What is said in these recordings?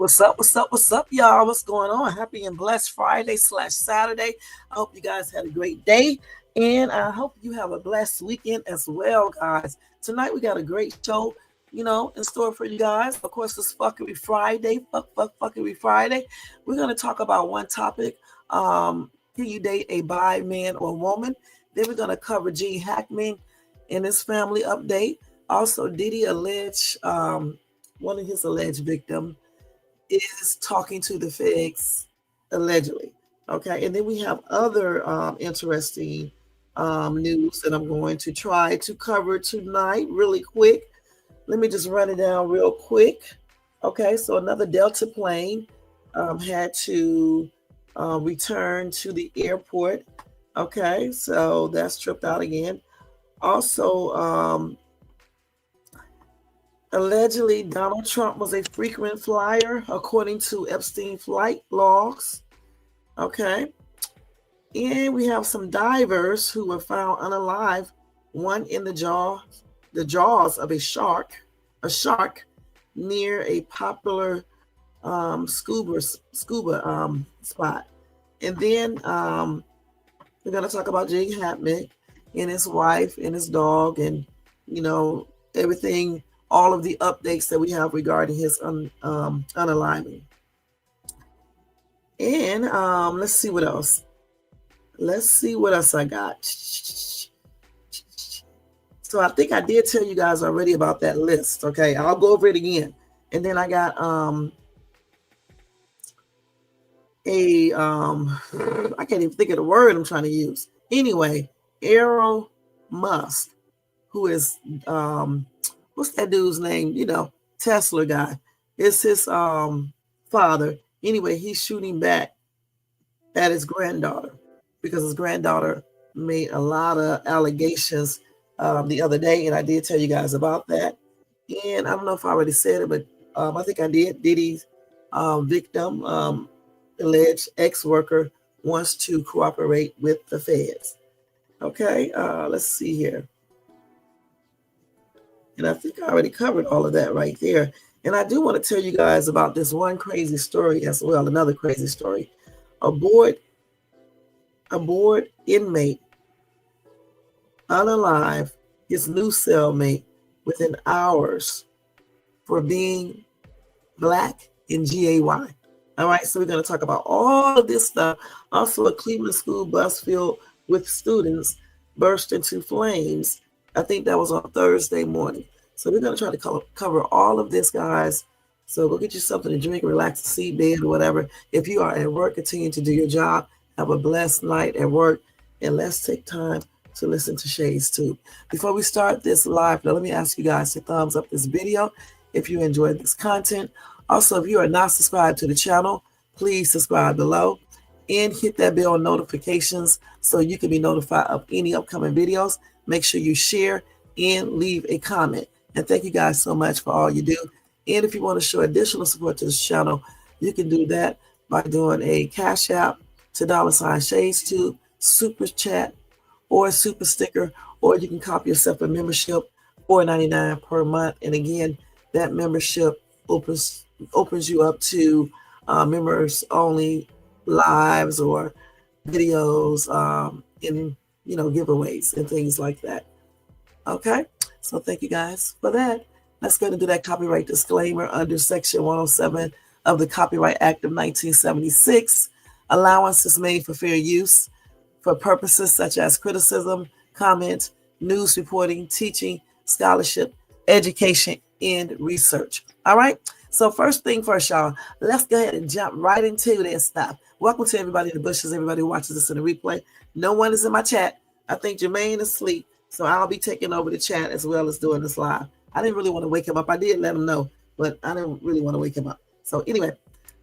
What's up? What's up? What's up, y'all? What's going on? Happy and blessed Friday/Saturday. I hope you guys had a great day, and I hope you have a blessed weekend as well, guys. Tonight we got a great show, in store for you guys. Of course, it's Fuckery Friday. Fuckery Friday. We're gonna talk about one topic. Can you date a bi man or woman? Then we're gonna cover Hackman and his family update. Also, Diddy one of his alleged victims is talking to the feds allegedly. Okay, and then we have other interesting news that I'm going to try to cover tonight really quick. Let me just run it down real quick. Okay, so another Delta plane had to return to the airport. Okay, so that's tripped out again. Also, allegedly, Donald Trump was a frequent flyer, according to Epstein flight logs. Okay. And we have some divers who were found unalive, one in the jaws of a shark near a popular scuba spot. And then we're going to talk about Hackman and his wife and his dog and, everything, all of the updates that we have regarding his unalignment. And let's see what else. I got. So I think I did tell you guys already about that list. Okay, I'll go over it again. And then I got I can't even think of the word I'm trying to use. Anyway, Elon Musk, who is what's that dude's name? Tesla guy. It's his father. Anyway, he's shooting back at his granddaughter because his granddaughter made a lot of allegations the other day, and I did tell you guys about that. And I don't know if I already said it, but I think I did. Diddy's victim, alleged ex-worker, wants to cooperate with the feds. Okay, let's see here. And I think I already covered all of that right there. And I do want to tell you guys about this one crazy story as well, another crazy story. A board inmate unalive his new cellmate within hours for being Black in GAY. All right, so we're going to talk about all of this stuff. Also, a Cleveland school bus filled with students burst into flames. I think that was on Thursday morning. So we're going to try to cover all of this, guys. So go get you something to drink, relax, seat bed, or whatever. If you are at work, continue to do your job. Have a blessed night at work. And let's take time to listen to Shades Tube. Before we start this live, now let me ask you guys to thumbs up this video if you enjoyed this content. Also, if you are not subscribed to the channel, please subscribe below and hit that bell notifications so you can be notified of any upcoming videos. Make sure you share and leave a comment. And thank you guys so much for all you do. And if you want to show additional support to this channel, you can do that by doing a Cash App to $ShadesTube, Super Chat, or a Super Sticker, or you can copy yourself a membership, $4.99 per month. And again, that membership opens you up to members only lives or videos in giveaways and things like that. Okay, so thank you guys for that. Let's go and do that copyright disclaimer under Section 107 of the Copyright Act of 1976. Allowance is made for fair use for purposes such as criticism, comment, news reporting, teaching, scholarship, education, and research. All right. So first thing first, y'all, let's go ahead and jump right into this stuff. Welcome to everybody in the bushes, everybody who watches this in the replay. No one is in my chat. I think Jermaine is asleep, so I'll be taking over the chat as well as doing this live. I didn't really want to wake him up. I did let him know, but I didn't really want to wake him up. So anyway,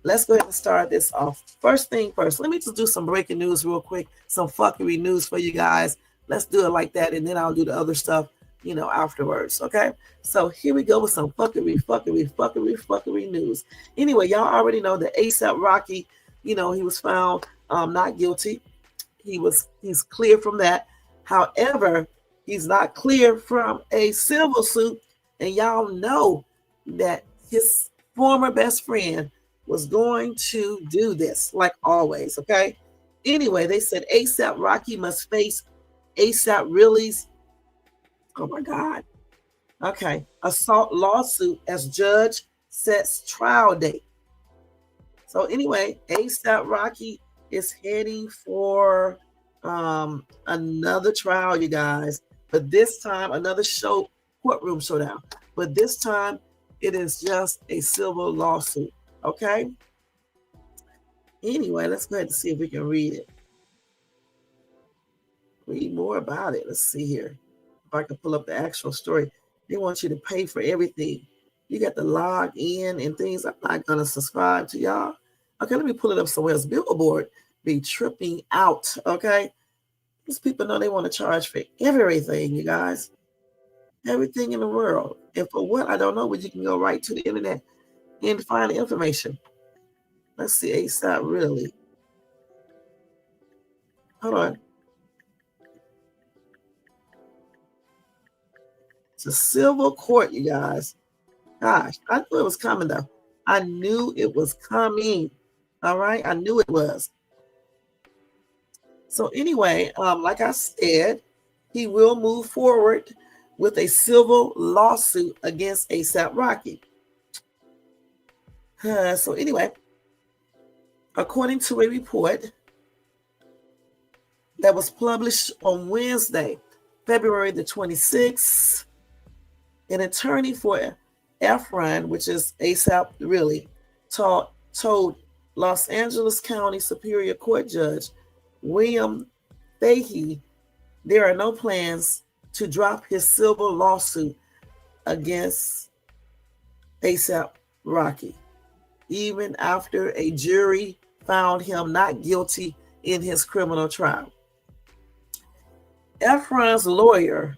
let's go ahead and start this off. First thing first, let me just do some breaking news real quick, some fuckery news for you guys. Let's do it like that, and then I'll do the other stuff, afterwards, okay? So here we go with some fuckery news. Anyway, y'all already know that ASAP Rocky, he was found not guilty. He's clear from that. However, he's not clear from a civil suit, and y'all know that his former best friend was going to do this, like always, okay? Anyway, they said ASAP Rocky must face ASAP Really's, oh my God, okay, assault lawsuit as judge sets trial date. So anyway, ASAP Rocky is heading for another trial, you guys. But this time, another courtroom showdown. But this time, it is just a civil lawsuit. Okay. Anyway, let's go ahead and see if we can read it. Read more about it. Let's see here. If I can pull up the actual story. They want you to pay for everything. You got to log in and things. I'm not going to subscribe to y'all. Okay, let me pull it up somewhere else. Billboard be tripping out, okay? These people know they want to charge for everything, you guys. Everything in the world. And for what, I don't know, but you can go right to the internet and find the information. Let's see, ASAP Really. Hold on. It's a civil court, you guys. Gosh, I knew it was coming, though. I knew it was coming. All right, I knew it was. So anyway, like I said, he will move forward with a civil lawsuit against ASAP Rocky. So anyway, according to a report that was published on Wednesday, February the 26th, an attorney for Efron, which is ASAP Really, told Los Angeles County Superior Court Judge William Fahey there are no plans to drop his civil lawsuit against ASAP Rocky, even after a jury found him not guilty in his criminal trial. Efron's lawyer,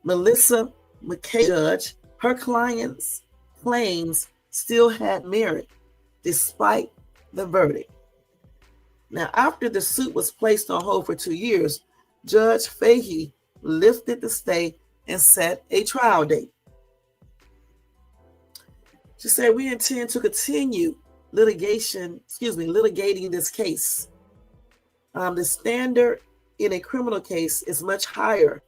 Melissa McKay, judge, her client's claims still had merit despite the verdict. Now, after the suit was placed on hold for 2 years, Judge Fahey lifted the stay and set a trial date. She said, "We intend to continue litigating this case. The standard in a criminal case is much higher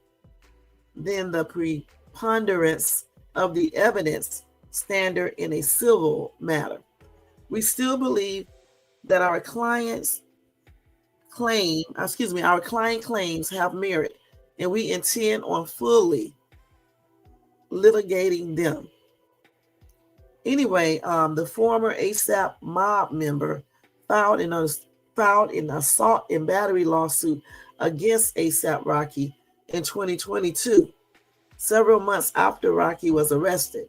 than the preponderance of the evidence standard in a civil matter. We still believe that our client claims have merit, and we intend on fully litigating them." Anyway, the former ASAP mob member filed an assault and battery lawsuit against ASAP Rocky in 2022, several months after Rocky was arrested.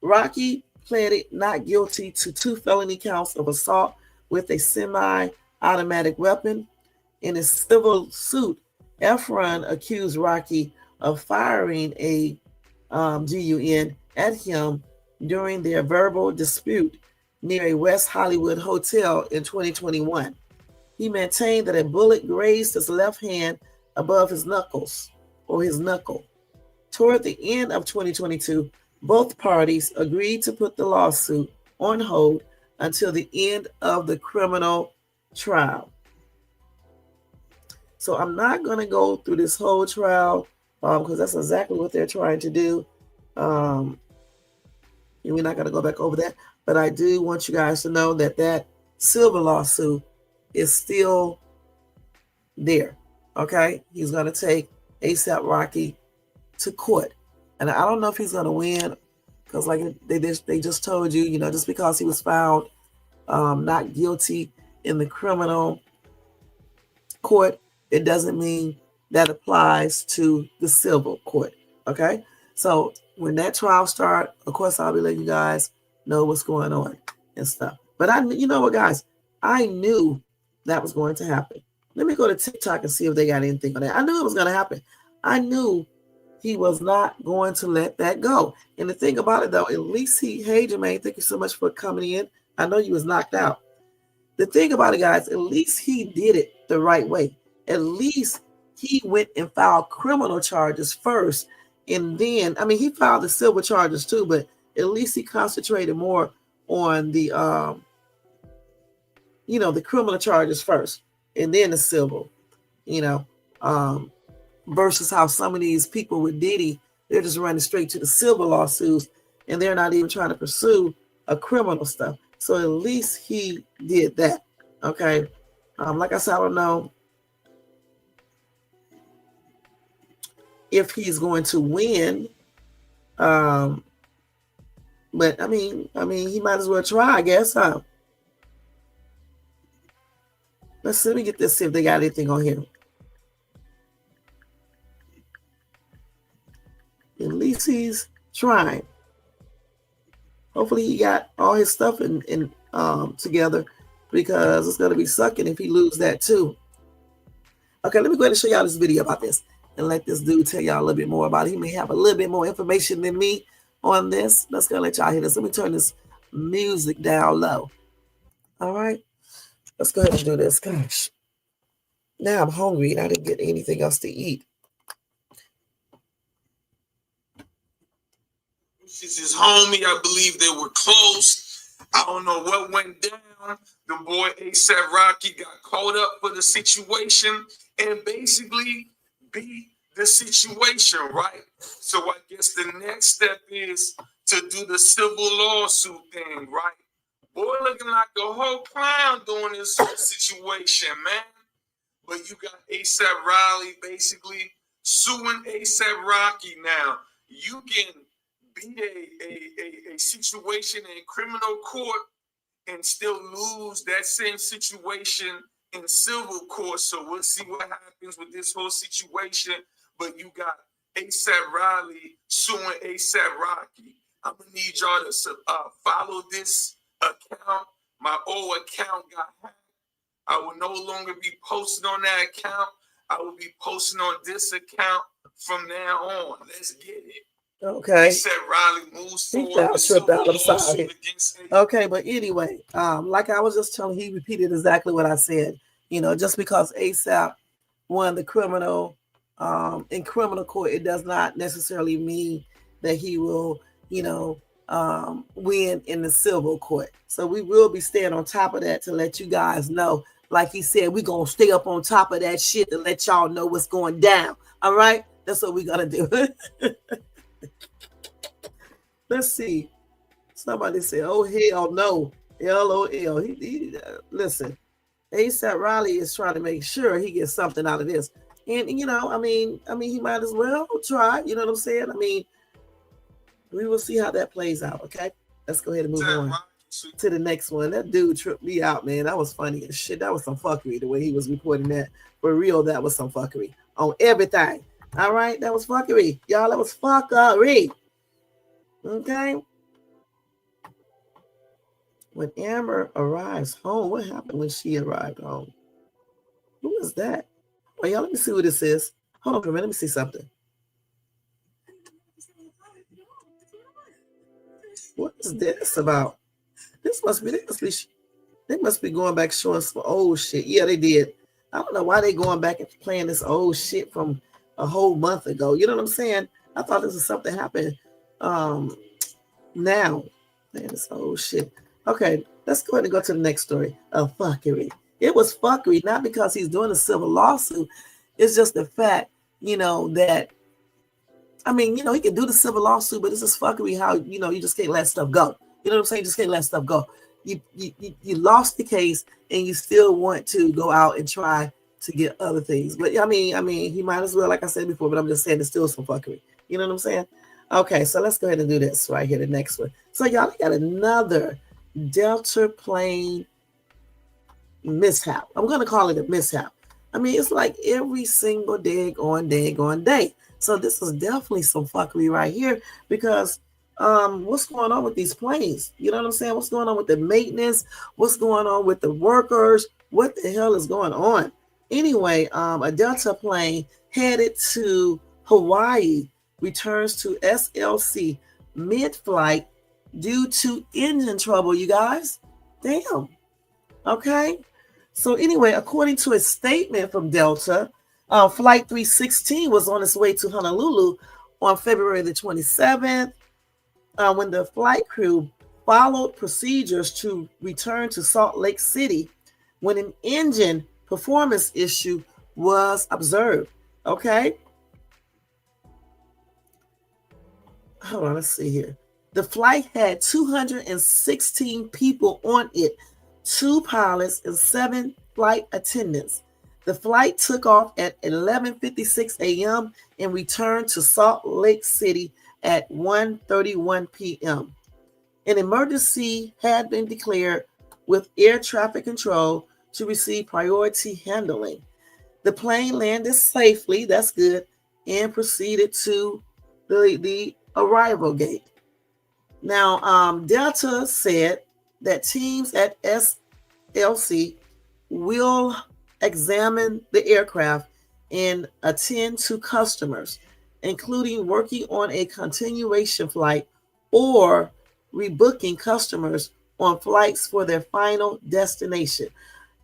Rocky pleaded not guilty to 2 felony counts of assault with a semi-automatic weapon. In a civil suit, Efron accused Rocky of firing a gun at him during their verbal dispute near a West Hollywood hotel in 2021. He maintained that a bullet grazed his left hand above his knuckle. Toward the end of 2022, both parties agreed to put the lawsuit on hold until the end of the criminal trial. So I'm not going to go through this whole trial because that's exactly what they're trying to do. And we're not going to go back over that. But I do want you guys to know that that civil lawsuit is still there. Okay? He's going to take ASAP Rocky to court. And I don't know if he's going to win because like they just told you, just because he was found not guilty in the criminal court, it doesn't mean that applies to the civil court. Okay? So when that trial starts, of course, I'll be letting you guys know what's going on and stuff. But you know what, guys? I knew that was going to happen. Let me go to TikTok and see if they got anything on that. I knew it was going to happen. I knew he was not going to let that go. And the thing about it, though, at least hey, Jermaine, thank you so much for coming in. I know you was knocked out. The thing about it, guys, at least he did it the right way. At least he went and filed criminal charges first. And then, he filed the civil charges too, but at least he concentrated more on the the criminal charges first and then the civil, versus how some of these people with Diddy, they're just running straight to the civil lawsuits and they're not even trying to pursue a criminal stuff. So at least he did that. Okay. Like I said, I don't know if he's going to win. But I mean, he might as well try, I guess, huh? Let me get this, see if they got anything on here. At least he's trying. Hopefully he got all his stuff in together, because it's going to be sucking if he loses that too. Okay, let me go ahead and show y'all this video about this and let this dude tell y'all a little bit more about it. He may have a little bit more information than me on this. Let's go let y'all hear this. Let me turn this music down low. All right, let's go ahead and do this. Gosh, now I'm hungry and I didn't get anything else to eat. His homie, I believe they were close. I don't know what went down. The boy A$AP Rocky got caught up for the situation and basically beat the situation, right? So I guess the next step is to do the civil lawsuit thing, right? Boy, looking like a whole clown doing this whole situation, man. But you got A$AP Riley basically suing A$AP Rocky now. You can beat a situation in criminal court and still lose that same situation in civil court. So we'll see what happens with this whole situation. But you got A$AP Riley suing A$AP Rocky. I'm gonna need y'all to follow this account. My old account got hacked. I will no longer be posting on that account. I will be posting on this account from now on. Let's get it. Okay. A$AP Riley moves forward. I'm sorry. Okay, but anyway, like I was just telling, he repeated exactly what I said. Just because A$AP won the criminal in criminal court, it does not necessarily mean that he will, win in the civil court. So we will be staying on top of that to let you guys know. Like he said, we're gonna stay up on top of that shit to let y'all know what's going down. All right, that's what we're gonna do. Let's see. Somebody said, "Oh hell no, LOL." Listen. A$AP Riley is trying to make sure he gets something out of this, and he might as well try. You know what I'm saying? We will see how that plays out. Okay, let's go ahead and move on to the next one. That dude tripped me out, man. That was funny as shit. That was some fuckery the way he was reporting that. For real, that was some fuckery on everything. All right, that was fuckery, y'all. That was fuckery. Okay. When Amber arrives home, what happened when she arrived home? Who is that? Well, y'all, let me see what this is. Hold on for a minute. Let me see something. What is this about? They must be going back showing some old shit. Yeah, they did. I don't know why they going back and playing this old shit from a whole month ago. You know what I'm saying? I thought this was something happened now. Man, this old shit. Okay, let's go ahead and go to the next story of fuckery. It was fuckery, not because he's doing a civil lawsuit. It's just the fact, that, he can do the civil lawsuit, but it's just fuckery how, you just can't let stuff go. You know what I'm saying? You just can't let stuff go. You lost the case and you still want to go out and try to get other things. But he might as well, like I said before, but I'm just saying it's still some fuckery. You know what I'm saying? Okay, so let's go ahead and do this right here, the next one. So y'all got another Delta plane mishap. I'm going to call it a mishap. It's like every single day going day. So this is definitely some fuckery right here, because what's going on with these planes? You know what I'm saying? What's going on with the maintenance? What's going on with the workers? What the hell is going on? Anyway, a Delta plane headed to Hawaii returns to SLC mid-flight due to engine trouble, you guys. Damn. Okay. So anyway, according to a statement from Delta, Flight 316 was on its way to Honolulu on February the 27th. when the flight crew followed procedures to return to Salt Lake City when an engine performance issue was observed. Okay. Hold on, let's see here. The flight had 216 people on it, 2 pilots and 7 flight attendants. The flight took off at 11:56 a.m. and returned to Salt Lake City at 1:31 p.m. An emergency had been declared with air traffic control to receive priority handling. The plane landed safely, that's good, and proceeded to the arrival gate. Now, Delta said that teams at SLC will examine the aircraft and attend to customers, including working on a continuation flight or rebooking customers on flights for their final destination.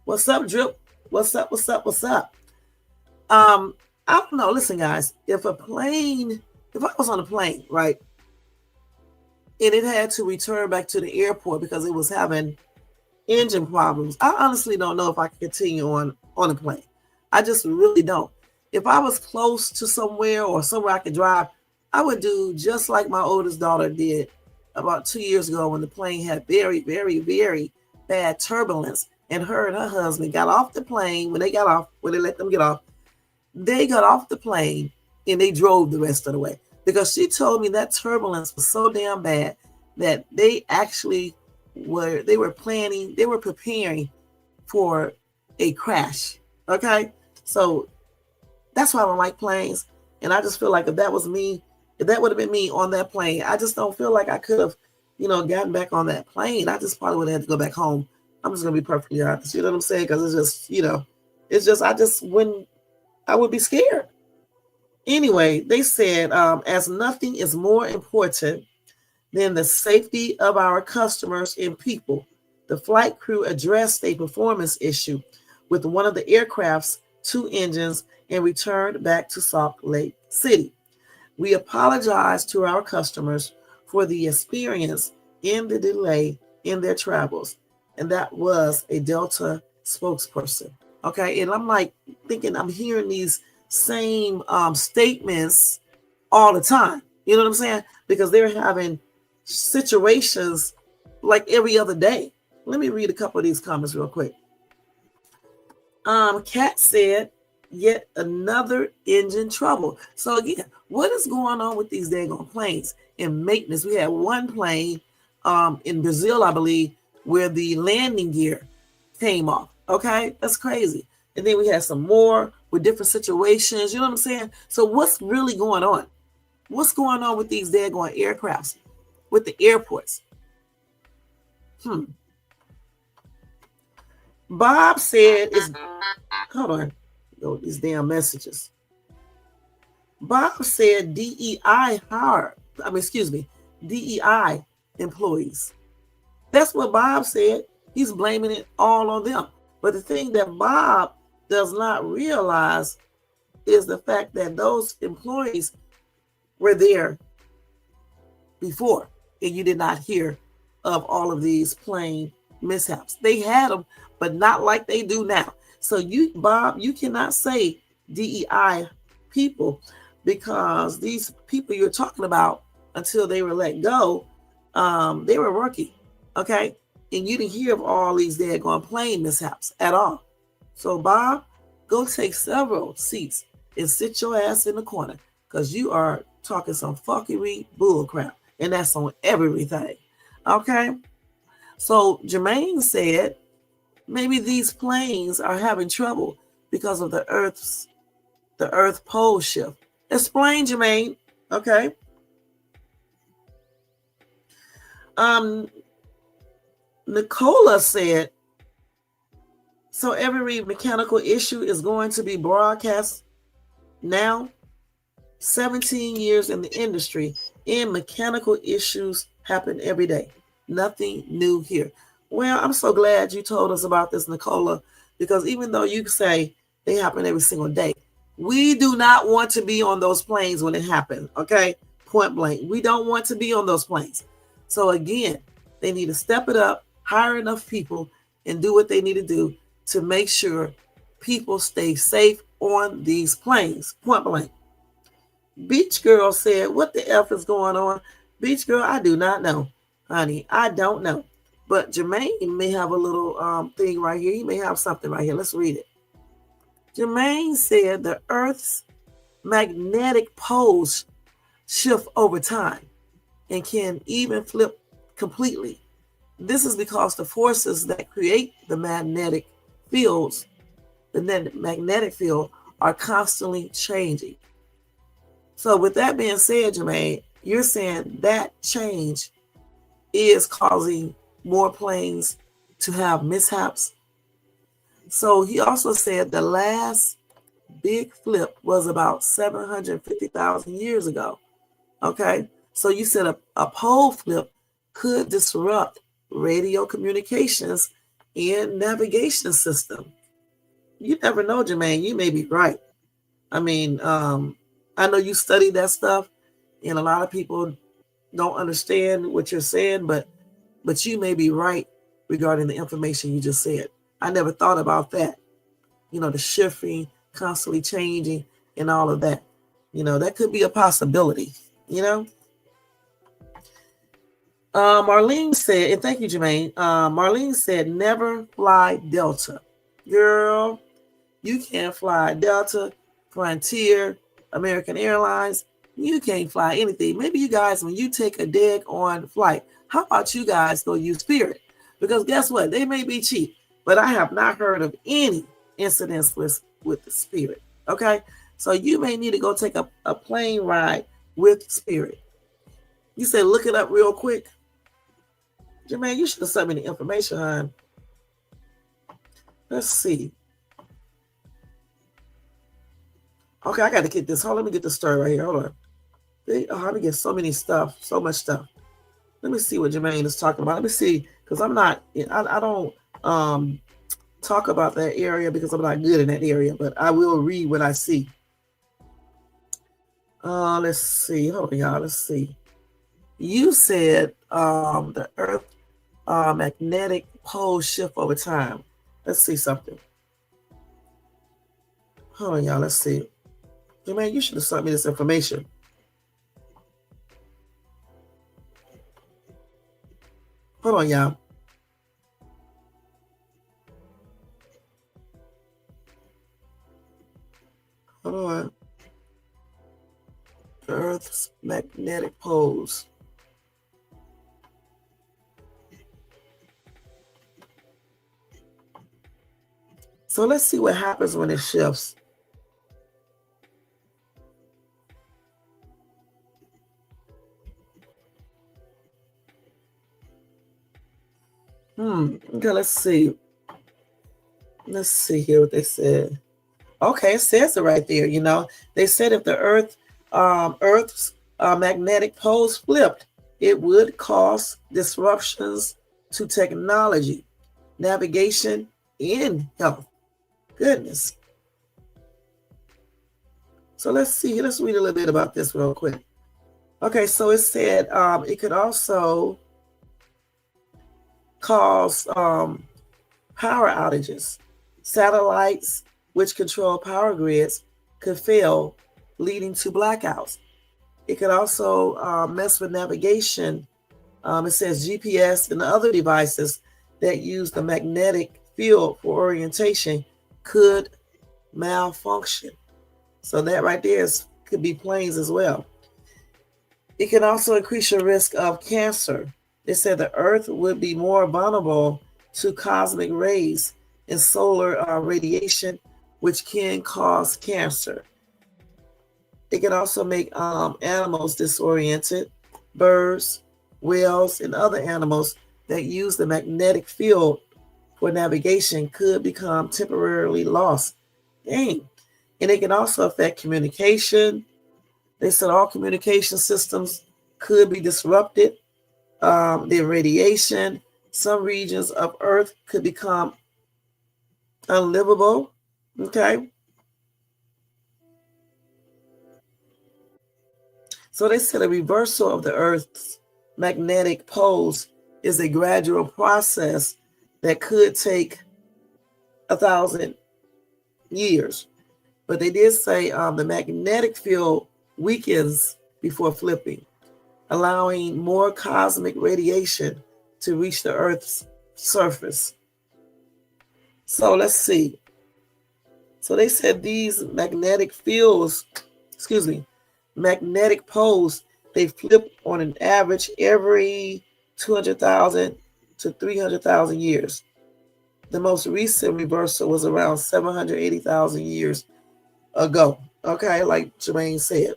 What's up, Drip? What's up? I don't know. Listen, guys, if I was on a plane, right, and it had to return back to the airport because it was having engine problems, I honestly don't know if I could continue on a plane. I just really don't. If I was close to somewhere or somewhere I could drive, I would do just like my oldest daughter did about 2 years ago when the plane had very, very, very bad turbulence, and her husband got off the plane. When they let them get off, they got off the plane and they drove the rest of the way, because she told me that turbulence was so damn bad that they actually were preparing for a crash. Okay, so that's why I don't like planes. And I just feel like if that would have been me on that plane, I just don't feel like I could have, gotten back on that plane. I just probably would have had to go back home. I'm just gonna be perfectly honest. You know what I'm saying? Because I would be scared. Anyway, they said, as nothing is more important than the safety of our customers and people, the flight crew addressed a performance issue with one of the aircraft's 2 engines and returned back to Salt Lake City. We apologize to our customers for the experience and the delay in their travels. And that was a Delta spokesperson. Okay, and I'm like thinking I'm hearing these same statements all the time. You know what I'm saying? Because they're having situations like every other day. Let me read a couple of these comments real quick. Kat said, yet another engine trouble. So again, what is going on with these daggone planes in maintenance? We had one plane in Brazil, I believe, where the landing gear came off. Okay, that's crazy. And then we had some more with different situations. You know what I'm saying? So what's really going on? What's going on with these daggone aircrafts, with the airports? Bob said, hold on, these damn messages. Bob said DEI employees. That's what Bob said. He's blaming it all on them. But the thing that Bob does not realize is the fact that those employees were there before, and you did not hear of all of these plane mishaps. They had them, but not like they do now. So Bob, you cannot say DEI people, because these people you're talking about, until they were let go, they were working, okay? And you didn't hear of all these daggone plane mishaps at all. So Bob, go take several seats and sit your ass in the corner, because you are talking some fuckery bull crap, and that's on everything, okay? So Jermaine said, maybe these planes are having trouble because of the Earth pole shift. Explain, Jermaine. Okay. Nicola said, so every mechanical issue is going to be broadcast now. 17 years in the industry, and mechanical issues happen every day. Nothing new here. Well, I'm so glad you told us about this, Nicola, because even though you say they happen every single day, we do not want to be on those planes when it happens, okay? Point blank. We don't want to be on those planes. So again, they need to step it up, hire enough people, and do what they need to do to make sure people stay safe on these planes, point blank. Beach Girl said, what the F is going on? Beach Girl, I do not know, honey. I don't know. But Jermaine may have a little thing right here. He may have something right here. Let's read it. Jermaine said the Earth's magnetic poles shift over time and can even flip completely. This is because the forces that create the magnetic fields, the magnetic field, are constantly changing. So with that being said, Jermaine, you're saying that change is causing more planes to have mishaps. So he also said the last big flip was about 750,000 years ago. Okay, so you said a pole flip could disrupt radio communications and navigation system. You never know, Jermaine. You may be right. I mean, I know you study that stuff, and a lot of people don't understand what you're saying, but you may be right regarding the information you just said. I never thought about that. You know, the shifting, constantly changing, and all of that. You know, that could be a possibility. You know. Marlene said, and thank you, Jermaine. Marlene said, never fly Delta. Girl, you can't fly Delta, Frontier, American Airlines. You can't fly anything. Maybe you guys, when you take a dead on flight, how about you guys go use Spirit? Because guess what? They may be cheap, but I have not heard of any incidents with the Spirit. Okay? So you may need to go take a plane ride with Spirit. You said look it up real quick. Jermaine, you should have sent me the information, hon. Let's see. Okay, I got to get this. Hold on, let me get the story right here. Hold on. I get so much stuff. Let me see what Jermaine is talking about. Let me see, because I don't talk about that area because I'm not good in that area, but I will read what I see. Let's see. Hold on, y'all. Let's see. You said the Earth magnetic pole shift over time. Let's see something. Hold on, y'all. Let's see. Jermaine, you should have sent me this information. Hold on, y'all. Hold on. The Earth's magnetic poles. So let's see what happens when it shifts. Okay, let's see. Let's see here what they said. Okay, it says it right there. You know, they said if the Earth's magnetic poles flipped, it would cause disruptions to technology, navigation, and health. Goodness. So let's see. Let's read a little bit about this real quick. Okay, so it said it could also cause power outages. Satellites, which control power grids, could fail, leading to blackouts. It could also mess with navigation. It says GPS and other devices that use the magnetic field for orientation could malfunction. So that right there could be planes as well. It can also increase your risk of cancer. They said the Earth would be more vulnerable to cosmic rays and solar radiation, which can cause cancer. It can also make animals disoriented. Birds, whales, and other animals that use the magnetic field for navigation could become temporarily lost. Dang. And it can also affect communication. They said all communication systems could be disrupted. The radiation, some regions of Earth could become unlivable. Okay. So they said a reversal of the Earth's magnetic poles is a gradual process that could take 1,000 years. But they did say the magnetic field weakens before flipping, allowing more cosmic radiation to reach the Earth's surface. So let's see. So they said these magnetic fields, magnetic poles, they flip on an average every 200,000 to 300,000 years. The most recent reversal was around 780,000 years ago. Okay, like Jermaine said.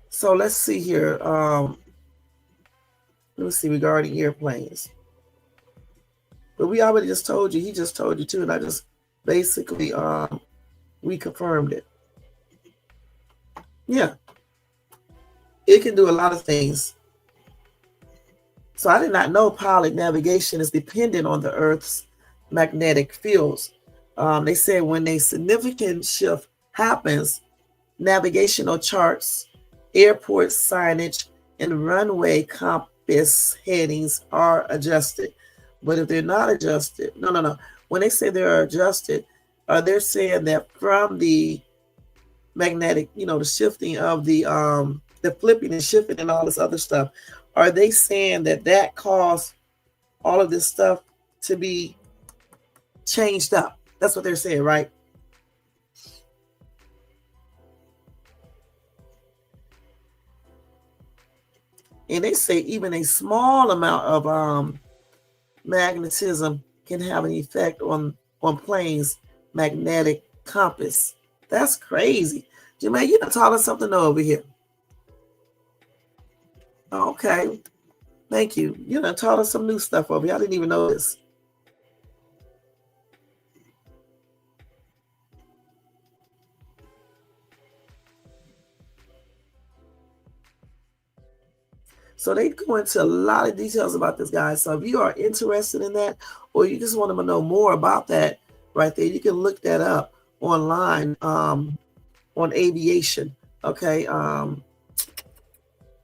So let's see here. Let me see regarding airplanes. But we already just told you. He just told you too, and I just basically reconfirmed it. Yeah, it can do a lot of things. So I did not know pilot navigation is dependent on the Earth's magnetic fields. They said when a significant shift happens, navigational charts, airport signage, and runway compass headings are adjusted. But if they're not adjusted, no. When they say they're adjusted, they're saying that from the magnetic, the shifting of the flipping and shifting and all this other stuff, are they saying that caused all of this stuff to be changed up? That's what they're saying, right? And they say even a small amount of magnetism can have an effect on planes' magnetic compass. That's crazy. Jermaine, you done taught us something over here. Okay. Thank you. You done taught us some new stuff over here. I didn't even know this. So they go into a lot of details about this, guys. So if you are interested in that, or you just want to know more about that right there, you can look that up online on aviation. Okay.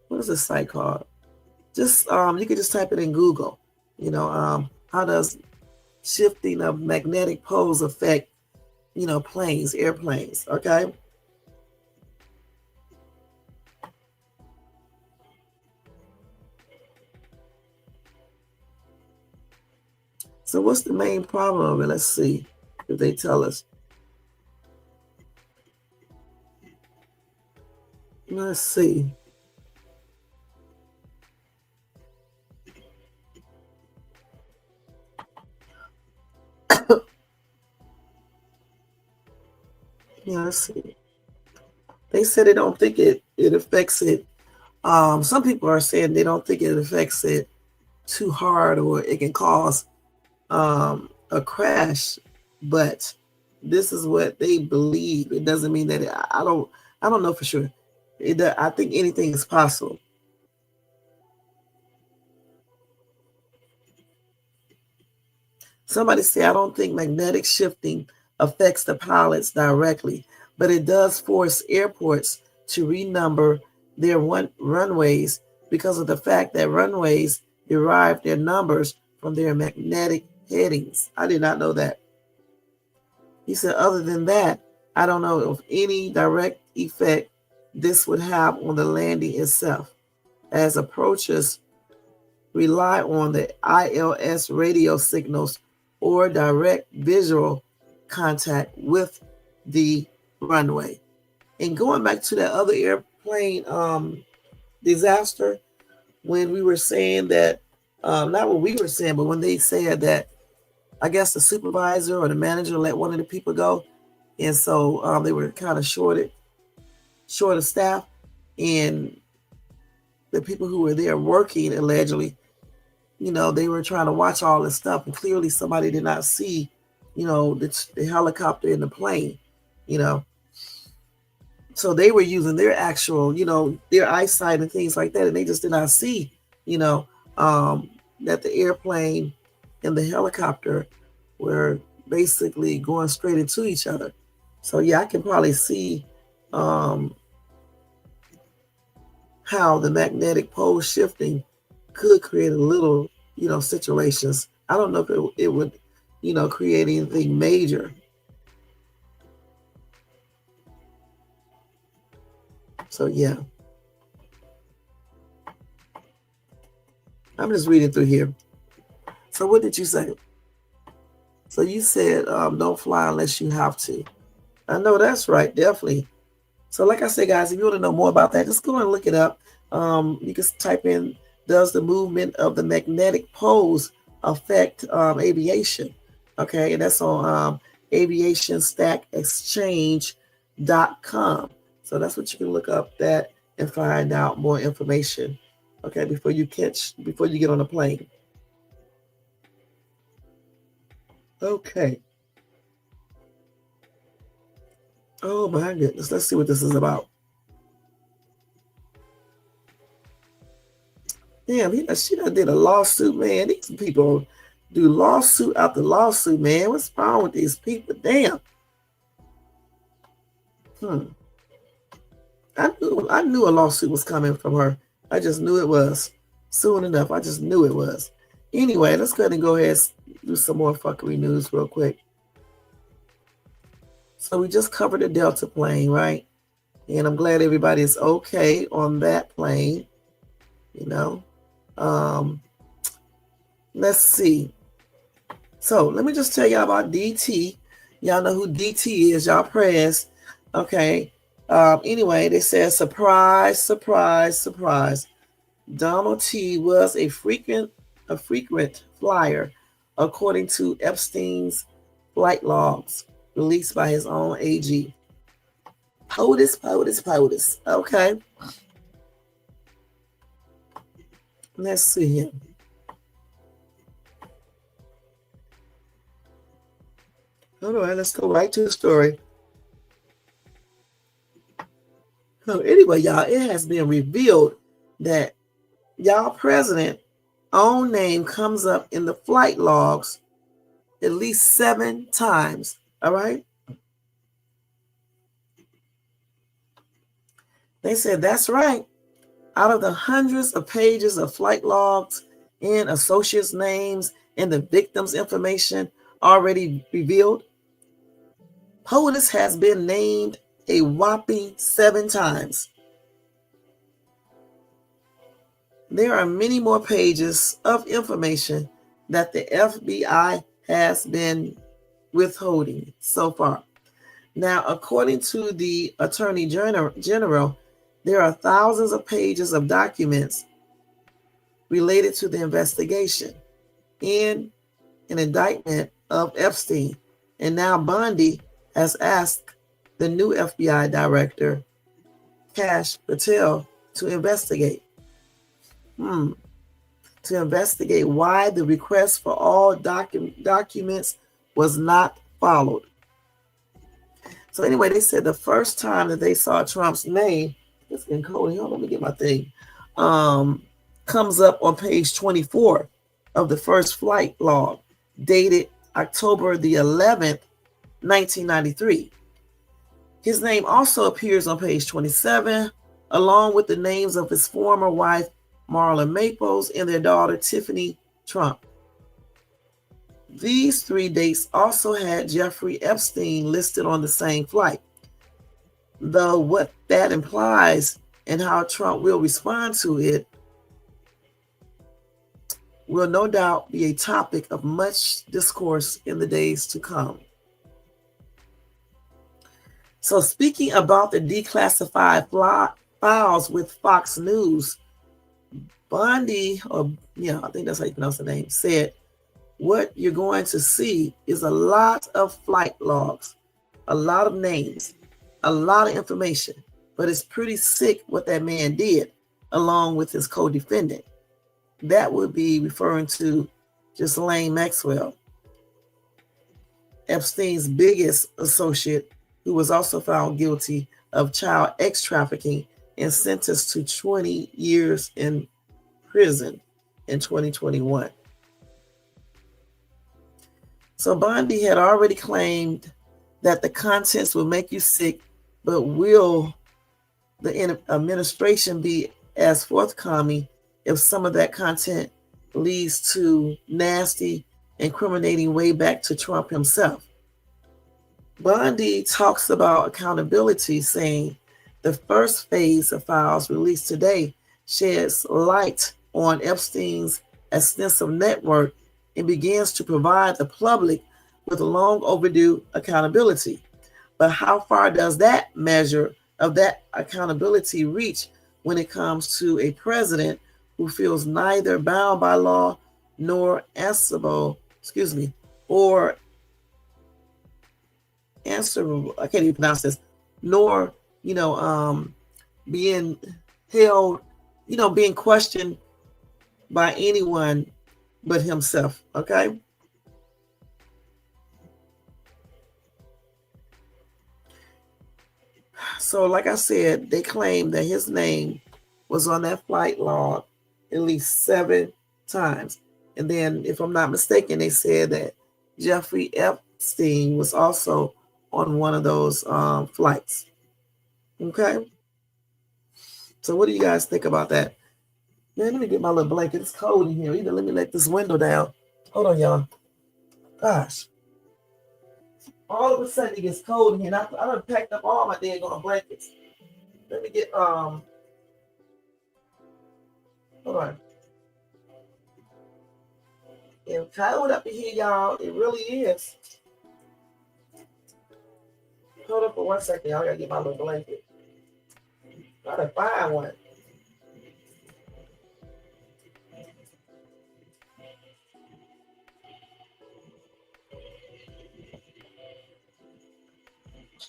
What is this site called? Just you can just type it in Google. How does shifting of magnetic poles affect planes, airplanes? Okay. So what's the main problem of it? Let's see if they tell us. Let's see. Yeah, let's see. They said they don't think it affects it. Some people are saying they don't think it affects it too hard, or it can cause a crash. But this is what they believe. It doesn't mean that I don't know for sure. I think anything is possible. Somebody say, I don't think magnetic shifting affects the pilots directly, but it does force airports to renumber their runways because of the fact that runways derive their numbers from their magnetic headings. I did not know that. He said, other than that, I don't know of any direct effect this would have on the landing itself, as approaches rely on the ILS radio signals or direct visual contact with the runway. And going back to that other airplane disaster, when we were saying that, not what we were saying, but when they said that, I guess the supervisor or the manager let one of the people go, and so they were kind of short of staff, and the people who were there working allegedly, they were trying to watch all this stuff, and clearly somebody did not see, the helicopter and the plane, So they were using their actual, their eyesight and things like that, and they just did not see, that the airplane and the helicopter were basically going straight into each other. So yeah, I can probably see how the magnetic pole shifting could create a little, situations. I don't know if it would, create anything major. So yeah, I'm just reading through here. So what did you say? So you said don't fly unless you have to. I know that's right, definitely. So like I said, guys, if you want to know more about that, just go and look it up. You can type in, does the movement of the magnetic poles affect aviation? Okay, and that's on aviationstackexchange.com. So that's what you can look up that and find out more information, okay, before you get on a plane. Okay. Oh my goodness. Let's see what this is about. Damn, she done did a lawsuit, man. These people do lawsuit after lawsuit, man. What's wrong with these people? Damn. I knew a lawsuit was coming from her. I just knew it was. Soon enough, I just knew it was. Anyway, let's go ahead and do some more fuckery news real quick. So we just covered the Delta plane, right? And I'm glad everybody is okay on that plane. Let's see. So let me just tell y'all about DT. Y'all know who DT is. Y'all press. Okay. Anyway, they said surprise, surprise, surprise. Donald T was a frequent flyer, according to Epstein's flight logs released by his own AG. POTUS. Okay. Let's see here. All right, let's go right to the story. So anyway, y'all, it has been revealed that y'all president own name comes up in the flight logs at least 7 times. All right. They said that's right. Out of the hundreds of pages of flight logs and associates' names and the victims' information already revealed, POTUS has been named a whopping 7 times. There are many more pages of information that the FBI has been withholding so far. Now, according to the Attorney General, there are thousands of pages of documents related to the investigation and an indictment of Epstein. And now Bondi has asked the new FBI director, Kash Patel, to investigate. To investigate why the request for all documents was not followed. So anyway, they said the first time that they saw Trump's name, it's getting cold here, let me get my thing, comes up on page 24 of the first flight log, dated October the 11th, 1993. His name also appears on page 27, along with the names of his former wife, Marla Maples, and their daughter, Tiffany Trump. These 3 dates also had Jeffrey Epstein listed on the same flight. Though what that implies and how Trump will respond to it will no doubt be a topic of much discourse in the days to come. So speaking about the declassified files with Fox News, Bondi, I think that's how you pronounce the name, said, what you're going to see is a lot of flight logs, a lot of names, a lot of information, but it's pretty sick what that man did along with his co-defendant. That would be referring to Ghislaine Maxwell, Epstein's biggest associate, who was also found guilty of child sex trafficking and sentenced to 20 years in prison in 2021. So Bondi had already claimed that the contents will make you sick, but will the administration be as forthcoming if some of that content leads to nasty, incriminating way back to Trump himself. Bondi talks about accountability, saying the first phase of files released today sheds light on Epstein's extensive network and begins to provide the public with long overdue accountability. But how far does that measure of that accountability reach when it comes to a president who feels neither bound by law nor answerable, or answerable, I can't even pronounce this, nor, being held, being questioned by anyone but himself, okay? So, like I said, they claim that his name was on that flight log at least 7 times. And then, if I'm not mistaken, they said that Jeffrey Epstein was also on one of those flights. Okay? So, what do you guys think about that? Man, let me get my little blanket. It's cold in here. Either let me let this window down. Hold on, y'all. Gosh. All of a sudden it gets cold in here. And I done packed up all my daggone blankets. Let me get hold on. It's cold up in here, y'all. It really is. Hold up for 1 second, y'all. I gotta get my little blanket. Gotta find one.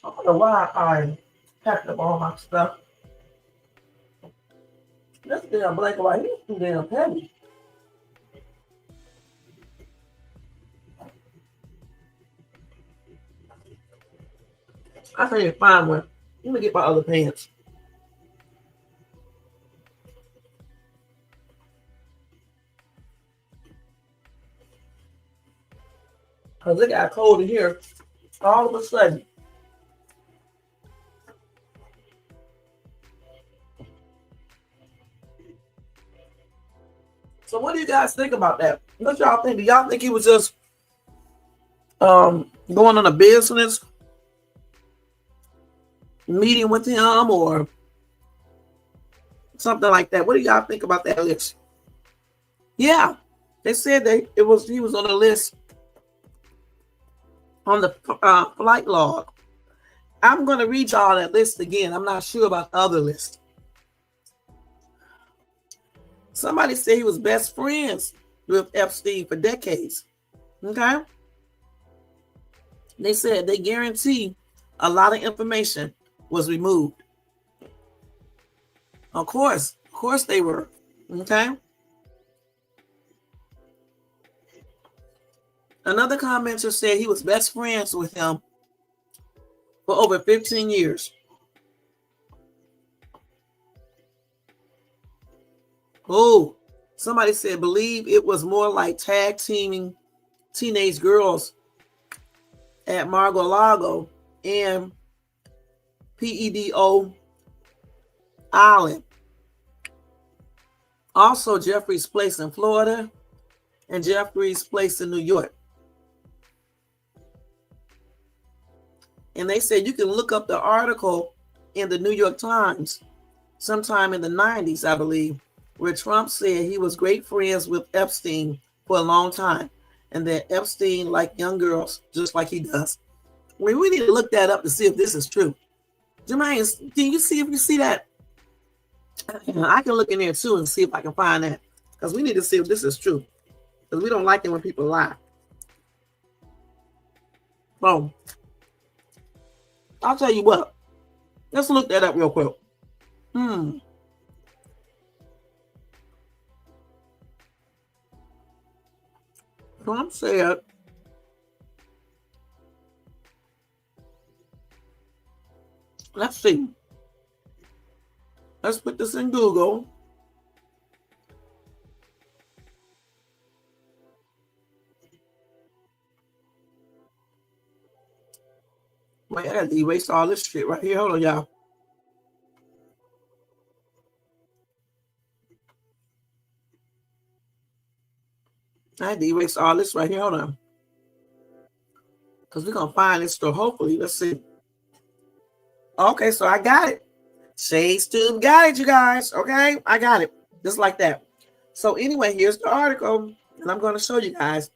I don't know why I packed up all my stuff. This damn blanket right here is too damn heavy. I can't even find one. Let me get my other pants. Cause it got cold in here all of a sudden. So what do you guys think about that? What y'all think? Do y'all think he was just going on a business meeting with him or something like that? What do y'all think about that list? Yeah, they said that he was on the list on the flight log. I'm going to read y'all that list again. I'm not sure about the other list. Somebody said he was best friends with Epstein for decades. Okay? They said they guarantee a lot of information was removed. Of course they were. Okay? Another commenter said he was best friends with him for over 15 years. Oh, somebody said believe it was more like tag teaming teenage girls at Mar-a-Lago and Pedo Island. Also, Jeffrey's place in Florida and Jeffrey's place in New York. And they said you can look up the article in the New York Times sometime in the 90s, I believe, where Trump said he was great friends with Epstein for a long time and that Epstein liked young girls just like he does. We need to look that up to see if this is true. Jermaine, can you see if you see that? I can look in there too and see if I can find that because we need to see if this is true because we don't like it when people lie. So, I'll tell you what. Let's look that up real quick. Trump said let's see. Let's put this in Google. Wait, I got to erase all this shit right here. Hold on, y'all. I had to erase all this right here. Hold on. Because we're going to find this store. Hopefully, let's see. Okay, so I got it. Shade Tube got it, you guys. Okay, I got it. Just like that. So anyway, here's the article. And I'm going to show you guys.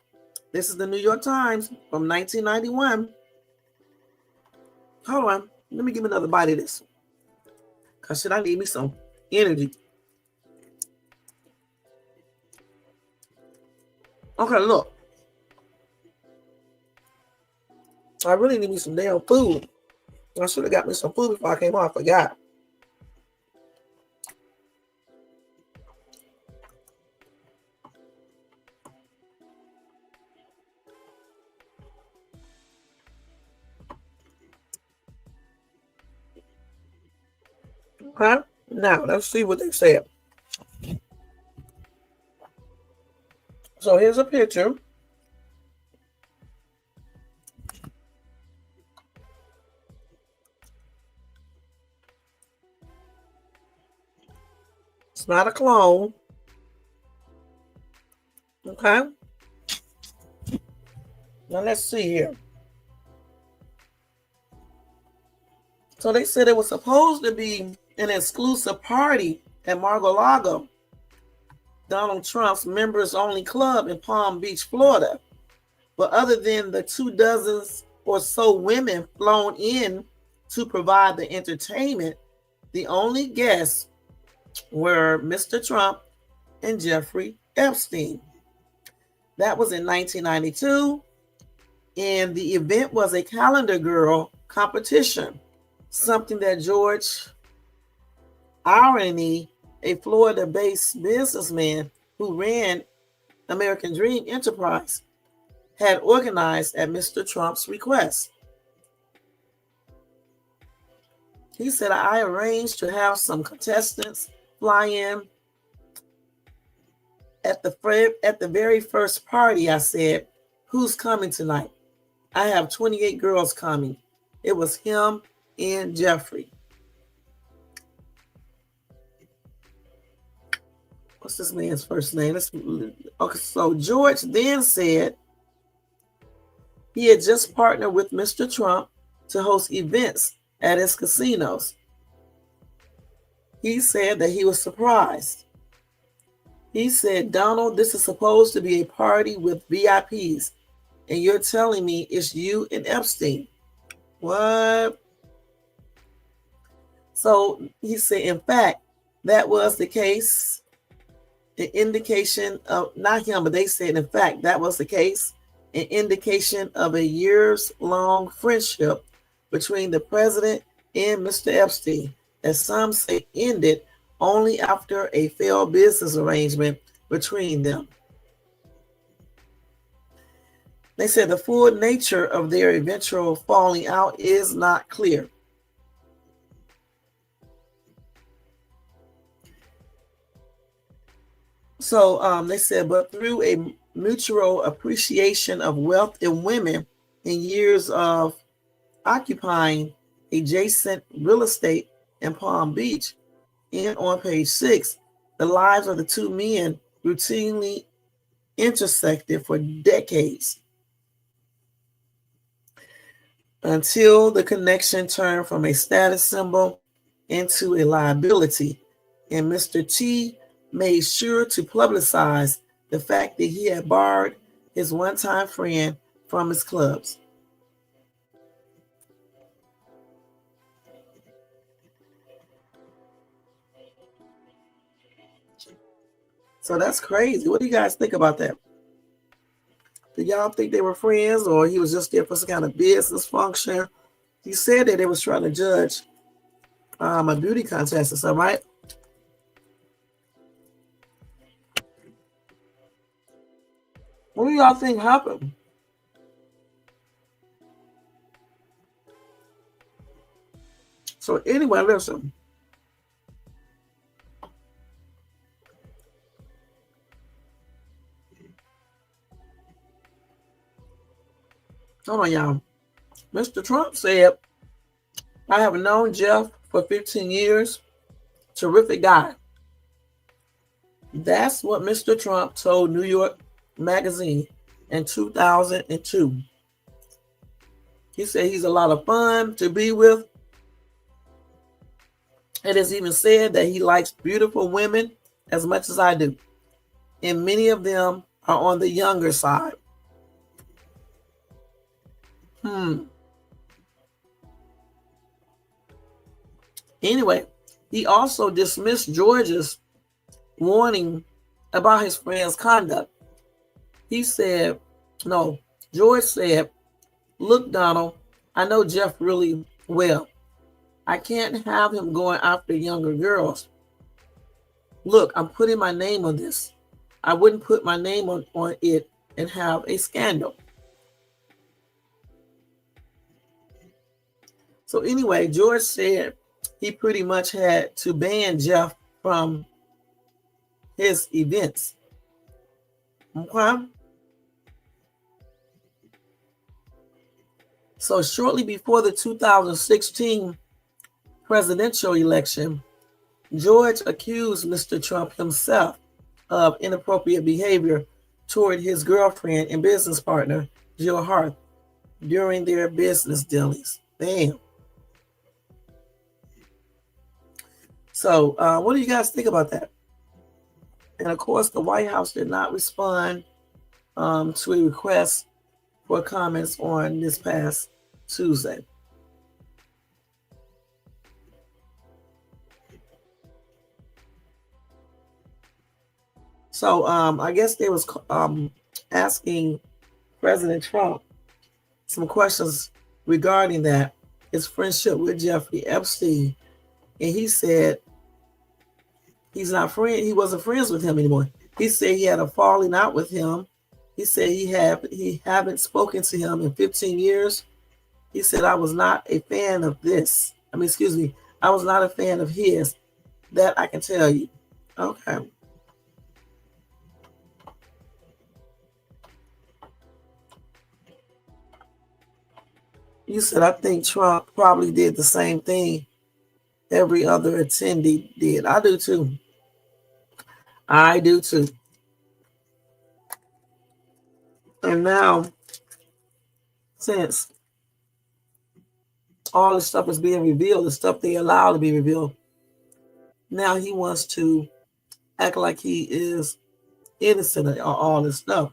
This is the New York Times from 1991. Hold on. Let me give another bite of this. Because shit, I need me some energy. Okay, look. I really need me some damn food. I should have got me some food before I came on. I forgot. Okay, now let's see what they said. So here's a picture. It's not a clone. Okay. Now let's see here. So they said it was supposed to be an exclusive party at Mar-a-Lago, Donald Trump's members-only club in Palm Beach, Florida. But other than the 24 or so women flown in to provide the entertainment, the only guests were Mr. Trump and Jeffrey Epstein. That was in 1992, and the event was a calendar girl competition, something that George Irony, a Florida-based businessman who ran American Dream Enterprise, had organized at Mr. Trump's request. He said, I arranged to have some contestants fly in. At the very first party, I said, who's coming tonight? I have 28 girls coming. It was him and Jeffrey. What's this man's first name? Okay, so George then said he had just partnered with Mr. Trump to host events at his casinos. He said that he was surprised. He said, Donald, this is supposed to be a party with VIPs, and you're telling me it's you and Epstein. What? So he said, in fact, that was the case. An indication of, not him, but they said, in fact, that was the case, an indication of a years-long friendship between the president and Mr. Epstein, as some say ended only after a failed business arrangement between them. They said the full nature of their eventual falling out is not clear. So they said, but through a mutual appreciation of wealth in women and years of occupying adjacent real estate in Palm Beach, and on page 6, the lives of the two men routinely intersected for decades until the connection turned from a status symbol into a liability, and Mr. T made sure to publicize the fact that he had borrowed his one-time friend from his clubs. So that's crazy. What do you guys think about that? Do y'all think they were friends, or he was just there for some kind of business function? He said that they was trying to judge a beauty contest or something, right? What do y'all think happened? So anyway, listen. Hold on, y'all. Mr. Trump said, I have known Jeff for 15 years. Terrific guy. That's what Mr. Trump told New York magazine in 2002. He said he's a lot of fun to be with. It is even said that he likes beautiful women as much as I do. And many of them are on the younger side. Anyway, he also dismissed George's warning about his friend's conduct. He said, no, George said, look, Donald, I know Jeff really well. I can't have him going after younger girls. Look, I'm putting my name on this. I wouldn't put my name on it and have a scandal. So anyway, George said he pretty much had to ban Jeff from his events. Okay? So shortly before the 2016 presidential election, George accused Mr. Trump himself of inappropriate behavior toward his girlfriend and business partner, Jill Hart, during their business dealings. Damn. So what do you guys think about that? And of course, the White House did not respond to a request for comments on this past Tuesday. So I guess they was asking President Trump some questions regarding that, his friendship with Jeffrey Epstein. And he said he wasn't friends with him anymore. He said he had a falling out with him. He said he haven't spoken to him in 15 years. He said, I was not a fan of this. I was not a fan of his. That I can tell you. Okay. You said, I think Trump probably did the same thing every other attendee did. I do too. I do too. And now, since all this stuff is being revealed, the stuff they allow to be revealed, now he wants to act like he is innocent of all this stuff.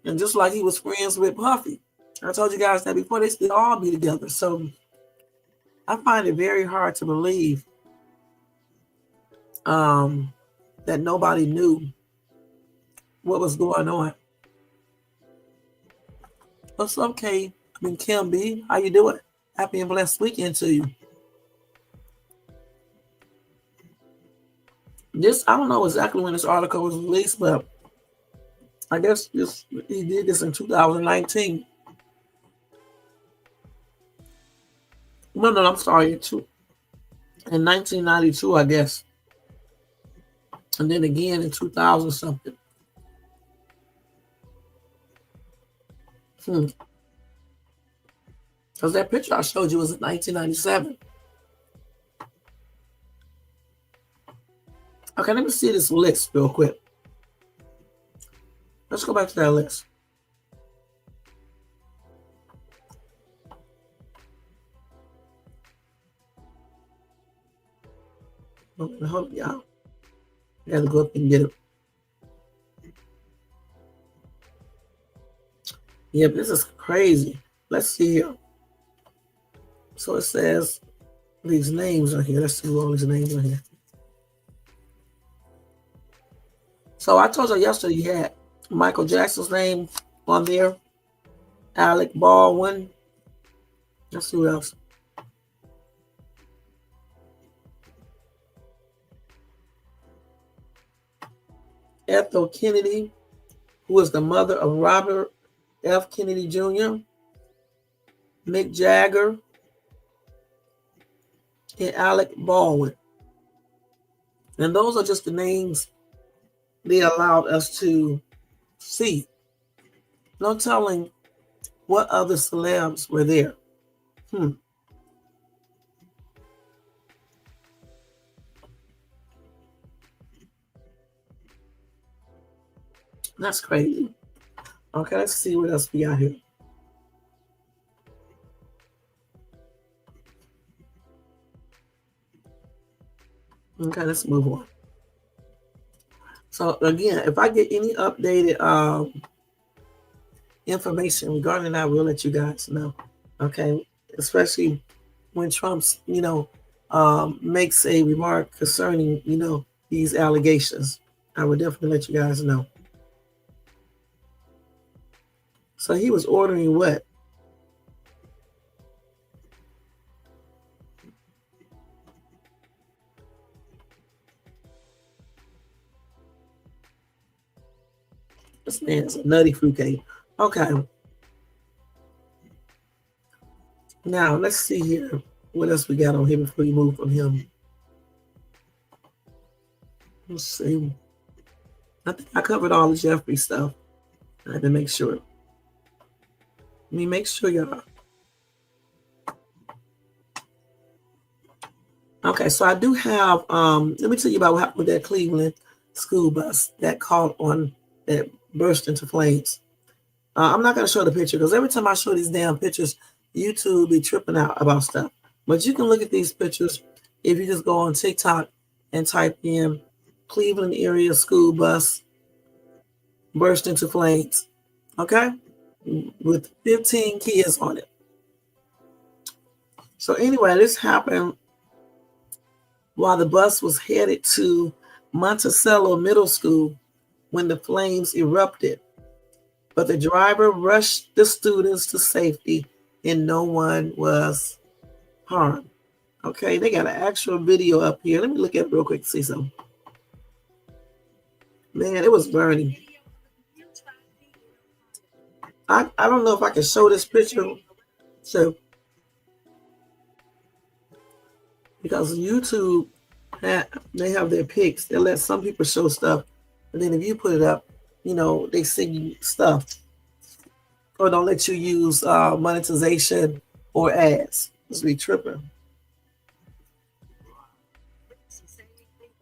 And just like he was friends with Puffy. I told you guys that before, they still all be together. So I find it very hard to believe that nobody knew what was going on. What's up, Kay? Kim B? How you doing? Happy and blessed weekend to you. I don't know exactly when this article was released, but I guess he did this in 2019. No, I'm sorry. In 1992, I guess. And then again in 2000 something. Because that picture I showed you was in 1997. Okay, let me see this list real quick. Let's go back to that list. Hold y'all. I gotta go up and get it. Yep, this is crazy. Let's see here. So it says these names are here. Let's see what all these names are here. So I told you yesterday you had Michael Jackson's name on there. Alec Baldwin. Let's see who else. Ethel Kennedy, who was the mother of Robert F. Kennedy Jr., Mick Jagger, and Alec Baldwin. And those are just the names they allowed us to see. No telling what other celebs were there. That's crazy. Okay, let's see what else we got here. Okay, let's move on. So again, if I get any updated information regarding that, we'll let you guys know. Okay, especially when Trump's, makes a remark concerning, these allegations. I will definitely let you guys know. So he was ordering what? This man's a nutty fruitcake. Okay. Now let's see here. What else we got on here before we move from him? Let's see. I think I covered all the Jeffrey stuff. I had to make sure. Let me make sure, y'all. Okay, so I do have, let me tell you about what happened with that Cleveland school bus that burst into flames. I'm not going to show the picture because every time I show these damn pictures, YouTube be tripping out about stuff. But you can look at these pictures if you just go on TikTok and type in Cleveland area school bus burst into flames. Okay? With 15 kids on it. So anyway, this happened while the bus was headed to Monticello Middle School when the flames erupted. But the driver rushed the students to safety and no one was harmed. Okay, they got an actual video up here. Let me look at it real quick to see something. Man, it was burning. I don't know if I can show this picture. So, because YouTube, they have their picks. They let some people show stuff. And then if you put it up, they send you stuff. Or don't let you use monetization or ads. It's be tripping.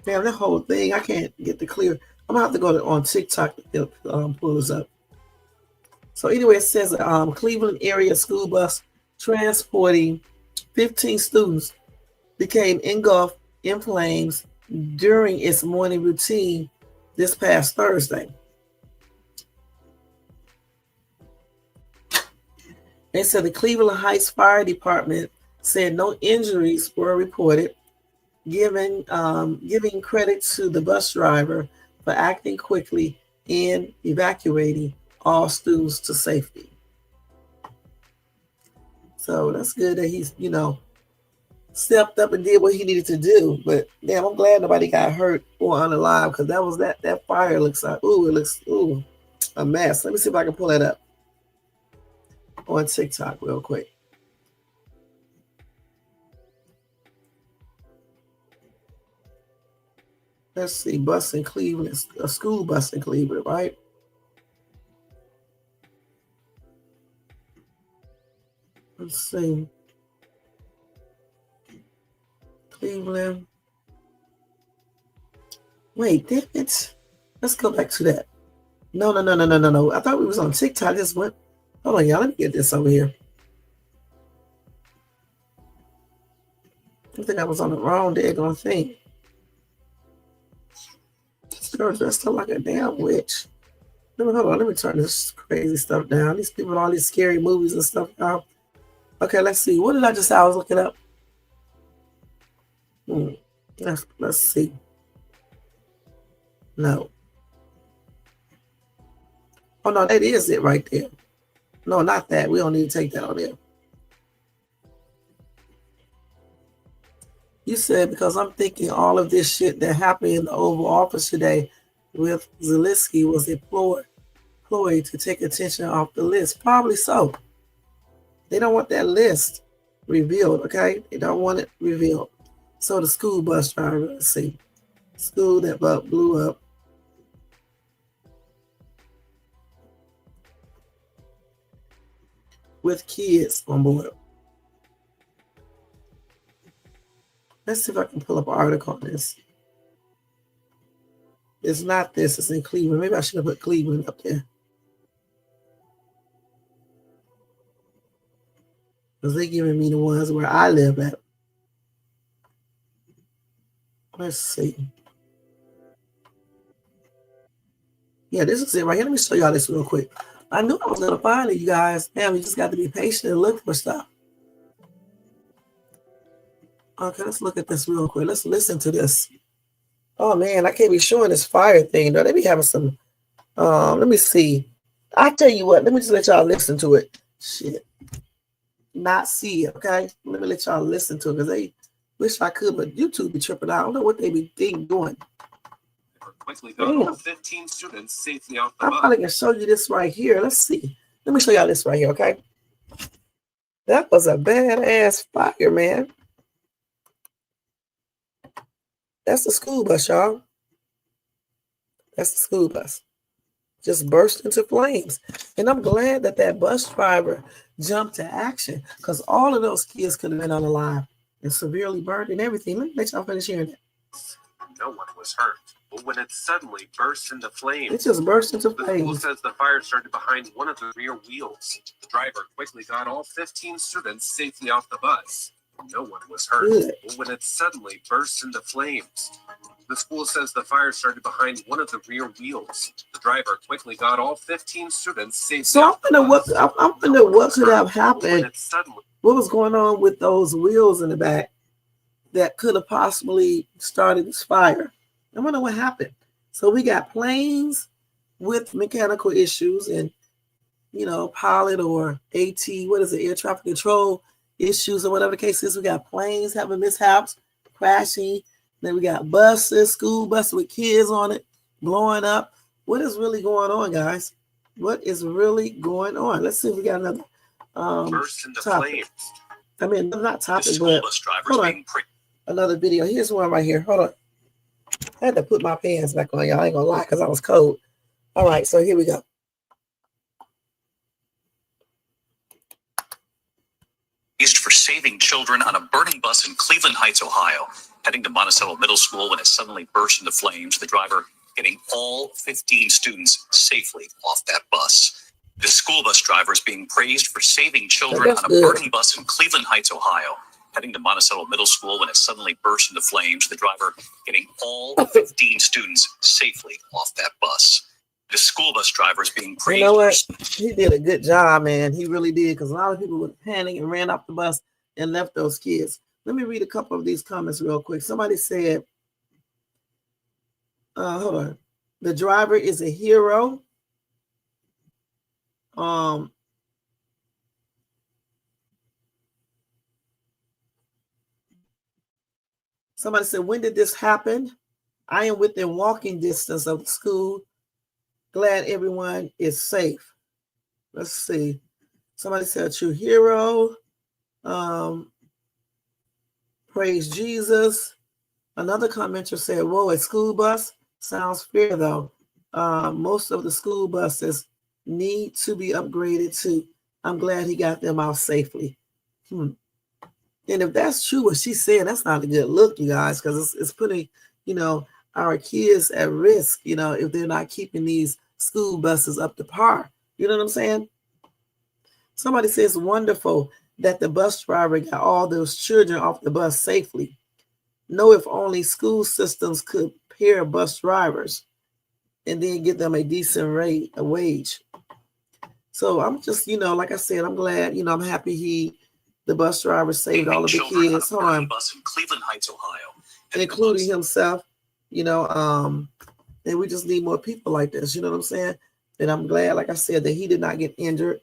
Damn, that whole thing, I can't get the clear. I'm going to have to go on TikTok to pull this up. So anyway, it says Cleveland area school bus transporting 15 students became engulfed in flames during its morning routine this past Thursday. They said the Cleveland Heights Fire Department said no injuries were reported, giving credit to the bus driver for acting quickly and evacuating all students to safety. So that's good that he's, stepped up and did what he needed to do. But damn, I'm glad nobody got hurt or unalive because that fire looks like, a mess. Let me see if I can pull that up on TikTok real quick. Let's see, bus in Cleveland, a school bus in Cleveland, right? Let's see. Cleveland. Wait, damn it. Let's go back to that. No. I thought we was on TikTok. I just went. Hold on, y'all. Let me get this over here. I think I was on the wrong daggone thing. This girl dressed up like a damn witch. Hold on. Let me turn this crazy stuff down. These people, all these scary movies and stuff now. Okay, let's see. What did I just say I was looking up? Let's see. No. Oh, no, that is it right there. No, not that. We don't need to take that on there. You said because I'm thinking all of this shit that happened in the Oval Office today with Zelensky was a ploy to take attention off the list. Probably so. They don't want that list revealed, okay? They don't want it revealed. So the school bus driver, let's see. School that blew up. With kids on board. Let's see if I can pull up an article on this. It's not this. It's in Cleveland. Maybe I should have put Cleveland up there. Because they're giving me the ones where I live at. Let's see. Yeah, this is it right here. Let me show y'all this real quick. I knew I was going to find it, you guys. Man, we just got to be patient and look for stuff. Okay, let's look at this real quick. Let's listen to this. Oh, man, I can't be showing this fire thing, though. They be having some, let me see. I tell you what, let me just let y'all listen to it. Shit. Not see it, okay? Let me let y'all listen to it, because they wish I could, but YouTube be tripping out. I don't know what they be doing. Quickly got all 15 students safely off the I bus. probably can show you this right here. Let's see. Let me show y'all this right here, okay? That was a badass fire, man. That's the school bus, y'all. That's the school bus. Just burst into flames. And I'm glad that that bus driver jumped to action, because all of those kids could have been unalive and severely burned and everything. Let me let y'all finish hearing it. No one was hurt, but when it suddenly burst into flames, It just burst into the school flames. says the fire started behind one of the rear wheels. The driver quickly got all 15 students safely off the bus. No one was hurt, Good. but when it suddenly burst into flames, the school says the fire started behind one of the rear wheels. The driver quickly got all 15 students safely So off the bus. I wonder what could have happened. What was going on with those wheels in the back that could have possibly started this fire? I wonder what happened. So we got planes with mechanical issues and, pilot or AT, what is it, air traffic control issues or whatever the case is. We got planes having mishaps, crashing. Then we got buses, school buses with kids on it, blowing up. What is really going on, guys? What is really going on? Let's see if we got another burst into topic. flames. I mean, not topic, The school but bus drivers hold on. being Another video. Here's one right here. Hold on. I had to put my pants back on, y'all. I ain't gonna lie, because I was cold. All right, so here we go. For saving children on a burning bus in Cleveland Heights, Ohio, heading to Monticello Middle School when it suddenly burst into flames, the driver getting all 15 students safely off that bus. The school bus driver is being praised for saving children on a burning bus in Cleveland Heights, Ohio, heading to Monticello Middle School when it suddenly burst into flames, the driver getting all 15 students safely off that bus. The school bus driver is being praised. You know what? He did a good job, man. He really did, because a lot of people would panic and ran off the bus and left those kids. Let me read a couple of these comments real quick. Somebody said, hold on. The driver is a hero. Somebody said, when did this happen? I am within walking distance of the school. Glad everyone is safe. Let's see. Somebody said, true hero. Praise Jesus. Another commenter said, whoa, a school bus? Sounds fair, though. Most of the school buses need to be upgraded too. I'm glad he got them out safely. And if that's true, what she's saying, that's not a good look, you guys, because it's putting, our kids at risk, if they're not keeping these school buses up to par. You know what I'm saying? Somebody says, wonderful that the bus driver got all those children off the bus safely. Know if only school systems could pair bus drivers and then get them a decent rate, a wage. So I'm just, like I said, I'm glad, I'm happy the bus driver saved all of the kids. Hold on. Bus in Cleveland Heights, Ohio, including himself, and we just need more people like this, you know what I'm saying? And I'm glad, like I said, that he did not get injured,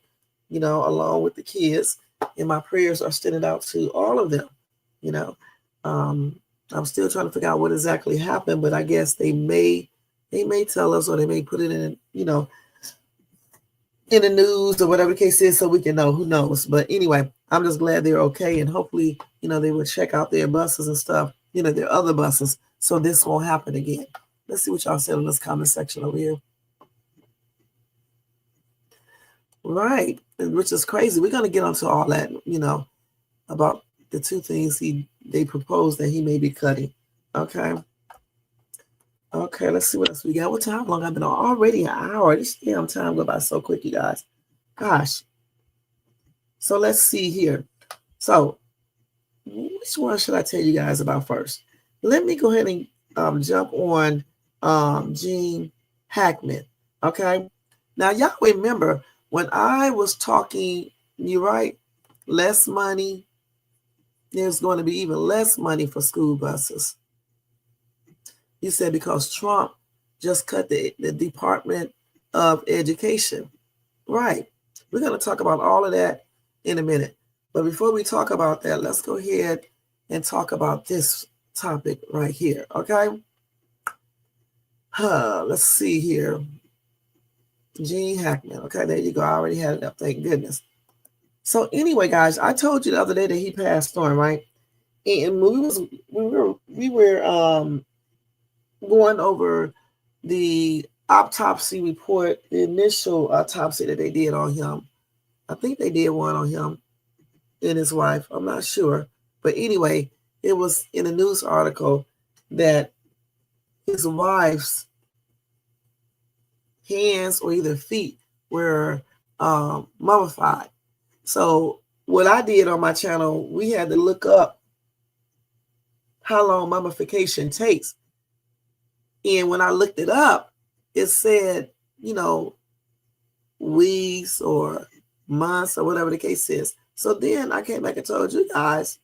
along with the kids. And my prayers are extended out to all of them, I'm still trying to figure out what exactly happened, but I guess they may tell us, or they may put it in, in the news or whatever the case is, so we can know. Who knows? But anyway, I'm just glad they're okay, and hopefully, they will check out their buses and stuff, their other buses, so this won't happen again. Let's see what y'all said in this comment section over here. Right, which is crazy. We're gonna get onto all that, about the two things they proposed that he may be cutting. Okay. Okay, let's see what else we got. What time long I've been on? Already an hour. This damn time go by so quick, you guys. Gosh. So let's see here. So which one should I tell you guys about first? Let me go ahead and jump on Gene Hackman. Okay. Now y'all remember when I was talking, you right, less money. There's going to be even less money for school buses. You said because Trump just cut the Department of Education. Right. We're going to talk about all of that in a minute. But before we talk about that, let's go ahead and talk about this topic right here. Okay. Let's see here. Gene Hackman. Okay, there you go. I already had it up. Thank goodness. So anyway, guys, I told you the other day that he passed on, right? And we were going over the autopsy report, the initial autopsy that they did on him. I think they did one on him and his wife. I'm not sure. But anyway, it was in a news article that his wife's hands or either feet were mummified. So what I did on my channel, we had to look up how long mummification takes. And when I looked it up, it said, weeks or months or whatever the case is. So then I came back and told you guys,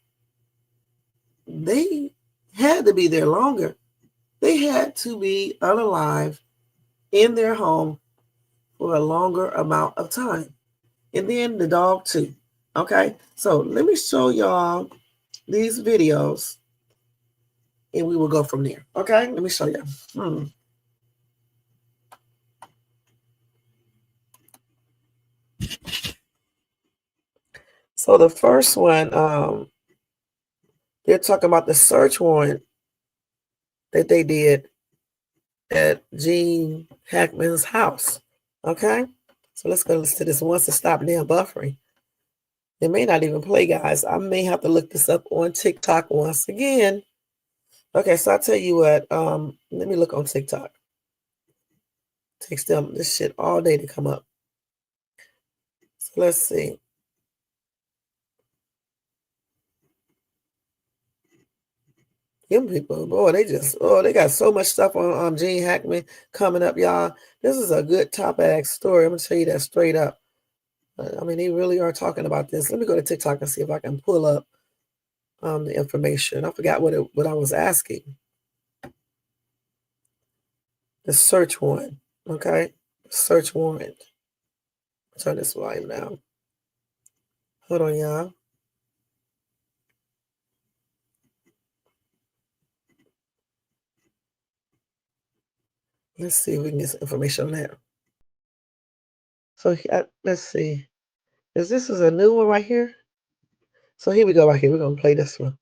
they had to be there longer. They had to be unalive in their home for a longer amount of time. And then the dog too. Okay, so let me show y'all these videos and we will go from there. Okay, let me show you. So the first one, they're talking about the search warrant that they did at Gene Hackman's house. Okay, so let's go to this once to stop now buffering. It may not even play, guys. I may have to look this up on TikTok once again. Okay, so I'll tell you what, let me look on TikTok. Takes them this shit all day to come up. So let's see. Them people, boy, they got so much stuff on Gene Hackman coming up, y'all. This is a good top-ass story. I'm going to tell you that straight up. I mean, they really are talking about this. Let me go to TikTok and see if I can pull up the information. I forgot what I was asking. The search warrant, okay? Search warrant. Turn this volume down. Hold on, y'all. Let's see if we can get some information on that. So let's see. This is a new one right here? So here we go right here. We're going to play this one.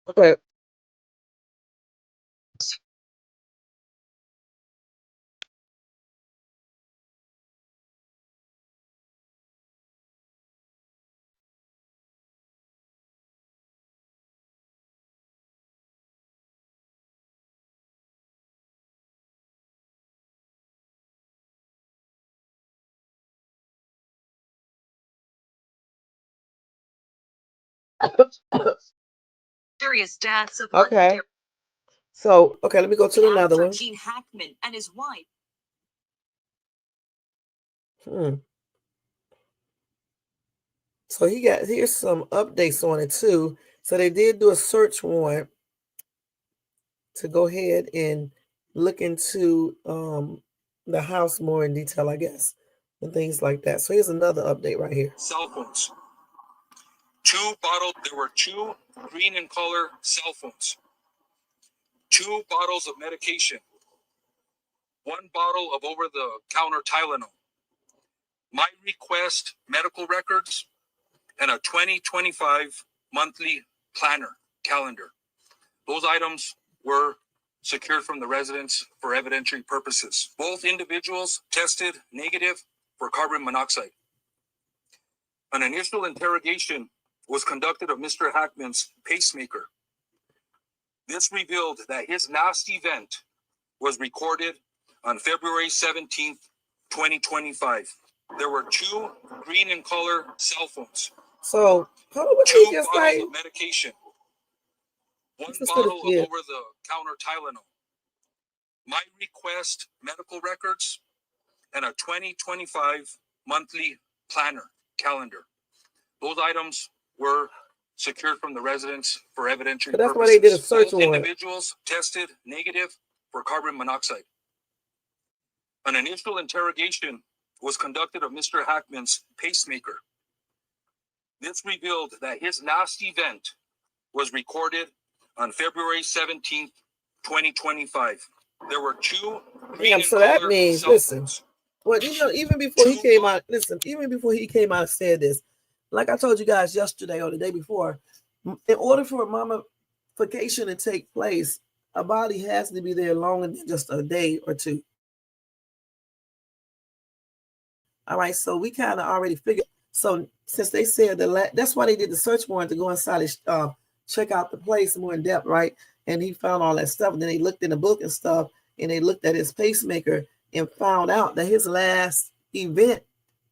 Okay. Serious deaths of Okay. So, okay, let me go to another one. Gene Hackman and his wife. So here's some updates on it too. So they did do a search warrant to go ahead and look into the house more in detail, I guess, and things like that. So here's another update right here. Cell phones. There were 2 green in color cell phones, 2 bottles of medication, 1 bottle of over-the-counter Tylenol, my request medical records, and a 2025 monthly planner calendar. Those items were secured from the residence for evidentiary purposes. Both individuals tested negative for carbon monoxide. An initial interrogation was conducted of Mr. Hackman's pacemaker. This revealed that his last event was recorded on February 17th, 2025. There were 2 green in color cell phones. So, what 2 just bottles like? of medication. 1 This is bottle for of the kid. over-the-counter Tylenol. My request medical records and a 2025 monthly planner calendar. Those items were secured from the residence for evidentiary So that's purposes. why they did a search Both warrant. individuals tested negative for carbon monoxide. An initial interrogation was conducted of Mr. Hackman's pacemaker. This revealed that his last event was recorded on February 17th, 2025. There were 2 green Yeah, so that means, cell listen, phones. well, even before he came out, even before he came out and said this, like I told you guys yesterday or the day before, in order for a mummification to take place, a body has to be there longer than just a day or 2. All right, so we kind of already figured. So since they said that's why they did the search warrant to go inside and check out the place more in depth, right? And he found all that stuff. And then they looked in the book and stuff, and they looked at his pacemaker and found out that his last event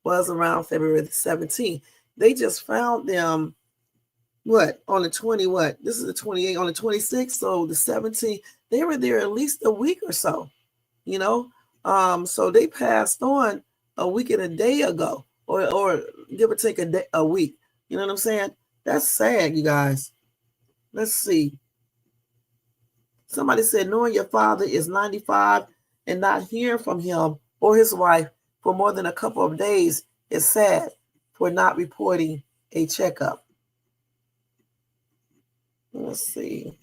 was around February the 17th. They just found them, on the 20, this is the 28th, on the 26th, so the 17th. They were there at least a week or so, so they passed on a week and a day ago, or give or take a week. You know what I'm saying? That's sad, you guys. Let's see. Somebody said knowing your father is 95 and not hearing from him or his wife for more than a couple of days is sad for not reporting a checkup. Let's see.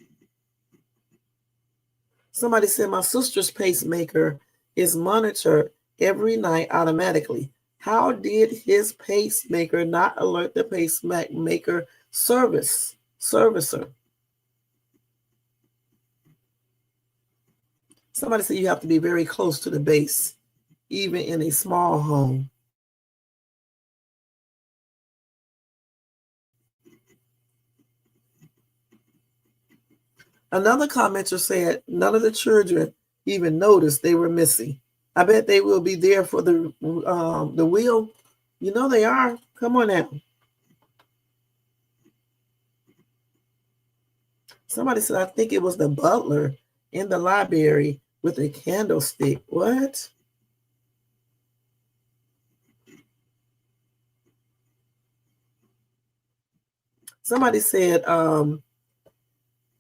Somebody said my sister's pacemaker is monitored every night automatically. How did his pacemaker not alert the pacemaker servicer? Somebody said you have to be very close to the base, even in a small home. Another commenter said none of the children even noticed they were missing. I bet they will be there for the wheel. You know they are. Come on now. Somebody said, I think it was the butler in the library with a candlestick. What? Somebody said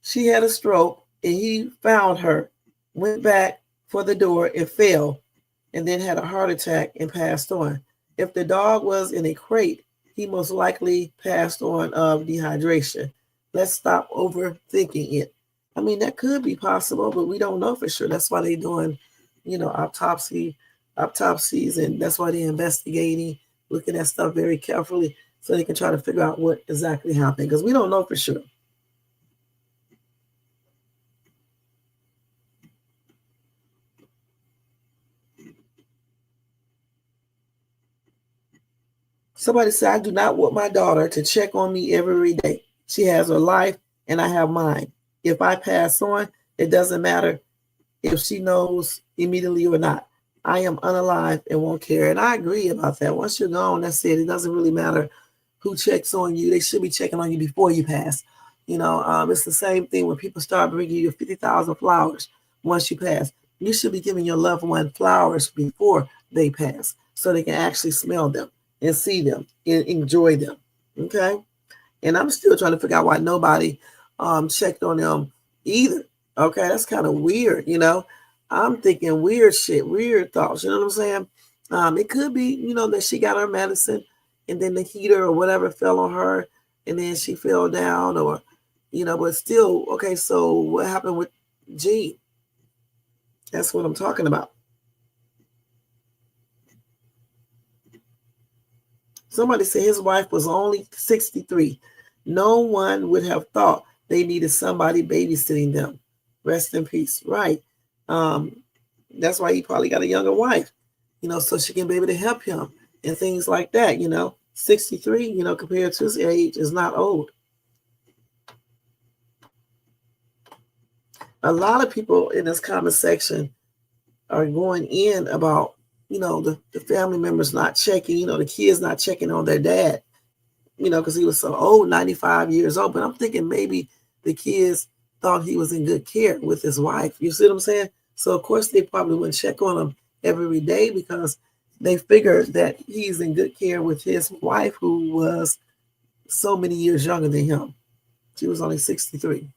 she had a stroke and he found her, went back for the door and fell, and then had a heart attack and passed on. If the dog was in a crate, he most likely passed on of dehydration. Let's stop overthinking it. I mean, that could be possible, but we don't know for sure. That's why they're doing, autopsies, and that's why they're investigating, looking at stuff very carefully so they can try to figure out what exactly happened, because we don't know for sure. Somebody said, I do not want my daughter to check on me every day. She has her life and I have mine. If I pass on, it doesn't matter if she knows immediately or not. I am unalive and won't care. And I agree about that. Once you're gone, that's it. It doesn't really matter who checks on you. They should be checking on you before you pass. It's the same thing when people start bringing you 50,000 flowers once you pass. You should be giving your loved one flowers before they pass so they can actually smell them and see them and enjoy them. Okay? And I'm still trying to figure out why nobody checked on them either. Okay, that's kind of weird, I'm thinking weird shit, weird thoughts, you know what I'm saying? It could be, that she got her medicine and then the heater or whatever fell on her and then she fell down or, but still, okay, so what happened with Gene? That's what I'm talking about. Somebody said his wife was only 63. No one would have thought they needed somebody babysitting them. Rest in peace. Right. That's why he probably got a younger wife, so she can be able to help him and things like that, 63, compared to his age is not old. A lot of people in this comment section are going in about, the family members not checking, the kids not checking on their dad, because he was so old, 95 years old. But I'm thinking maybe the kids thought he was in good care with his wife. You see what I'm saying? So, of course, they probably wouldn't check on him every day because they figured that he's in good care with his wife, who was so many years younger than him. She was only 63.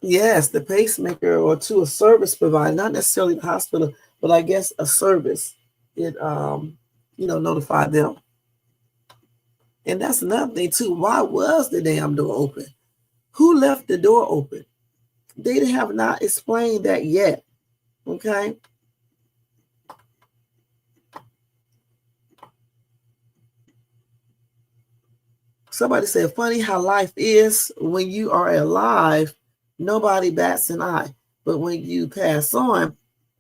Yes, the pacemaker or to a service provider, not necessarily the hospital, but I guess a service. It, notified them. And that's another thing too. Why was the damn door open? Who left the door open? They have not explained that yet. Okay. Somebody said, funny how life is. When you are alive, nobody bats an eye. But when you pass on,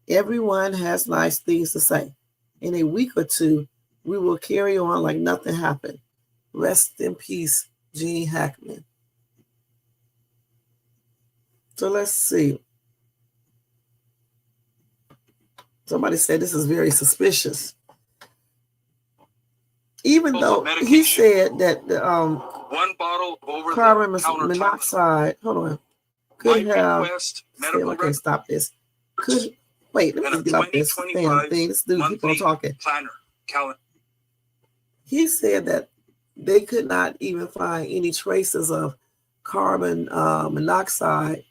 everyone has nice things to say. In a week or two, we will carry on like nothing happened. Rest in peace, Gene Hackman. So let's see. Somebody said this is very suspicious. Even though he said that the one bottle of carbon monoxide, hold on, could have, I can't stop this. Could, wait, let me just get off this damn thing. This dude keep on talking. He said that they could not even find any traces of carbon monoxide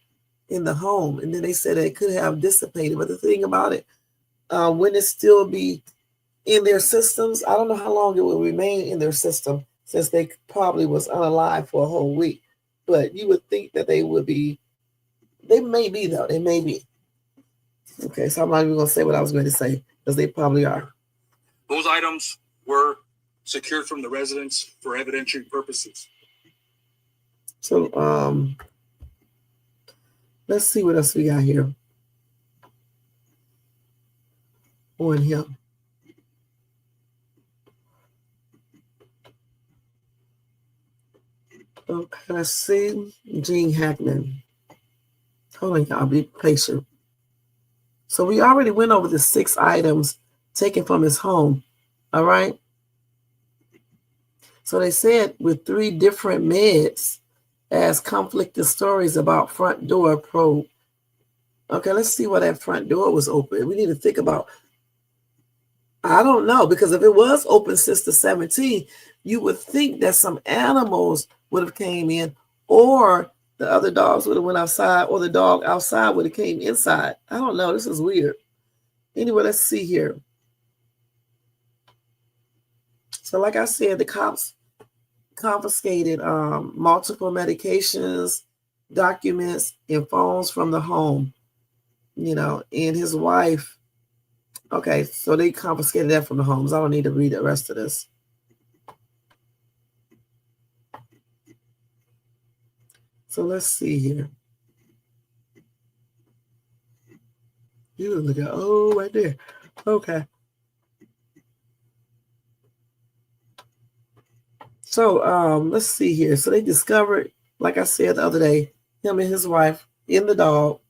in the home. And then they said it could have dissipated. But the thing about it, wouldn't it still be in their systems? I don't know how long it will remain in their system since they probably was unalive for a whole week. But you would think that they would be, they may be though, they may be. Okay, so I'm not even going to say what I was going to say because they probably are. Those items were secured from the residence for evidentiary purposes. So let's see what else we got here on him. Okay, let's see. Gene Hackman. Hold on, y'all. Be patient. So we already went over the 6 items taken from his home. All right. So they said with 3 different meds as conflicting stories about front door probe. Okay, let's see why that front door was open. We need to think about, I don't know, because if it was open since the 17th, you would think that some animals would have came in, or the other dogs would have went outside, or the dog outside would have came inside. I don't know. This is weird. Anyway, let's see here. So like I said, the cops confiscated multiple medications, documents, and phones from the home, and his wife. Okay, so they confiscated that from the homes. I don't need to read the rest of this. So let's see here. You look at, oh, right there. Okay. So let's see here. So they discovered, like I said the other day, him and his wife in the dog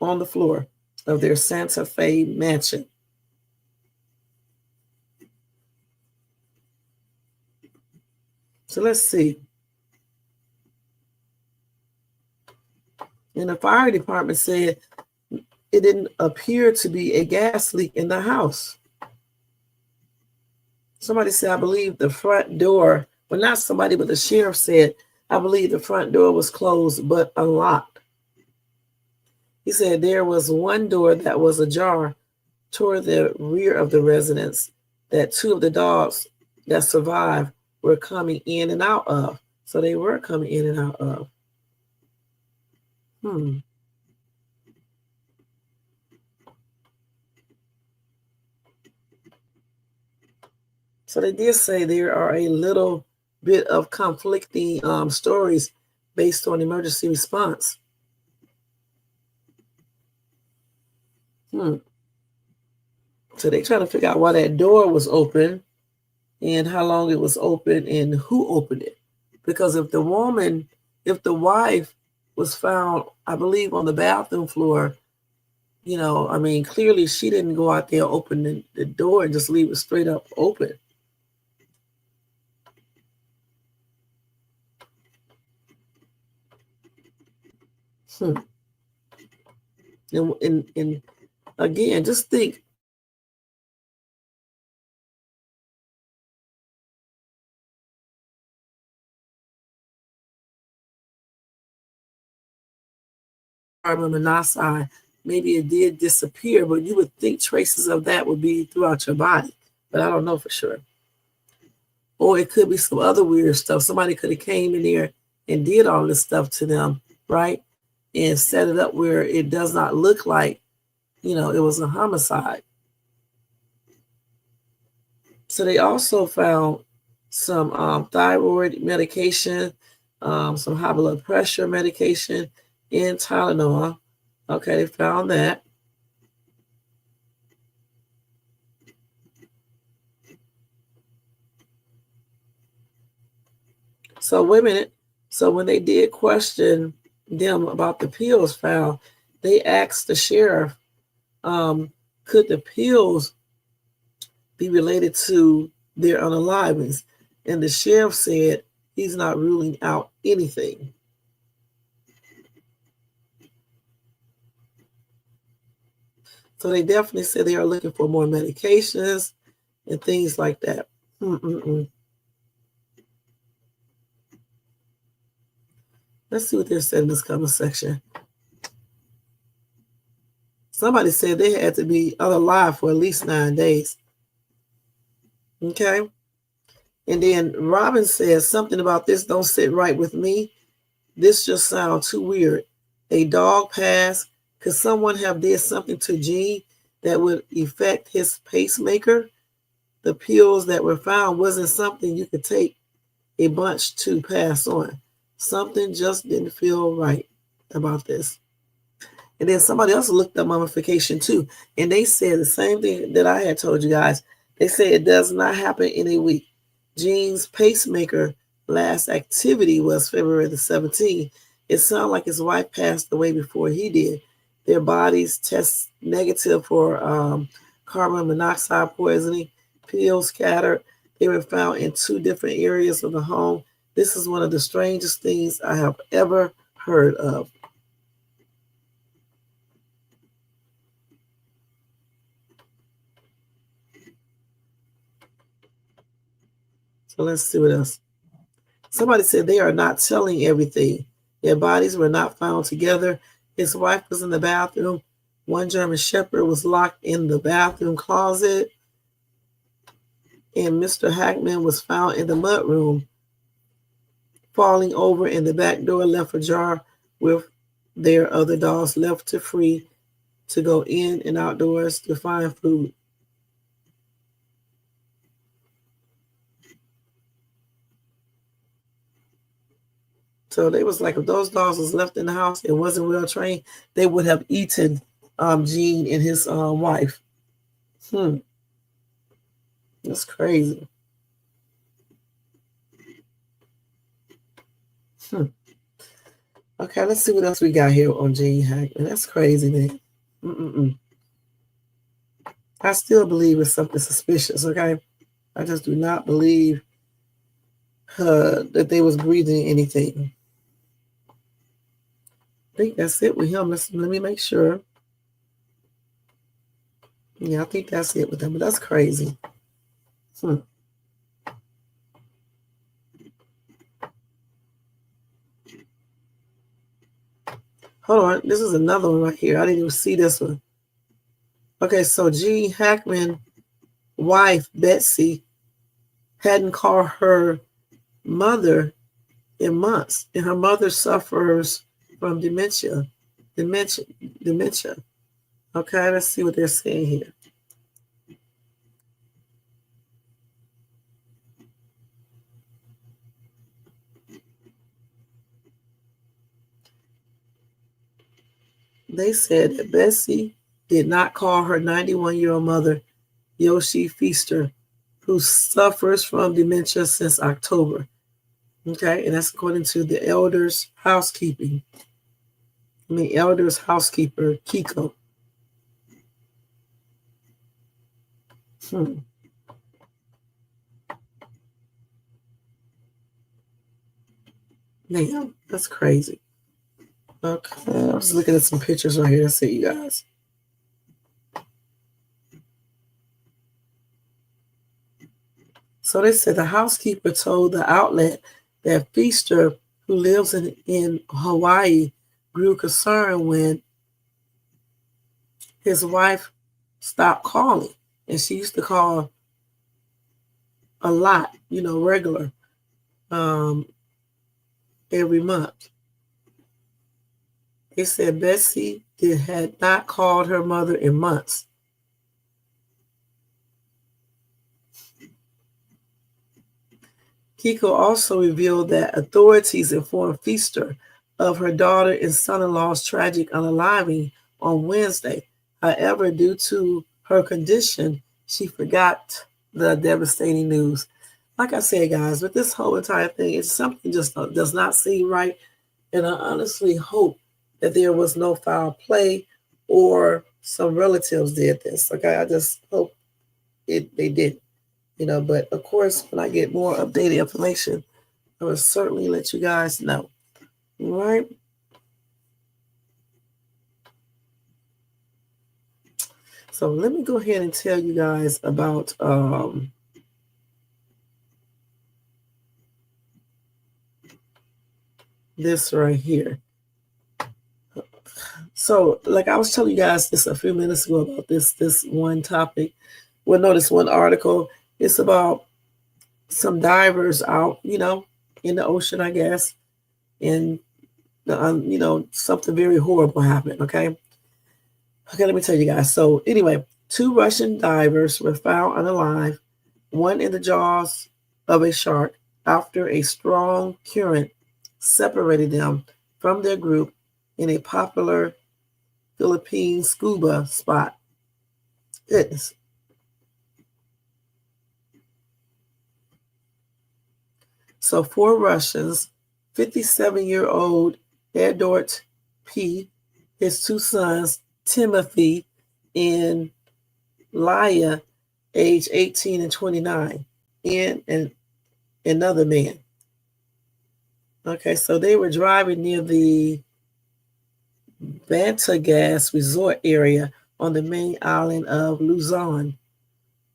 on the floor of their Santa Fe mansion. So let's see. And the fire department said it didn't appear to be a gas leak in the house. Somebody said, I believe the front door, well, not somebody, but the sheriff said, I believe the front door was closed but unlocked. He said there was one door that was ajar toward the rear of the residence that two of the dogs that survived were coming in and out of. So they were coming in and out of. So they did say there are a little bit of conflicting stories based on emergency response. So they trying to figure out why that door was open and how long it was open and who opened it. Because if the wife was found, I believe, on the bathroom floor, clearly she didn't go out there, open the door and just leave it straight up open. And again, just think. Carbon monoxide, maybe it did disappear, but you would think traces of that would be throughout your body. But I don't know for sure. Or it could be some other weird stuff. Somebody could have came in there and did all this stuff to them, right? And set it up where it does not look like, it was a homicide. So they also found some thyroid medication, some high blood pressure medication, and Tylenol. Okay, they found that. So wait a minute. So when they did question them about the pills found, they asked the sheriff, could the pills be related to their unalivings? And the sheriff said he's not ruling out anything. So they definitely said they are looking for more medications and things like that. Let's see what they're saying in this comment section. Somebody said they had to be unalive for at least 9 days. Okay. And then Robin says something about this don't sit right with me. This just sounds too weird. A dog pass. Could someone have did something to Gene that would affect his pacemaker? The pills that were found wasn't something you could take a bunch to pass on. Something just didn't feel right about this. And then somebody else looked up mummification too. And they said the same thing that I had told you guys. They say it does not happen in a week. Gene's pacemaker last activity was February the 17th. It sounded like his wife passed away before he did. Their bodies test negative for carbon monoxide poisoning. Pills scattered. They were found in 2 different areas of the home. This is one of the strangest things I have ever heard of. So let's see what else. Somebody said they are not telling everything. Their bodies were not found together. His wife was in the bathroom. One German Shepherd was locked in the bathroom closet. And Mr. Hackman was found in the mudroom, falling over, and the back door left ajar with their other dogs left to free to go in and outdoors to find food. So they was like, if those dogs was left in the house and wasn't well trained, they would have eaten Gene and his wife. That's crazy. Okay, let's see what else we got here on Gene Hackman. That's crazy, man. I still believe it's something suspicious, okay? I just do not believe that they was breathing anything. I think that's it with him. Let me make sure. Yeah, I think that's it with him, but that's crazy. Hold on, this is another one right here. I didn't even see this one. Okay, so Gene Hackman wife Betsy hadn't called her mother in months, and her mother suffers from dementia. Okay, let's see what they're saying here. They said that Betsy did not call her 91-year-old mother, Yoshi Feaster, who suffers from dementia since October. Okay, and that's according to the elder's housekeeper, Kiko. Damn, that's crazy. Okay, I was looking at some pictures right here. Let's see, you guys. So they said the housekeeper told the outlet that Feaster, who lives in Hawaii, grew concerned when his wife stopped calling. And she used to call a lot, regular, every month. They said Betsy had not called her mother in months. Kiko also revealed that authorities informed Feaster of her daughter and son-in-law's tragic unaliving on Wednesday. However, due to her condition, she forgot the devastating news. Like I said, guys, with this whole entire thing, it's something just does not seem right. And I honestly hope that there was no foul play or some relatives did this. Okay, I just hope they did. But of course, when I get more updated information, I will certainly let you guys know. All right. So let me go ahead and tell you guys about this right here. So, like I was telling you guys this a few minutes ago about this one topic. Well, no, this one article. It's about some divers out, in the ocean, I guess, and something very horrible happened. Okay, let me tell you guys. So anyway, 2 Russian divers were found unalive, one in the jaws of a shark after a strong current separated them from their group in a popular Philippine scuba spot. Goodness. So 4 Russians, 57-year-old Edort P., his 2 sons, Timothy and Laya, age 18 and 29, and another man. Okay, so they were driving near the Bantagas resort area on the main island of Luzon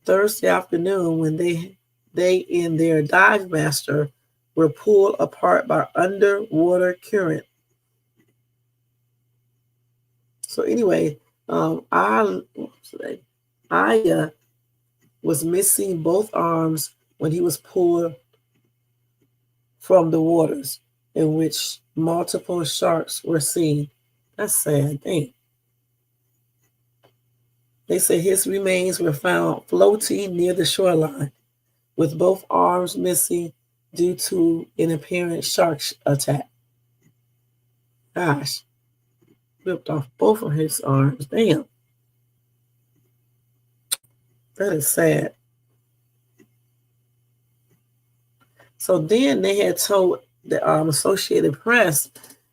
Thursday afternoon when they and their dive master were pulled apart by underwater current. So anyway, Aya was missing both arms when he was pulled from the waters in which multiple sharks were seen. That's sad. Dang. They say his remains were found floating near the shoreline with both arms missing due to an apparent shark attack. Gosh, ripped off both of his arms. Damn. That is sad. So then they had told the Associated Press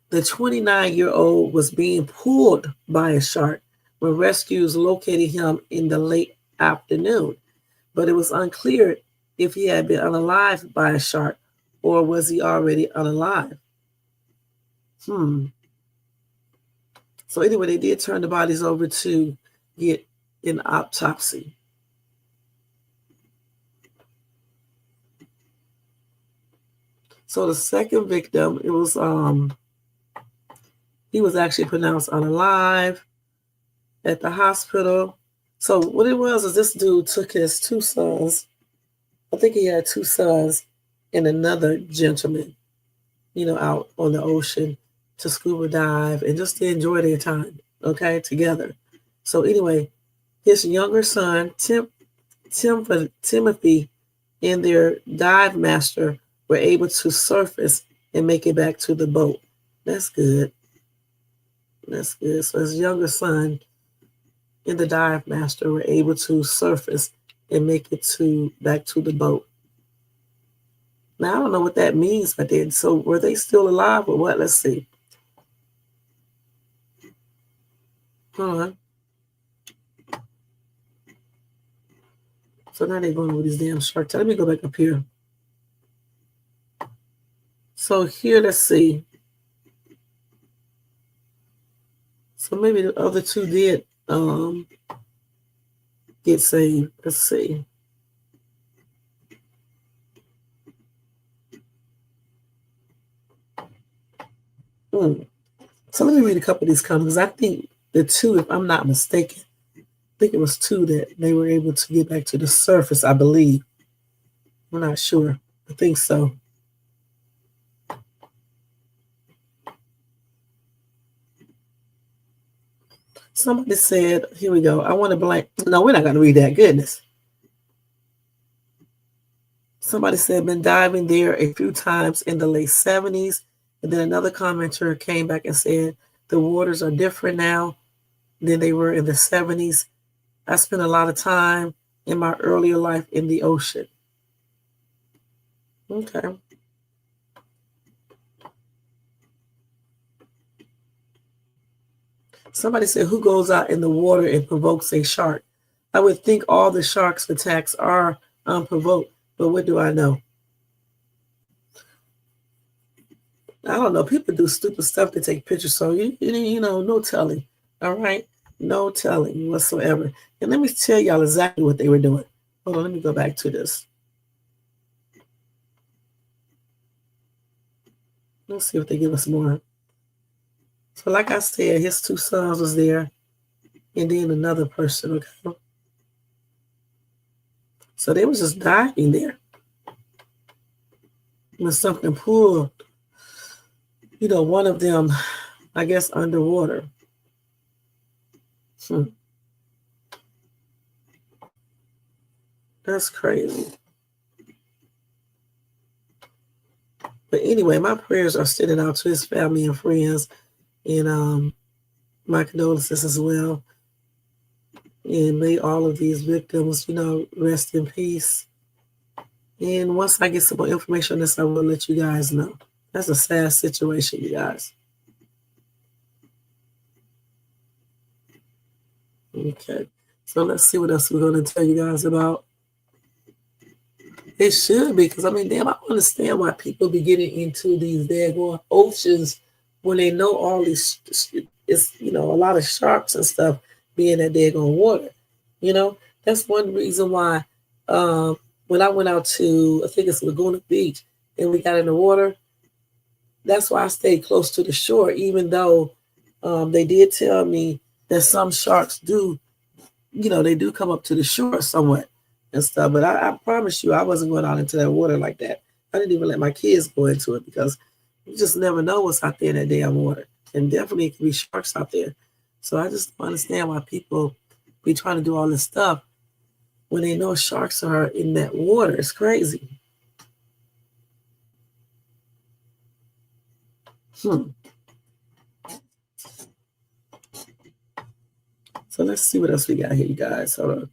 the 29-year-old was being pulled by a shark when rescuers located him in the late afternoon. But it was unclear if he had been unalived by a shark or was he already unalive? So anyway, they did turn the bodies over to get an autopsy. So the second victim, it was he was actually pronounced unalive at the hospital. So what it was is this dude took his 2 sons. I think he had 2 sons and another gentleman, out on the ocean to scuba dive and just to enjoy their time, okay, together. So anyway, his younger son, Timothy, and their dive master were able to surface and make it back to the boat. That's good. That's good. So his younger son and the dive master were able to surface and make it back to the boat. Now, I don't know what that means, but then, so were they still alive or what? Let's see. Hold on. So now they're going over these damn sharks. Let me go back up here. So here, let's see. So maybe the other 2 did get saved. Let's see. So let me read a couple of these comments. I think the 2, if I'm not mistaken, I think it was 2 that they were able to get back to the surface, I believe. I'm not sure. I think so. Somebody said, here we go. I want to blank. No, we're not going to read that. Goodness. Somebody said, been diving there a few times in the late 70s. And then another commenter came back and said, the waters are different now than they were in the 70s. I spent a lot of time in my earlier life in the ocean. Okay. Somebody said, who goes out in the water and provokes a shark? I would think all the sharks' attacks are unprovoked, but what do I know? I don't know. People do stupid stuff to take pictures, so no telling. All right, no telling whatsoever. And let me tell y'all exactly what they were doing. Hold on, let me go back to this. Let's see if they give us more. So like I said, his 2 sons was there, and then another person, okay? So they was just diving there. When something pulled, one of them, I guess, underwater. That's crazy. But anyway, my prayers are sending out to his family and friends, and my condolences as well. And may all of these victims, rest in peace. And once I get some more information on this, I will let you guys know. That's a sad situation, you guys. Okay. So let's see what else we're going to tell you guys about. It should be, because, damn, I understand why people be getting into these daggone oceans when they know all these, it's, a lot of sharks and stuff being in that daggone water. That's one reason why when I went out to, I think it's Laguna Beach, and we got in the water, that's why I stayed close to the shore, even though they did tell me that some sharks do, they do come up to the shore somewhat and stuff. But I promise you, I wasn't going out into that water like that. I didn't even let my kids go into it, because you just never know what's out there in that damn water. And definitely it can be sharks out there. So I just don't understand why people be trying to do all this stuff when they know sharks are in that water. It's crazy. So let's see what else we got here, you guys. Hold on.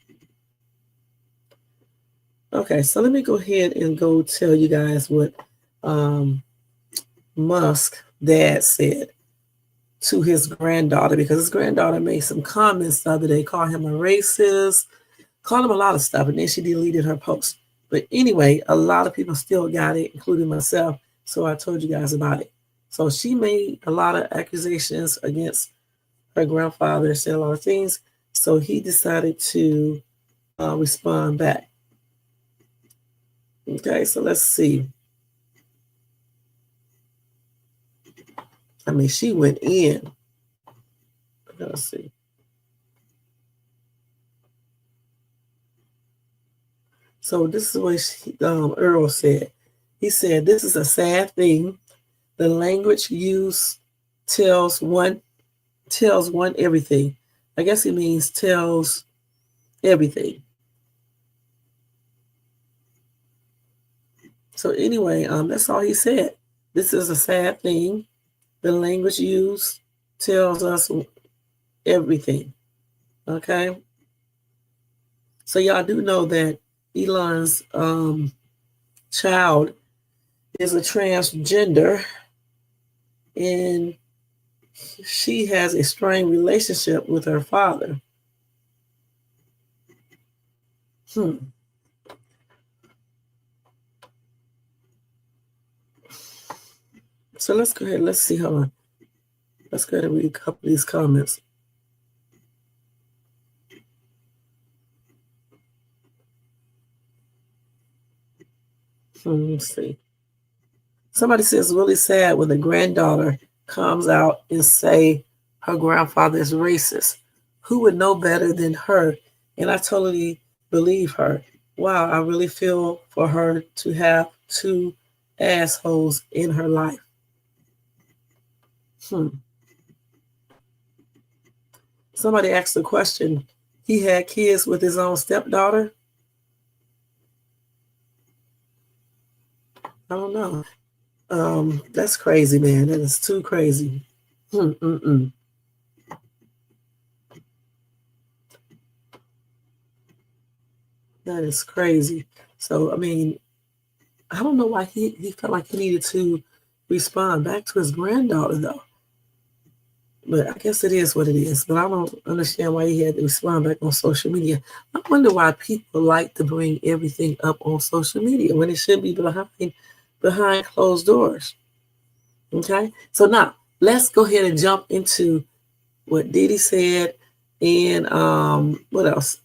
Okay, so let me go ahead and go tell you guys what Musk dad said to his granddaughter, because his granddaughter made some comments the other day, called him a racist, called him a lot of stuff, and then she deleted her post. But anyway, a lot of people still got it, including myself. So I told you guys about it. So she made a lot of accusations against her grandfather and said a lot of things. So he decided to respond back. Okay, so let's see. I mean, she went in. Let's see. So this is what Earl said. He said, "This is a sad thing. The language used tells one everything." I guess he means tells everything. So anyway, that's all he said. This is a sad thing. The language used tells us everything. Okay. So y'all do know that Elon's child is a transgender, and she has a strained relationship with her father. So let's go ahead. Let's see. Hold on. Let's go ahead and read a couple of these comments. Let's see. Somebody says really sad when the granddaughter comes out and say her grandfather is racist. Who would know better than her? And I totally believe her. Wow, I really feel for her to have two assholes in her life. Somebody asked the question, he had kids with his own stepdaughter? I don't know. That's crazy, man. That is too crazy. That is crazy. So, I mean, I don't know why he felt like he needed to respond back to his granddaughter, though. But I guess it is what it is. But I don't understand why he had to respond back on social media. I wonder why people like to bring everything up on social media when it should be behind closed doors. Okay? So now, let's go ahead and jump into what Diddy said. And what else?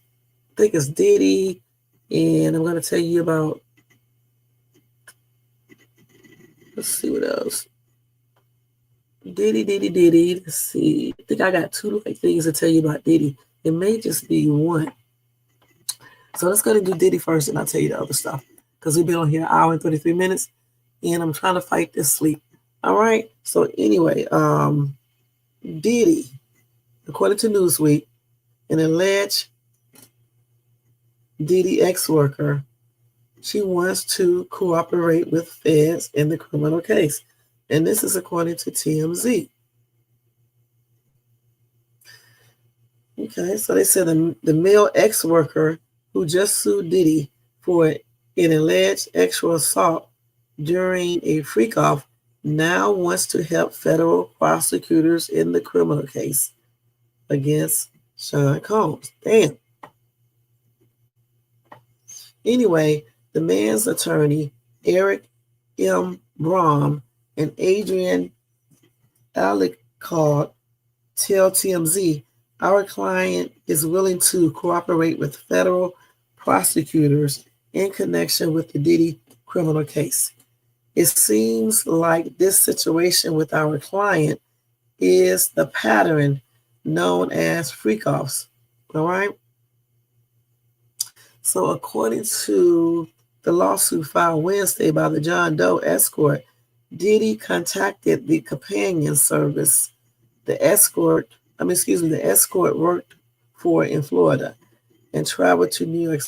I think it's Diddy. And I'm going to tell you about, let's see what else. Diddy. Let's see. I think I got two things to tell you about Diddy. It may just be one. So let's go ahead and do Diddy first, and I'll tell you the other stuff. Because we've been on here an hour and 33 minutes, and I'm trying to fight this sleep. All right? So anyway, Diddy, according to Newsweek, an alleged Diddy ex-worker, she wants to cooperate with feds in the criminal case. And this is according to TMZ. Okay, so they said the male ex-worker who just sued Diddy for an alleged sexual assault during a freak-off now wants to help federal prosecutors in the criminal case against Sean Combs. Damn. Anyway, the man's attorney, Eric M. Brom, and Adrian Alicard tell TMZ, our client is willing to cooperate with federal prosecutors in connection with the Diddy criminal case. It seems like this situation with our client is the pattern known as freak-offs. All right? So according to the lawsuit filed Wednesday by the John Doe escort, Diddy contacted the companion service the escort worked for in Florida and traveled to New York.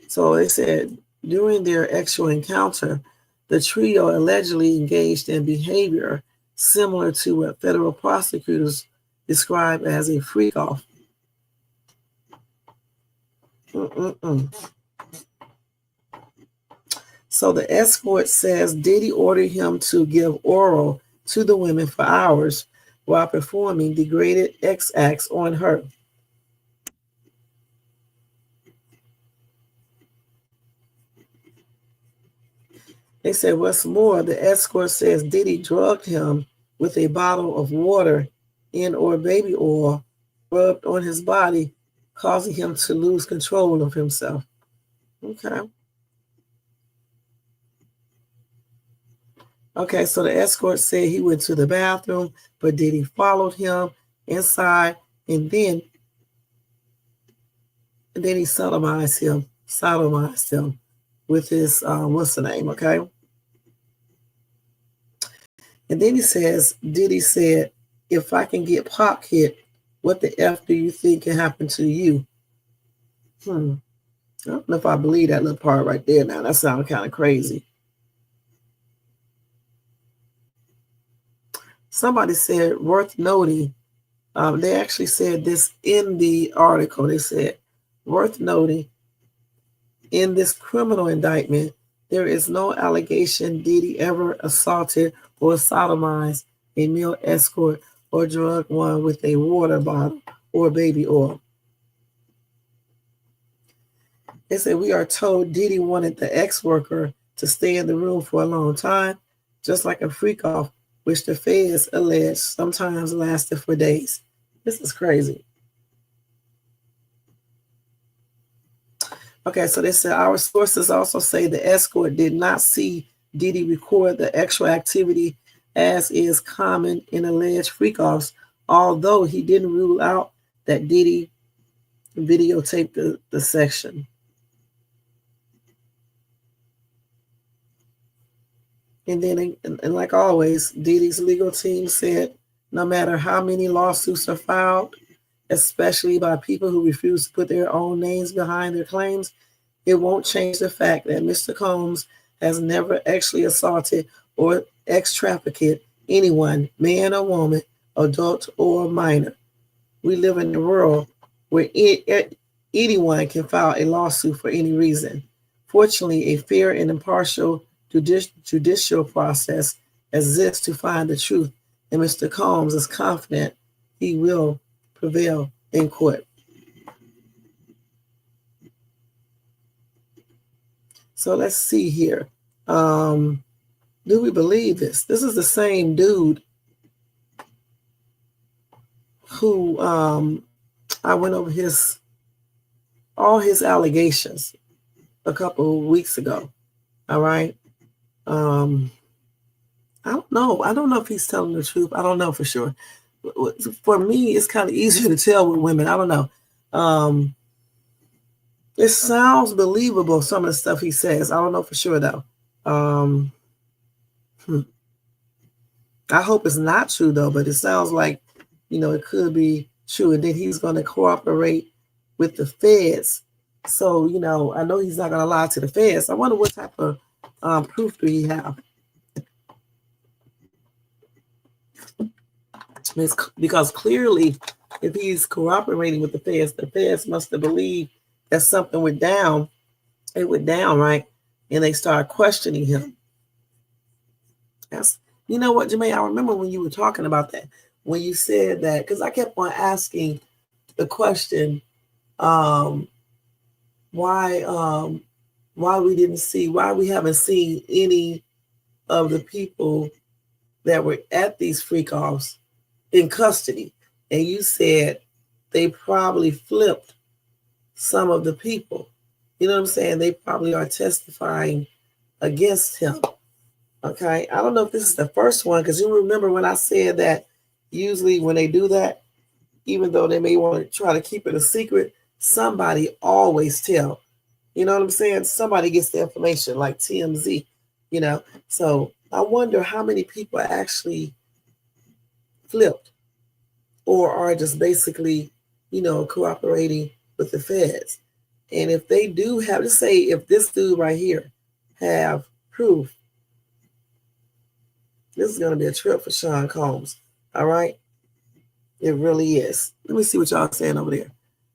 So they said during their actual encounter, the trio allegedly engaged in behavior similar to what federal prosecutors describe as a freak-off. So the escort says Diddy ordered him to give oral to the women for hours while performing degraded X acts on her. They said, what's more, the escort says Diddy drugged him with a bottle of water and or baby oil rubbed on his body, causing him to lose control of himself. Okay. Okay, so the escort said he went to the bathroom, but Diddy followed him inside, and then he sodomized him with his, what's the name, okay? And then he says, Diddy said, if I can get Pac hit, what the F do you think can happen to you? I don't know if I believe that little part right there now. That sounds kind of crazy. Somebody said, worth noting, they actually said this in the article. They said, worth noting, in this criminal indictment, there is no allegation Diddy ever assaulted or sodomized a male escort or drugged one with a water bottle or baby oil. They said, we are told Diddy wanted the ex-worker to stay in the room for a long time, just like a freak-off, which the feds allege sometimes lasted for days. This is crazy. Okay, so they said, our sources also say the escort did not see Diddy record the actual activity, as is common in alleged freak-offs, although he didn't rule out that Diddy videotaped the section. And then, and like always, Diddy's legal team said, no matter how many lawsuits are filed, especially by people who refuse to put their own names behind their claims, it won't change the fact that Mr. Combs has never actually assaulted or ex-trafficked anyone, man or woman, adult or minor. We live in a world where anyone can file a lawsuit for any reason. Fortunately, a fair and impartial judicial process exists to find the truth, and Mr. Combs is confident he will prevail in court. So let's see here. Do we believe this? This is the same dude who I went over all his allegations a couple of weeks ago. All right. I don't know. I don't know if he's telling the truth. I don't know for sure. For me, it's kind of easier to tell with women. I don't know. It sounds believable, some of the stuff he says. I don't know for sure, though. I hope it's not true, though, but it sounds like, it could be true. And then he's going to cooperate with the feds. So, I know he's not going to lie to the feds. I wonder what type of proof do he have? Because clearly, if he's cooperating with the feds must have believed that something went down. It went down, right? And they started questioning him. You know what, Jermaine? I remember when you were talking about that, when you said that, because I kept on asking the question, why we haven't seen any of the people that were at these freak-offs in custody. And you said they probably flipped some of the people. You know what I'm saying? They probably are testifying against him. Okay. I don't know if this is the first one, because you remember when I said that usually when they do that, even though they may want to try to keep it a secret, somebody always tell. You know what I'm saying? Somebody gets the information, like TMZ, So I wonder how many people actually flipped or are just basically, cooperating with the feds. And if they do have, let's say if this dude right here have proof, this is going to be a trip for Sean Combs. All right? It really is. Let me see what y'all saying over there.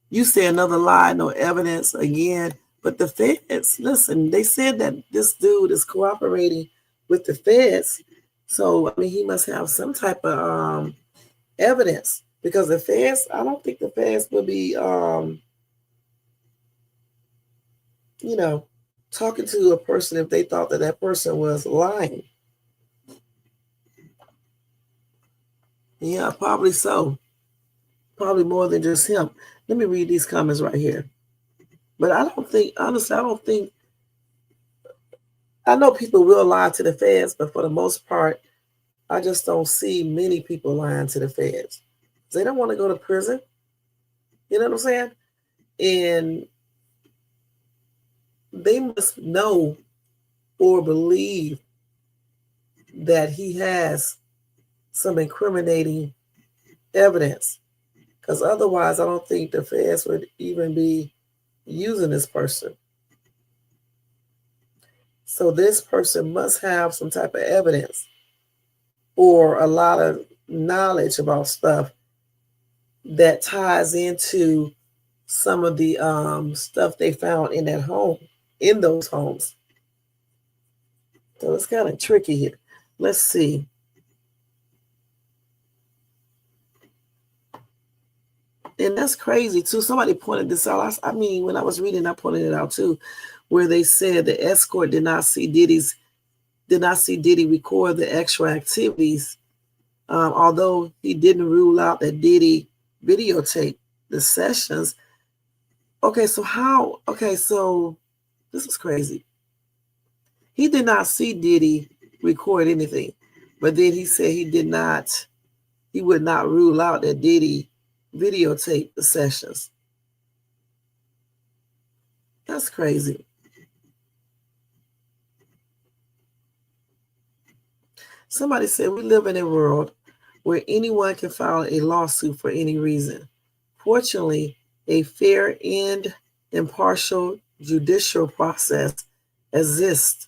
You say another lie, no evidence. Again, But the feds, listen, they said that this dude is cooperating with the feds. So, I mean, he must have some type of evidence, because the feds, I don't think the feds would be, talking to a person if they thought that that person was lying. Yeah, probably so. Probably more than just him. Let me read these comments right here. But I don't think, honestly, I know people will lie to the feds, but for the most part, I just don't see many people lying to the feds. They don't want to go to prison. You know what I'm saying? And they must know or believe that he has some incriminating evidence, because otherwise I don't think the feds would even be using this person. So this person must have some type of evidence or a lot of knowledge about stuff that ties into some of the stuff they found in that home, in those homes. So it's kind of tricky here. Let's see. And that's crazy too. Somebody pointed this out. I mean, when I was reading, I pointed it out too, where they said the escort did not see Diddy record the extra activities, although he didn't rule out that Diddy videotaped the sessions. Okay, so this is crazy. He did not see Diddy record anything, but then he said he would not rule out that Diddy videotaped the sessions. That's crazy. Somebody said we live in a world where anyone can file a lawsuit for any reason. Fortunately, a fair and impartial judicial process exists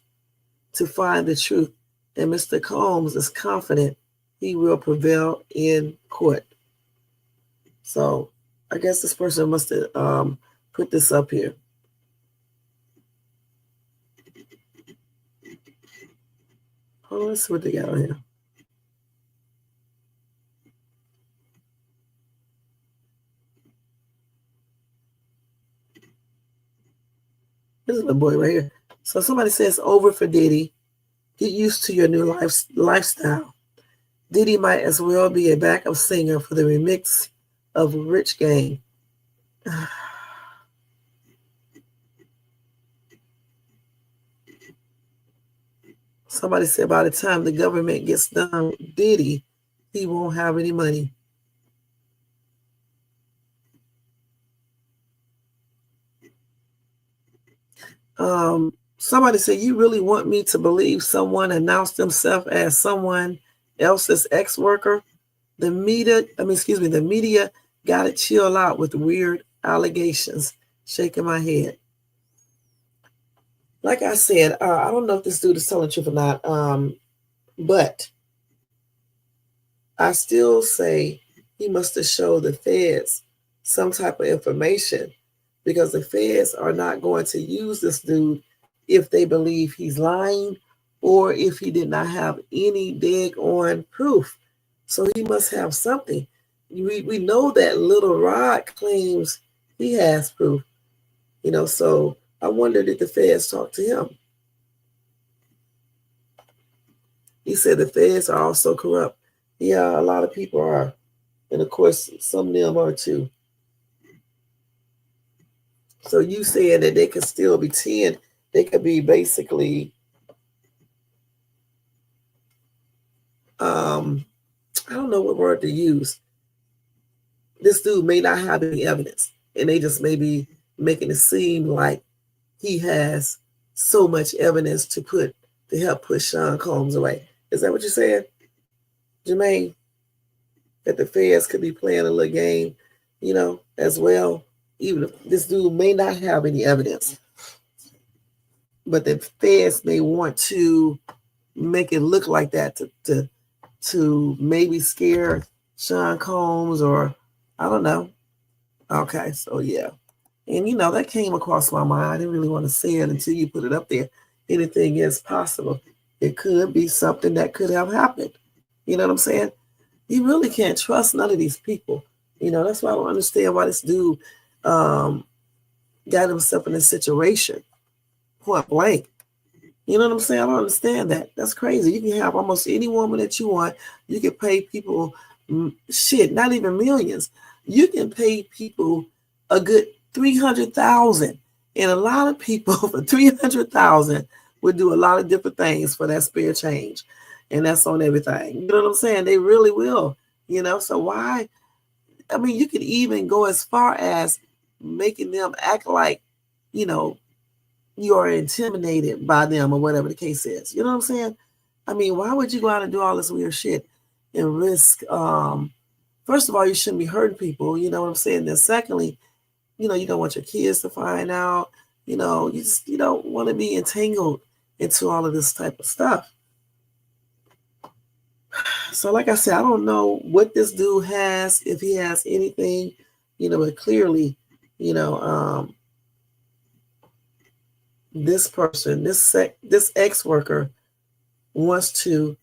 to find the truth, and Mr. Combs is confident he will prevail in court. So I guess this person must have put this up here. Oh, let's see what they got on here. This is the boy right here. So somebody says, over for Diddy. Get used to your new lifestyle. Diddy might as well be a backup singer for the remix of Rich Gang. Somebody said by the time the government gets done with Diddy, he won't have any money. Somebody said, you really want me to believe someone announced himself as someone else's ex-worker? The media got to chill out with weird allegations. Shaking my head. Like I said, I don't know if this dude is telling the truth or not, but I still say he must have showed the feds some type of information, because the feds are not going to use this dude if they believe he's lying or if he did not have any daggone proof. So he must have something. We know that Little Rod claims he has proof, so I wonder, did the feds talk to him? He said the feds are also corrupt. Yeah, a lot of people are. And of course, some of them are too. So you saying that they could still be 10, they could be basically, I don't know what word to use. This dude may not have any evidence, and they just may be making it seem like he has so much evidence to help push Sean Combs away. Is that what you're saying, Jermaine? That the feds could be playing a little game, as well, even if this dude may not have any evidence. But the feds may want to make it look like that to maybe scare Sean Combs, or I don't know. Okay, so yeah. And, that came across my mind. I didn't really want to say it until you put it up there. Anything is possible. It could be something that could have happened. You know what I'm saying? You really can't trust none of these people. That's why I don't understand why this dude got himself in this situation. Point blank. You know what I'm saying? I don't understand that. That's crazy. You can have almost any woman that you want. You can pay people not even millions. You can pay people a good 300,000, and a lot of people for 300,000 would do a lot of different things for that spare change, and that's on everything. You know what I'm saying? They really will. So why? I mean, you could even go as far as making them act like, you are intimidated by them or whatever the case is. You know what I'm saying? I mean, why would you go out and do all this weird shit and risk? First of all, you shouldn't be hurting people. You know what I'm saying? Then secondly, you don't want your kids to find out. You don't want to be entangled into all of this type of stuff. So like I said, I don't know what this dude has, if he has anything, but clearly, this person, this ex-worker wants to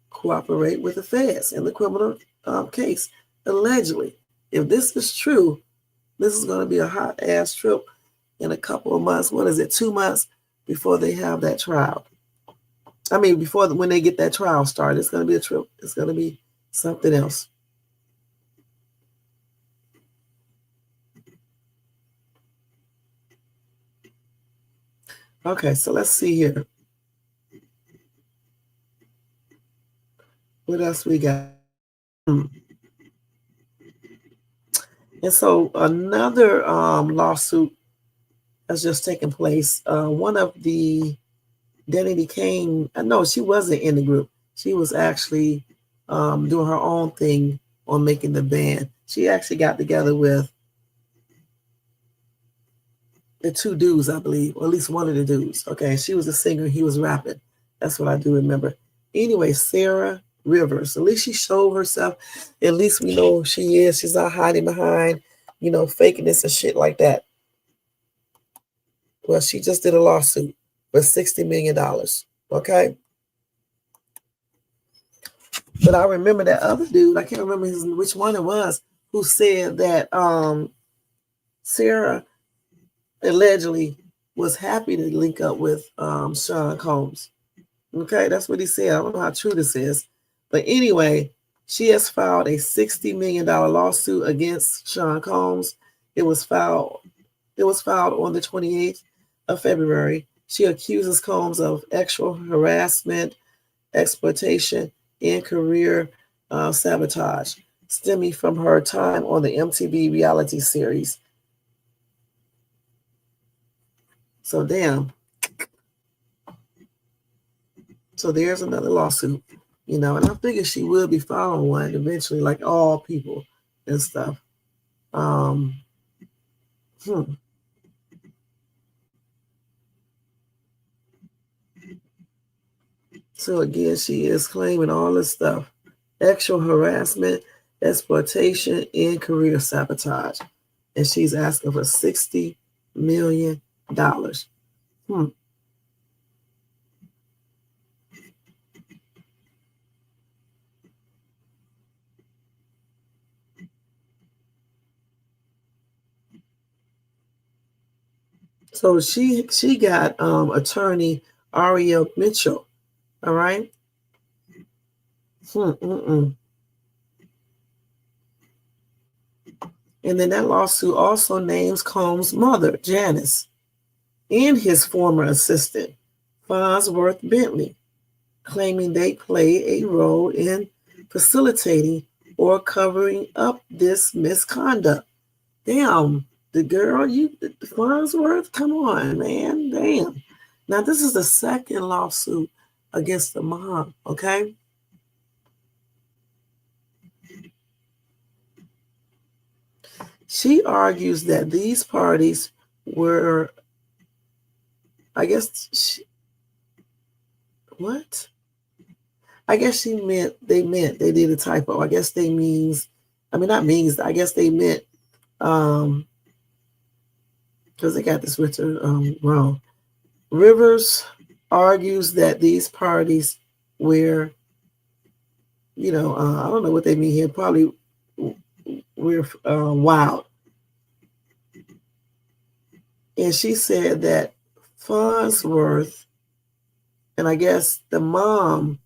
cooperate with the feds in the criminal case, allegedly. If this is true, this is going to be a hot ass trip in a couple of months. What is it, 2 months before they have that trial? I mean, when they get that trial started, it's going to be a trip. It's going to be something else. Okay, so let's see here. What else we got? And so another lawsuit has just taken place. One of the Diddy came. No, she wasn't in the group. She was actually doing her own thing on making the band. She actually got together with the two dudes, I believe, or at least one of the dudes. Okay, she was a singer. He was rapping. That's what I do remember. Anyway, Sarah Rivers. At least she showed herself. At least we know who she is. She's not hiding behind, fakeness and shit like that. Well, she just did a lawsuit for $60 million. Okay. But I remember that other dude, I can't remember which one it was, who said that Sarah allegedly was happy to link up with Sean Combs. Okay, that's what he said. I don't know how true this is. But anyway, she has filed a $60 million lawsuit against Sean Combs. It was filed on the 28th of February. She accuses Combs of sexual harassment, exploitation, and career sabotage, stemming from her time on the MTV reality series. So damn. So there's another lawsuit, and I figure she will be filing one eventually, like all people and stuff. So again, she is claiming all this stuff: sexual harassment, exploitation, and career sabotage. And she's asking for $60 million. So she got attorney Ariel Mitchell. All right. And then that lawsuit also names Combs' mother, Janice, and his former assistant, Farnsworth Bentley, claiming they play a role in facilitating or covering up this misconduct. Damn, the girl, Farnsworth, come on, man, damn. Now, this is the second lawsuit against the mom, okay? She argues that these parties were, I guess, what? I guess they did a typo. I guess they means, I guess they meant because they got this written wrong. Rivers argues that these parties were, I don't know what they mean here. Probably we're wild. And she said that Farnsworth, and I guess the mom,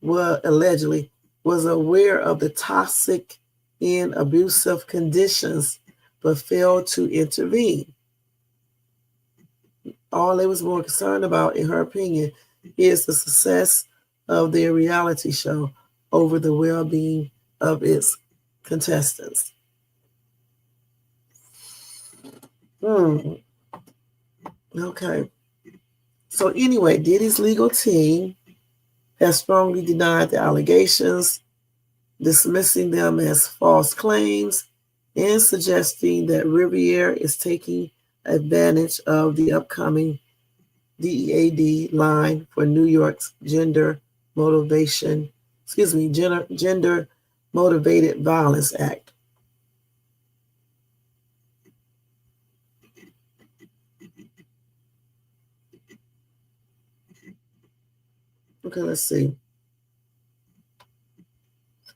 allegedly was aware of the toxic and abusive conditions, but failed to intervene. All they was more concerned about, in her opinion, is the success of their reality show over the well-being of its contestants. Okay. So anyway, Diddy's legal team has strongly denied the allegations, dismissing them as false claims and suggesting that Riviere is taking advantage of the upcoming DEAD line for New York's Gender Motivated Violence Act. Okay, let's see.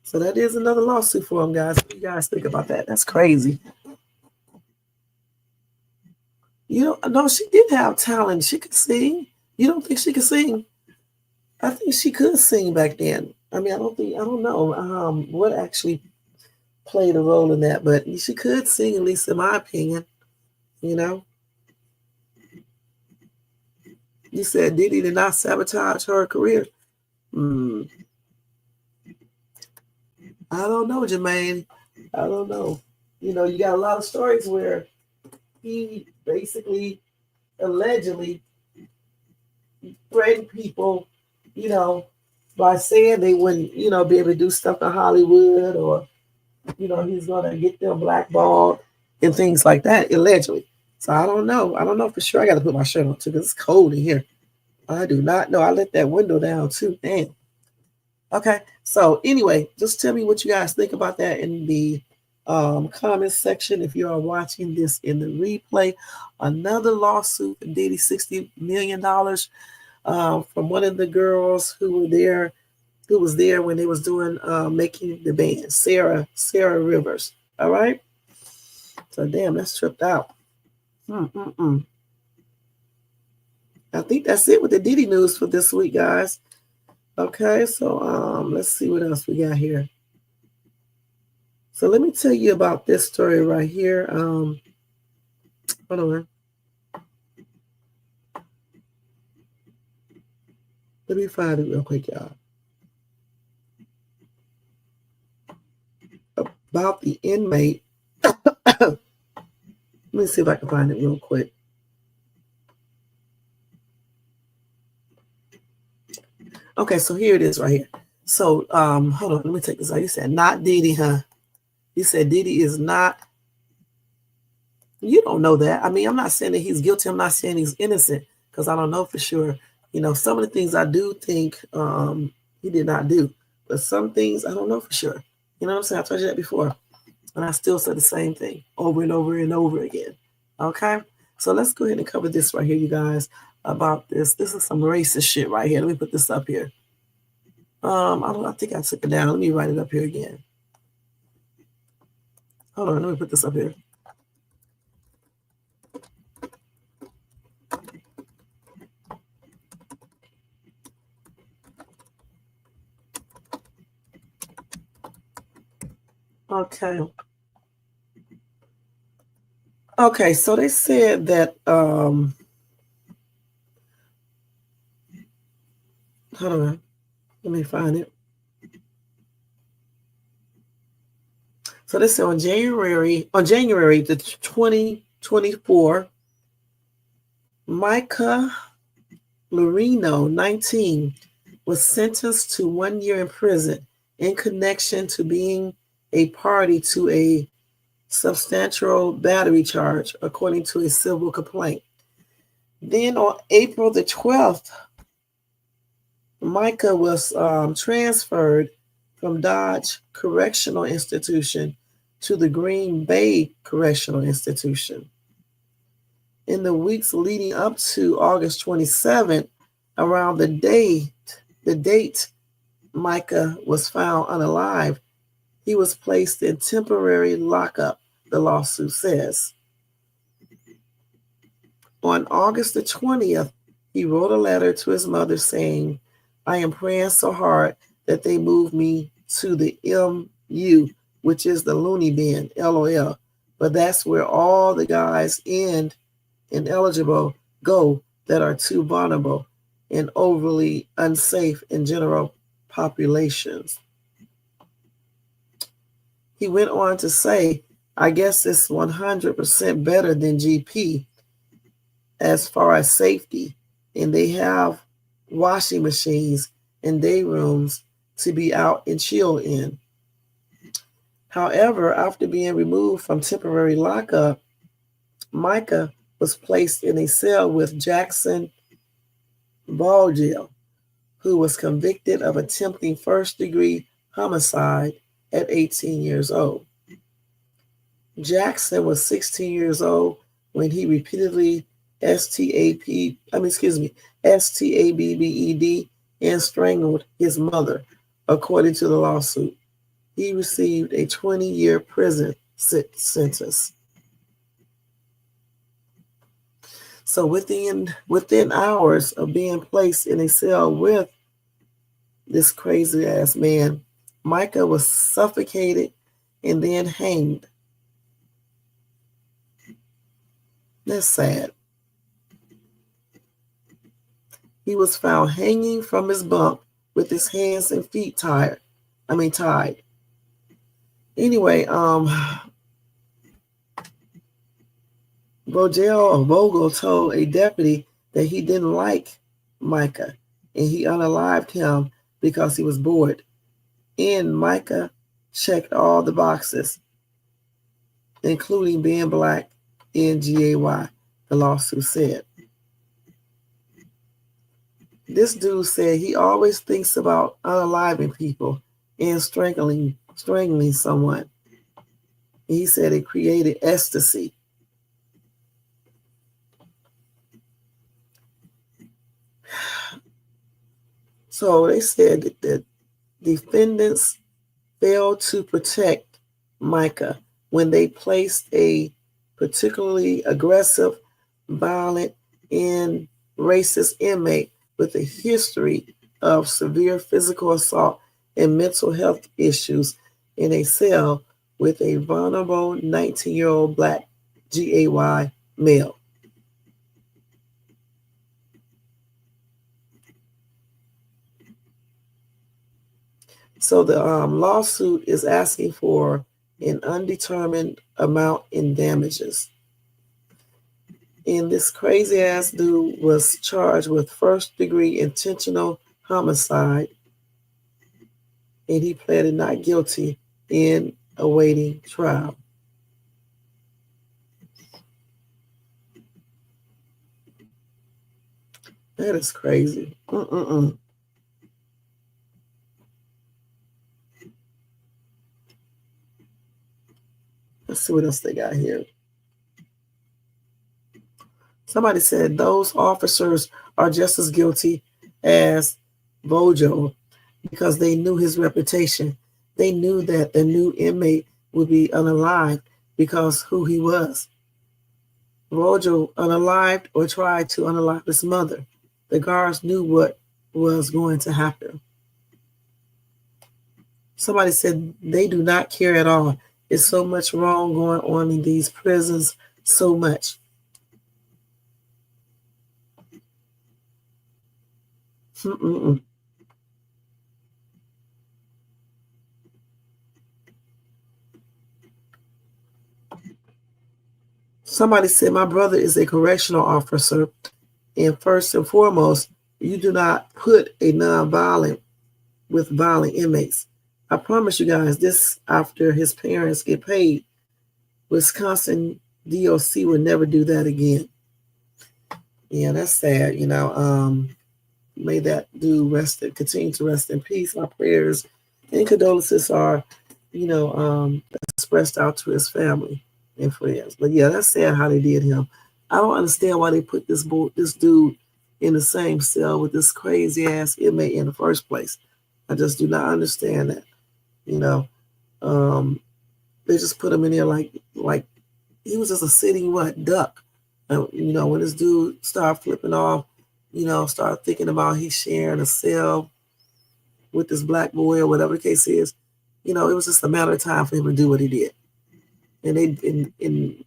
So that is another lawsuit for them, guys. What do you guys think about that? That's crazy. No, she did have talent. She could sing. You don't think she could sing? I think she could sing back then. I mean, I don't know what actually played a role in that, but she could sing, at least in my opinion. You said Diddy did not sabotage her career. I don't know, Jermaine. I don't know. You got a lot of stories where he basically allegedly threatened people, by saying they wouldn't, be able to do stuff in Hollywood, or, he's going to get them blackballed and things like that, allegedly. So I don't know. I don't know for sure. I got to put my shirt on too because it's cold in here. I do not know. I let that window down too. Damn. Okay. So anyway, just tell me what you guys think about that in the comments section. If you are watching this in the replay, another lawsuit for Diddy, $60 million from one of the girls who was there when they was doing making the band, Sarah Rivers. All right. So damn, that's tripped out. I think that's it with the Diddy news for this week, guys. Okay, so let's see what else we got here. So let me tell you about this story right here. Hold on. Let me find it real quick, y'all. About the inmate. Let me see if I can find it real quick. Okay, so here it is right here. So hold on, let me take this out. You said not Diddy, huh? You said Diddy is not. You don't know that. I mean, I'm not saying that he's guilty. I'm not saying he's innocent because I don't know for sure. Some of the things I do think he did not do, but some things I don't know for sure. You know what I'm saying? I told you that before, and I still say the same thing over and over and over again. Okay, so let's go ahead and cover this right here, you guys. About this. This is some racist shit right here. Let me put this up here. I think I took it down. Let me write it up here again. Hold on, let me put this up here. Okay, so they said that hold on, let me find it. So they said on January the 2024, Micah Lorino, 19, was sentenced to 1 year in prison in connection to being a party to a substantial battery charge, according to a civil complaint. Then on April the 12th, Micah was transferred from Dodge Correctional Institution to the Green Bay Correctional Institution. In the weeks leading up to August 27th, around the date Micah was found unalive, he was placed in temporary lockup, the lawsuit says. On August the 20th, he wrote a letter to his mother saying, "I am praying so hard that they move me to the MU, which is the loony bin, LOL. But that's where all the guys ineligible go that are too vulnerable and overly unsafe in general populations." He went on to say, "I guess it's 100% better than GP as far as safety, and they have washing machines and day rooms to be out and chill in." However, after being removed from temporary lockup, Micah was placed in a cell with Jackson Baldwin, who was convicted of attempting first-degree homicide at 18 years old. Jackson was 16 years old when he repeatedly stabbed and strangled his mother, according to the lawsuit. He received a 20-year prison sentence. So within hours of being placed in a cell with this crazy ass man, Micah was suffocated and then hanged. That's sad. He was found hanging from his bunk with his hands and feet tied. Anyway, Vogel told a deputy that he didn't like Micah and he unalived him because he was bored. And Micah checked all the boxes, including being black and GAY, the lawsuit said. This dude said he always thinks about unaliving people and strangling someone. He said it created ecstasy. So they said that the defendants failed to protect Micah when they placed a particularly aggressive, violent, and racist inmate with a history of severe physical assault and mental health issues in a cell with a vulnerable 19-year-old black GAY male. So the lawsuit is asking for an undetermined amount in damages. And this crazy ass dude was charged with first-degree intentional homicide, and he pleaded not guilty in awaiting trial. That is crazy. Let's see what else they got here. Somebody said those officers are just as guilty as Bojo because they knew his reputation. They knew that the new inmate would be unalived because who he was. Bojo unalived or tried to unalive his mother. The guards knew what was going to happen. Somebody said they do not care at all. There's so much wrong going on in these prisons, so much. Somebody said, my brother is a correctional officer, and first and foremost, you do not put a non-violent with violent inmates. I promise you guys, this after his parents get paid, Wisconsin DOC will never do that again. Yeah, that's sad, you know. May that dude continue to rest in peace. My prayers and condolences are expressed out to his family and friends. But yeah, that's sad how they did him. I don't understand why they put this dude in the same cell with this crazy ass inmate in the first place. I just do not understand that. You know, they just put him in there like he was just a sitting duck. When this dude started flipping off, started thinking about he's sharing a cell with this black boy or whatever the case is, it was just a matter of time for him to do what he did. And in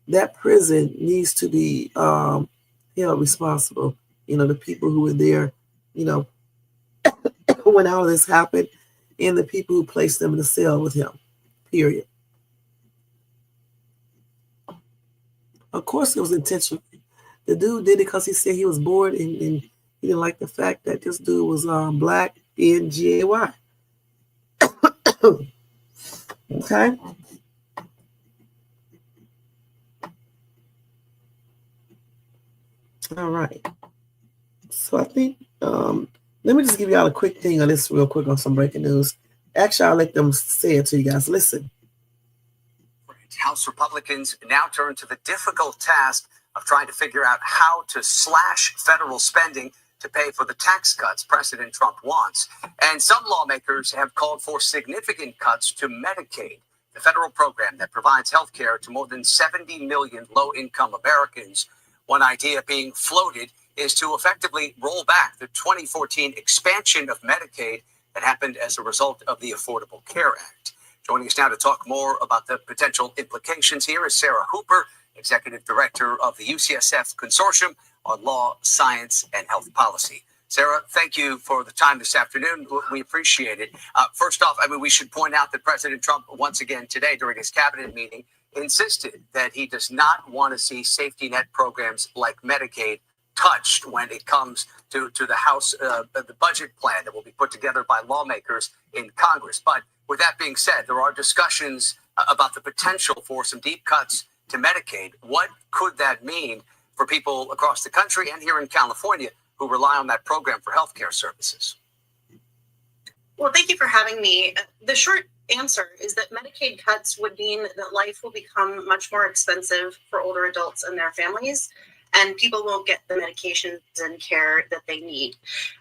that prison needs to be held responsible. The people who were there, when all this happened, and the people who placed them in the cell with him. Period. Of course, it was intentional. The dude did it because he said he was bored and he didn't like the fact that this dude was black in GAY. Okay. All right. So I think let me just give y'all a quick thing on this real quick on some breaking news. Actually, I'll let them say it to you guys. Listen. House Republicans now turn to the difficult task of trying to figure out how to slash federal spending to pay for the tax cuts President Trump wants. And some lawmakers have called for significant cuts to Medicaid, the federal program that provides health care to more than 70 million low-income Americans. One idea being floated is to effectively roll back the 2014 expansion of Medicaid that happened as a result of the Affordable Care Act. Joining us now to talk more about the potential implications here is Sarah Hooper, Executive Director of the UCSF Consortium on Law, Science, and Health Policy. Sarah, thank you for the time this afternoon. We appreciate it. First off, we should point out that President Trump, once again today during his cabinet meeting, insisted that he does not want to see safety net programs like Medicaid touched when it comes to the House, the budget plan that will be put together by lawmakers in Congress. But with that being said, there are discussions about the potential for some deep cuts to Medicaid. What could that mean for people across the country and here in California who rely on that program for healthcare services? Well, thank you for having me. The short answer is that Medicaid cuts would mean that life will become much more expensive for older adults and their families, and people won't get the medications and care that they need.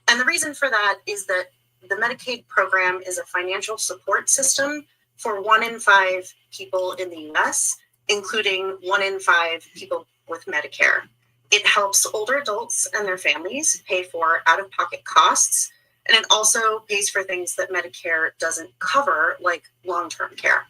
And the reason for that is that the Medicaid program is a financial support system for 1 in 5 people in the US, including 1 in 5 people with Medicare. It helps older adults and their families pay for out-of-pocket costs, and it also pays for things that Medicare doesn't cover, like long-term care.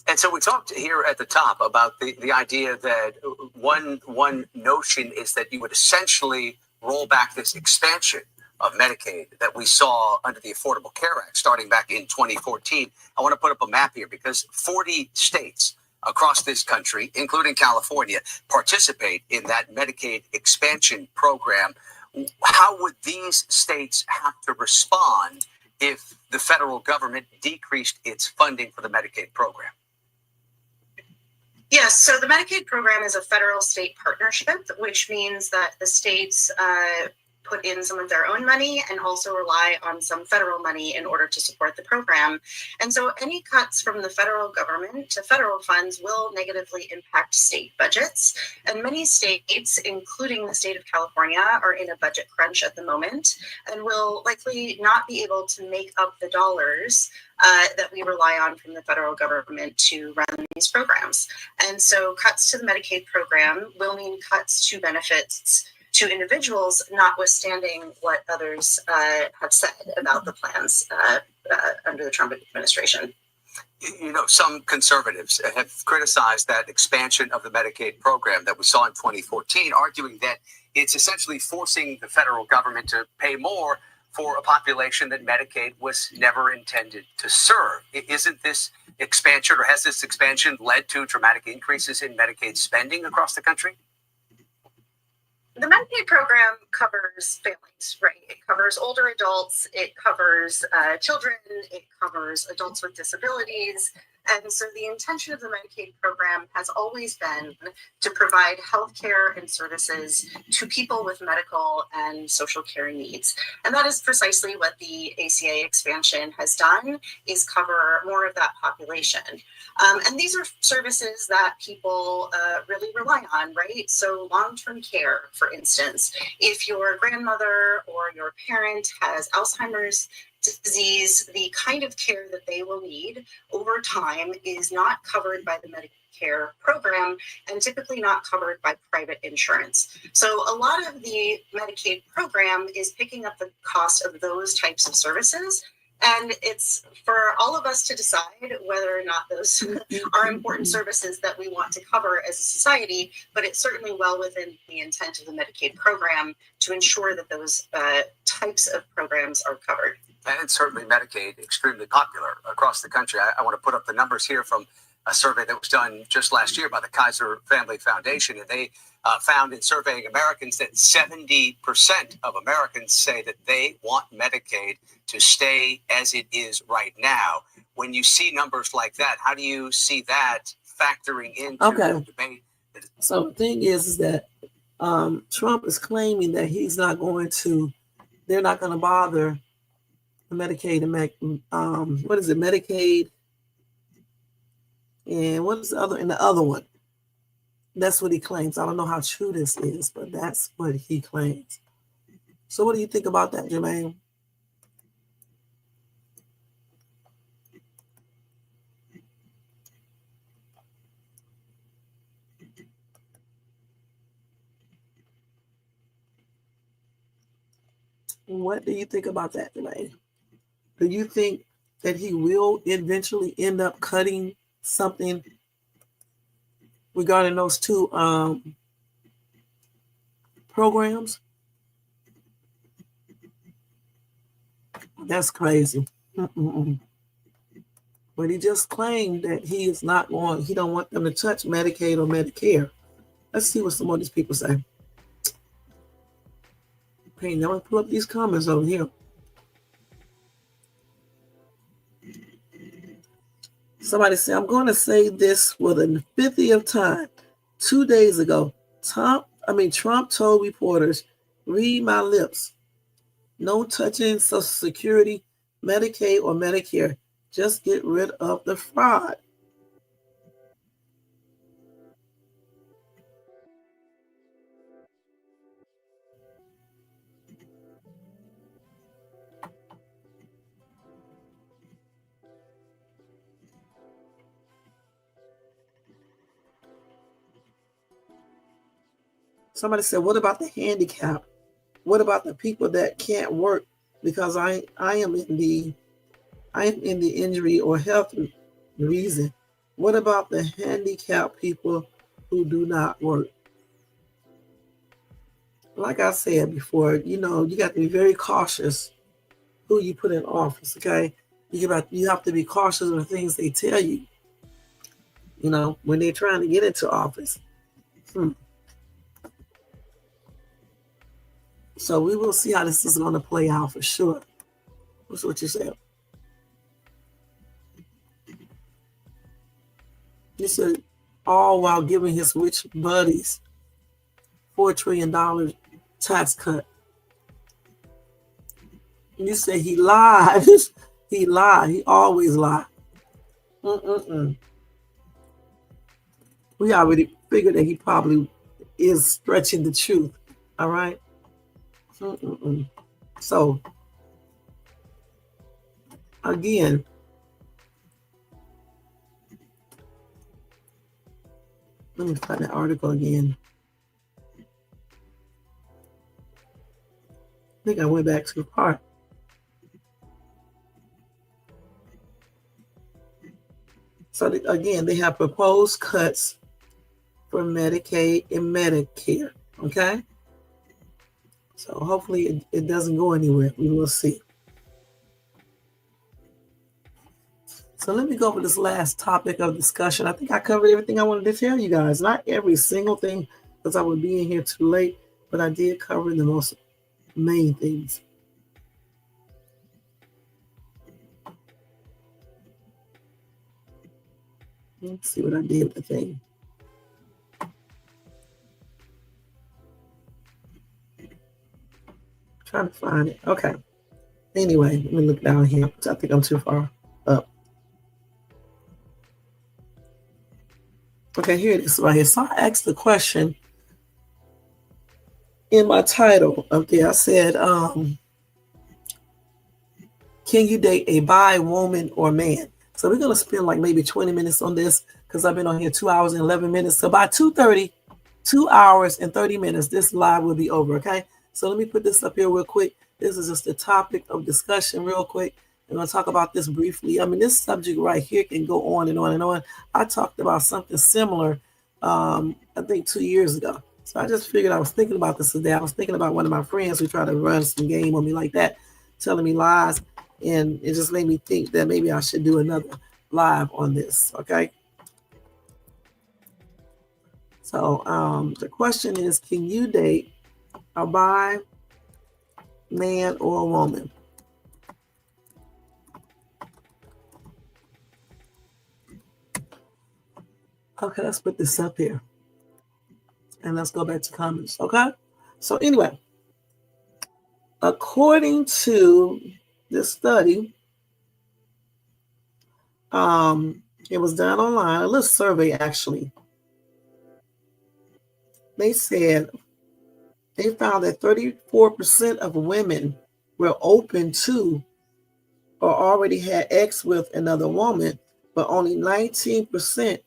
And so we talked here at the top about the idea that one notion is that you would essentially roll back this expansion of Medicaid that we saw under the Affordable Care Act starting back in 2014. I want to put up a map here because 40 states across this country, including California, participate in that Medicaid expansion program. How would these states have to respond if the federal government decreased its funding for the Medicaid program? Yes, so the Medicaid program is a federal-state partnership, which means that the states put in some of their own money and also rely on some federal money in order to support the program. And so any cuts from the federal government to federal funds will negatively impact state budgets. And many states, including the state of California, are in a budget crunch at the moment and will likely not be able to make up the dollars that we rely on from the federal government to run these programs. And so cuts to the Medicaid program will mean cuts to benefits to individuals, notwithstanding what others have said about the plans under the Trump administration. Some conservatives have criticized that expansion of the Medicaid program that we saw in 2014, arguing that it's essentially forcing the federal government to pay more for a population that Medicaid was never intended to serve. Isn't this expansion, or has this expansion led to dramatic increases in Medicaid spending across the country? The Medicaid program covers families, right? It covers older adults, it covers children, it covers adults with disabilities, And so the intention of the Medicaid program has always been to provide health care and services to people with medical and social care needs. And that is precisely what the ACA expansion has done, is cover more of that population. And these are services that people really rely on, right? So long-term care, for instance, if your grandmother or your parent has Alzheimer's disease, the kind of care that they will need over time is not covered by the Medicare program and typically not covered by private insurance. So a lot of the Medicaid program is picking up the cost of those types of services. And it's for all of us to decide whether or not those are important services that we want to cover as a society, but it's certainly well within the intent of the Medicaid program to ensure that those types of programs are covered. And certainly Medicaid, extremely popular across the country. I want to put up the numbers here from a survey that was done just last year by the Kaiser Family Foundation. And they found in surveying Americans that 70% of Americans say that they want Medicaid to stay as it is right now. When you see numbers like that, how do you see that factoring into the debate? So the thing is that Trump is claiming that they're not going to bother Medicaid and what is it, Medicaid, and what is the other one? That's what he claims. I don't know how true this is, but that's what he claims. So what do you think about that, Jermaine? What do you think about that, Jermaine? Do you think that he will eventually end up cutting something regarding those two programs? That's crazy. But he just claimed that he don't want them to touch Medicaid or Medicare. Let's see what some of these people say. Okay, now I'm going to pull up these comments over here. Somebody said, I'm going to say this for the 50th time. 2 days ago, Trump told reporters, read my lips. No touching Social Security, Medicaid, or Medicare. Just get rid of the fraud. Somebody said, what about the handicap? What about the people that can't work because I am in the injury or health reason? What about the handicapped people who do not work? Like I said before, you got to be very cautious who you put in office, okay? You have to be cautious of the things they tell you, when they're trying to get into office. So we will see how this is going to play out for sure. What's what you said? You said all while giving his rich buddies $4 trillion tax cut. You say he lied. He lied. He always lied. We already figured that he probably is stretching the truth. All right. So, again, let me find that article again. I think I went back to the part. So, again, they have proposed cuts for Medicaid and Medicare. Okay? So hopefully it doesn't go anywhere. We will see. So let me go over this last topic of discussion. I think I covered everything I wanted to tell you guys. Not every single thing, because I would be in here too late, but I did cover the most main things. Let's see what I did with the thing. Trying to find it. Okay. Anyway, let me look down here. I think I'm too far up. Okay, here it is right here. So I asked the question in my title up there. I said, can you date a bi, woman, or man? So we're going to spend like maybe 20 minutes on this because I've been on here 2 hours and 11 minutes. So by 2:30, 2 hours and 30 minutes, this live will be over, okay? So let me put this up here real quick. This is just a topic of discussion real quick. I'm going to talk about this briefly. I mean, this subject right here can go on and on and on. I talked about something similar, I think 2 years ago. So I just figured I was thinking about this today. I was thinking about one of my friends who tried to run some game on me like that, telling me lies. And it just made me think that maybe I should do another live on this, okay? So the question is, can you date a bi, man, or a woman? Okay, let's put this up here. And let's go back to comments, okay? So anyway, according to this study, it was done online, a little survey actually. They said they found that 34% of women were open to or already had sex with another woman, but only 19%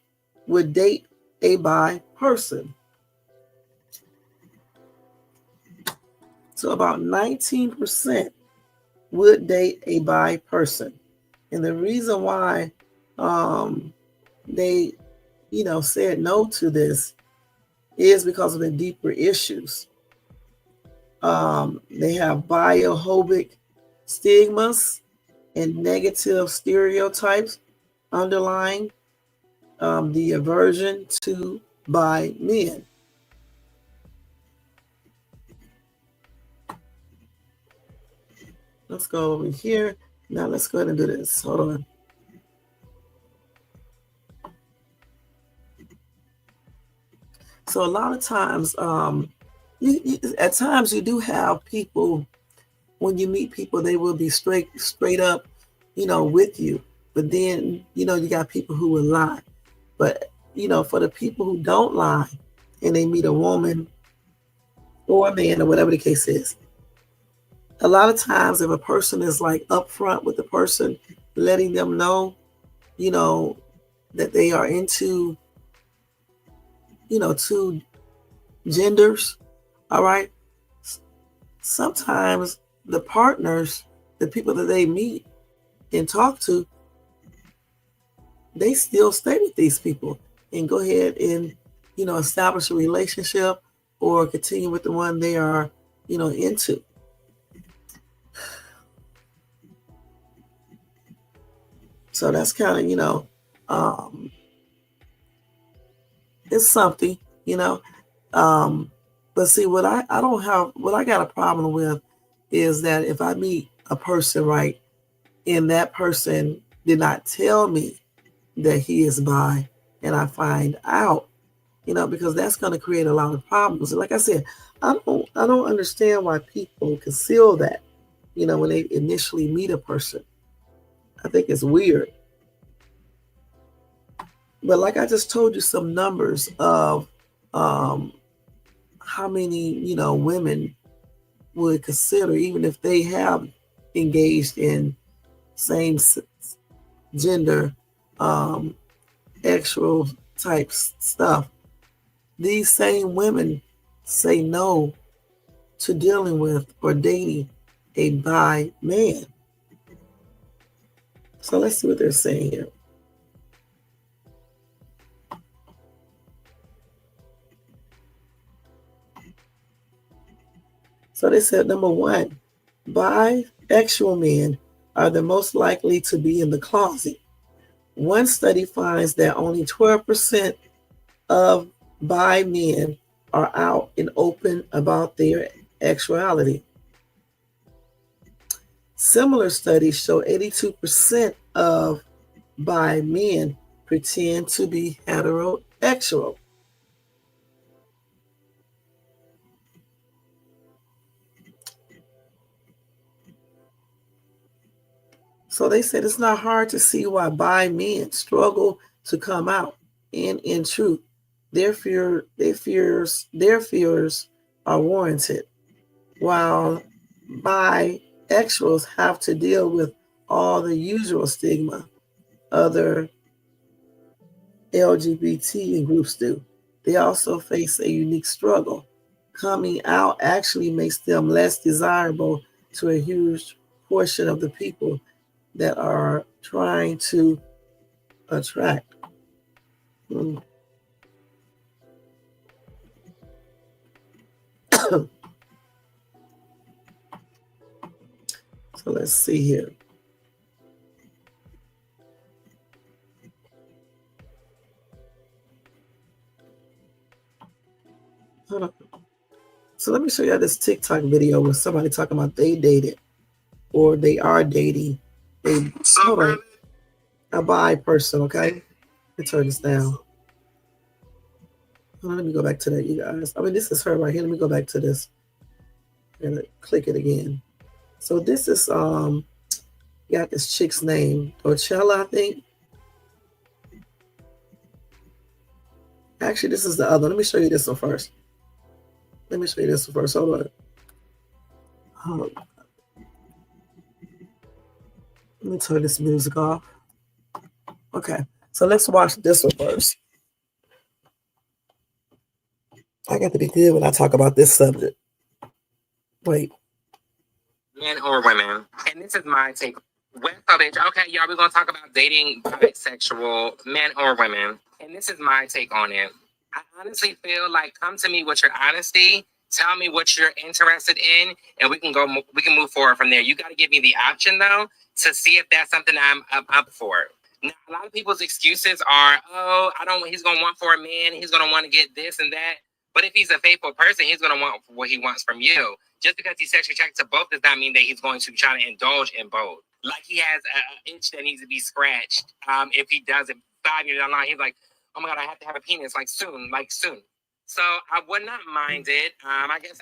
would date a bi person. So about 19% would date a bi person. And the reason why they, said no to this is because of the deeper issues. They have biohobic stigmas and negative stereotypes underlying the aversion to bi men. Let's go over here. Now let's go ahead and do this. Hold on. So a lot of times, at times you do have people, when you meet people, they will be straight up, with you. But then, you got people who will lie. But, for the people who don't lie and they meet a woman or a man or whatever the case is, a lot of times if a person is like upfront with the person, letting them know, that they are into, two genders, all right? Sometimes the partners, the people that they meet and talk to, they still stay with these people and go ahead and, establish a relationship or continue with the one they are, into. So that's kind of, it's something, but see, what I got a problem with is that if I meet a person, right, and that person did not tell me that he is bi, and I find out, because that's going to create a lot of problems. And like I said, I don't understand why people conceal that, when they initially meet a person. I think it's weird. But like I just told you some numbers of how many, women would consider, even if they have engaged in same gender, actual type stuff, these same women say no to dealing with or dating a bi man. So let's see what they're saying here. So they said, number one, bisexual men are the most likely to be in the closet. One study finds that only 12% of bi men are out and open about their sexuality. Similar studies show 82% of bi men pretend to be heterosexual. So they said it's not hard to see why bi men struggle to come out. And in truth, their fears are warranted, while bisexuals have to deal with all the usual stigma other LGBT groups do. They also face a unique struggle. Coming out actually makes them less desirable to a huge portion of the people that are trying to attract. So let's see here. Hold on. So let me show you this TikTok video where somebody talking about they dated or they are dating a bi person, okay? Let me turn this down. Let me go back to that, you guys. I mean, this is her right here. Let me go back to this. I'm gonna click it again. So this is got this chick's name, Coachella, I think. Actually, this is the other. Let me show you this one first. Hold on. Let me turn this music off. Okay, so let's watch this one first. I got to be good when I talk about this subject. Wait. Men or women. And this is my take. Okay, y'all, we're going to talk about dating bisexual men or women. And this is my take on it. I honestly feel like come to me with your honesty. Tell me what you're interested in, and we can move forward from there. You got to give me the option, though, to see if that's something I'm up for. Now, a lot of people's excuses are, he's going to want for a man. He's going to want to get this and that. But if he's a faithful person, he's going to want what he wants from you. Just because he's sexually attracted to both does not mean that he's going to try to indulge in both. Like he has an itch that needs to be scratched. If he does it 5 years down the line, he's like, oh my God, I have to have a penis soon. So I would not mind it. I guess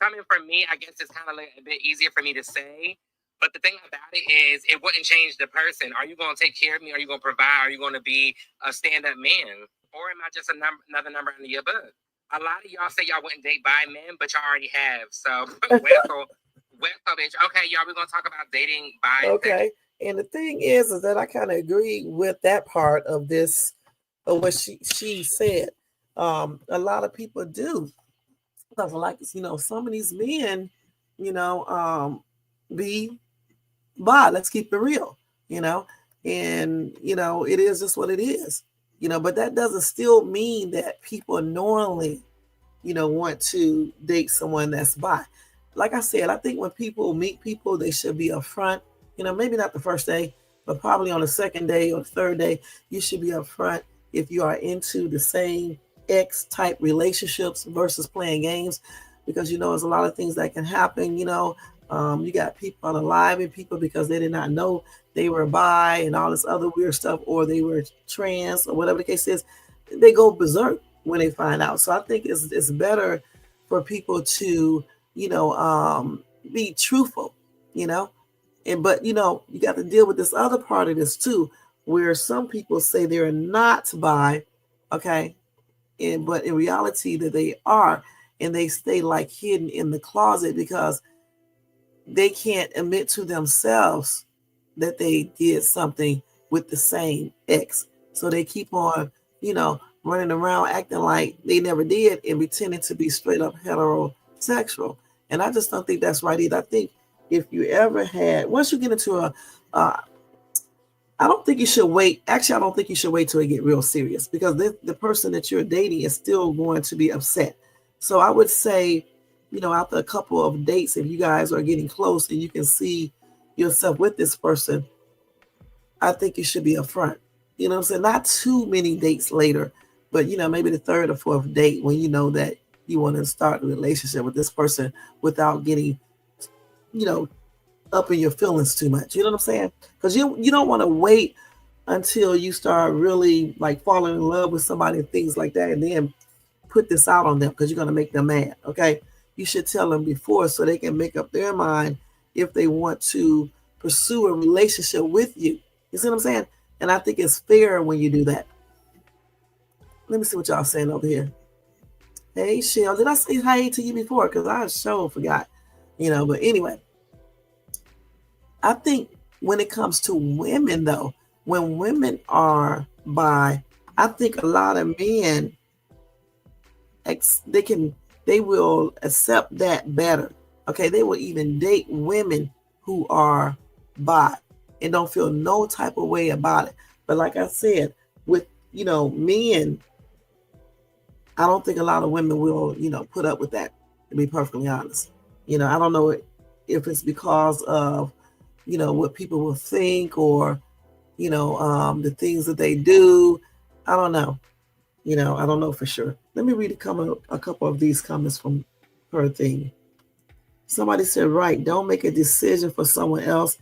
coming from me, I guess it's kind of a bit easier for me to say. But the thing about it is it wouldn't change the person. Are you going to take care of me? Are you going to provide? Are you going to be a stand-up man? Or am I just another number under your book? A lot of y'all say y'all wouldn't date bi men, but y'all already have. So, bitch. Okay, y'all, we're going to talk about dating bi. Okay. And the thing is that I kind of agree with that part of this, of what she said. A lot of people do. Because some of these men, be bi. Let's keep it real, and, it is just what it is. But that doesn't still mean that people knowingly, want to date someone that's bi. Like I said, I think when people meet people, they should be upfront. Maybe not the first day, but probably on the second day or third day, you should be upfront if you are into the same X type relationships versus playing games, because there's a lot of things that can happen. You got people unaliving people because they did not know they were bi and all this other weird stuff, or they were trans, or whatever the case is. They go berserk when they find out. So I think it's better for people to, be truthful, but you got to deal with this other part of this too, where some people say they're not bi, okay, but in reality that they are, and they stay hidden in the closet because they can't admit to themselves that they did something with the same ex. So they keep on, running around acting like they never did and pretending to be straight up heterosexual. And I just don't think that's right either. I think if you ever had, once you get into I don't think you should wait. Actually, I don't think you should wait till it get real serious, because the person that you're dating is still going to be upset. So I would say, after a couple of dates, if you guys are getting close and you can see yourself with this person, I think you should be upfront. You know what I'm saying? Not too many dates later, but maybe the third or fourth date, when you know that you want to start a relationship with this person without getting, up in your feelings too much. You know what I'm saying? Because you don't want to wait until you start really like falling in love with somebody and things like that, and then put this out on them because you're going to make them mad. Okay, you should tell them before so they can make up their mind if they want to pursue a relationship with you. You see what I'm saying? And I think it's fair when you do that. Let me see what y'all saying over here. Hey, Shell, did I say hi to you before? Because I sure forgot. But anyway, I think when it comes to women, though, when women are bi, I think a lot of men, they will accept that better. Okay, they will even date women who are bi and don't feel no type of way about it. But like I said, with men, I don't think a lot of women will put up with that, to be perfectly honest. I don't know if it's because of what people will think, or the things that they do. I don't know. I don't know for sure. Let me read a couple of these comments from her thing. Somebody said, right, don't make a decision for someone else.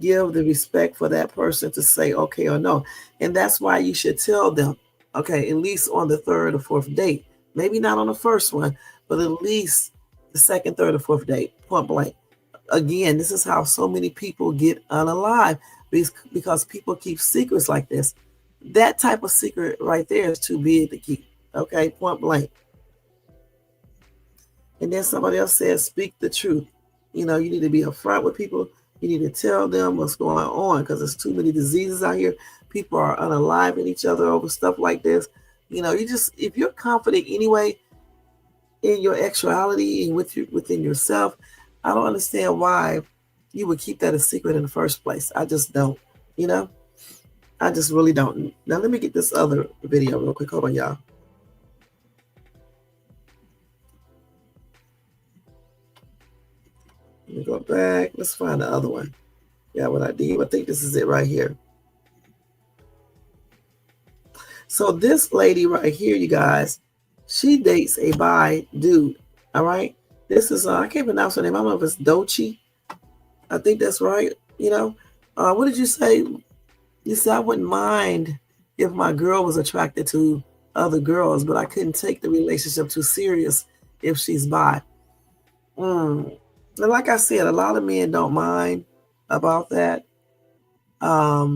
Give the respect for that person to say okay or no. And that's why you should tell them, okay, at least on the third or fourth date. Maybe not on the first one, but at least the second, third, or fourth date, point blank. Again, this is how so many people get unalive, because people keep secrets like this. That type of secret right there is too big to keep. Okay, point blank. And then somebody else says, speak the truth. You need to be upfront with people. You need to tell them what's going on, because there's too many diseases out here. People are unaliving each other over stuff like this. If you're confident anyway in your actuality and within yourself, I don't understand why you would keep that a secret in the first place. I just don't. I just really don't. Now let me get this other video real quick. Hold on, y'all. Let me go back. Let's find the other one. Yeah, what I did. I think this is it right here. So this lady right here, you guys, she dates a bi dude. All right. This is, I can't pronounce her name. I don't know if it's Dochi. I think that's right. What did you say? You said, I wouldn't mind if my girl was attracted to other girls, but I couldn't take the relationship too serious if she's bi. And like I said, a lot of men don't mind about that. I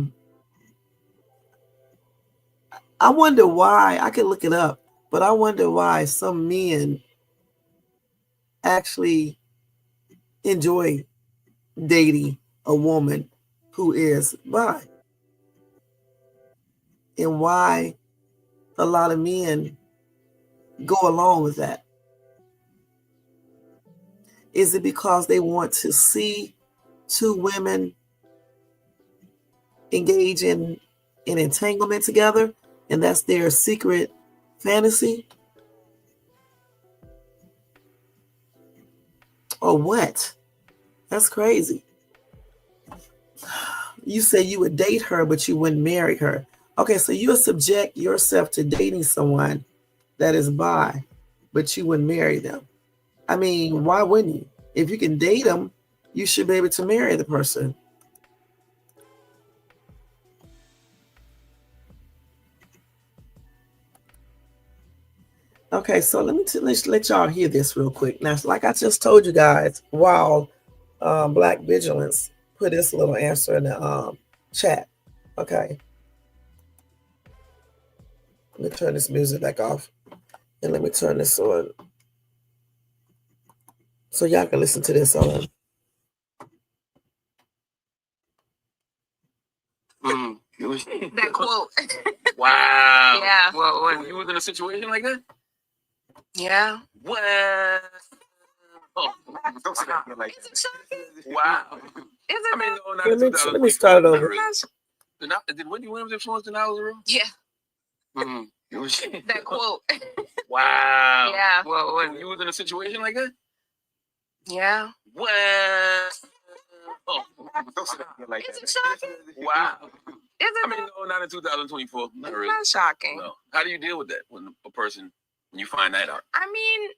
wonder why. I could look it up, but I wonder why some men actually enjoy dating a woman who is bi, and why a lot of men go along with that. Is it because they want to see two women engage in an entanglement together, and that's their secret fantasy? Or what? That's crazy. You say you would date her, but you wouldn't marry her. Okay, so you would subject yourself to dating someone that is bi, but you wouldn't marry them. I mean, why wouldn't you? If you can date them, you should be able to marry the person. Okay, so let's let y'all hear this real quick. Now, like I just told you guys, while Black Vigilance put this little answer in the chat. Okay. Let me turn this music back off. And let me turn this on, so y'all can listen to this on. That quote. Wow. Yeah. Well, when you was in a situation like that? Yeah. What? Oh, don't say that like Is it shocking? wow. Is it? I mean, no, not Let me start it over. Did Wendy Williams influence the Now's room? Yeah. Mm-hmm. That quote. Wow. Yeah. Well, when you was in a situation like that? Yeah. What? Oh, don't say that like Is that. it shocking? Wow. Is it? I mean, no, not in 2024. Not really. Not shocking. No. How do you deal with that when you find that out? I mean,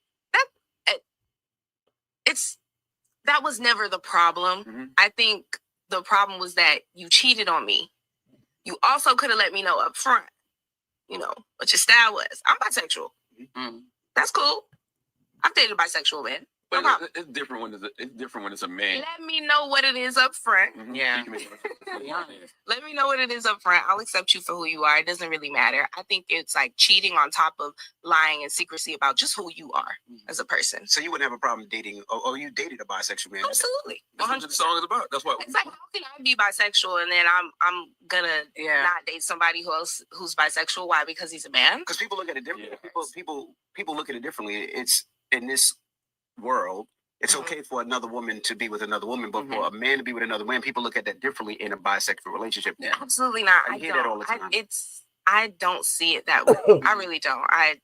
that was never the problem. Mm-hmm. I think the problem was that you cheated on me. You also could have let me know up front, you know, what your style was. I'm bisexual. Mm-hmm. That's cool. I've dated bisexual men. But it's different when it's a man. Let me know what it is up front. Mm-hmm. Yeah. Let me know what it is up front. I'll accept you for who you are. It doesn't really matter. I think it's like cheating on top of lying and secrecy about just who you are as a person. So you wouldn't have a problem dating, or you dated a bisexual man? Absolutely. That's what the song is about. That's what it's like. How can I be bisexual and then I'm gonna not date somebody who's bisexual? Why? Because he's a man? Because people look at it differently. Yeah. People look at it differently. It's in this world, it's okay for another woman to be with another woman, but for a man to be with another man, people look at that differently in a bisexual relationship. Yeah. Absolutely not. I hear that all the time. I don't see it that way. I really don't. I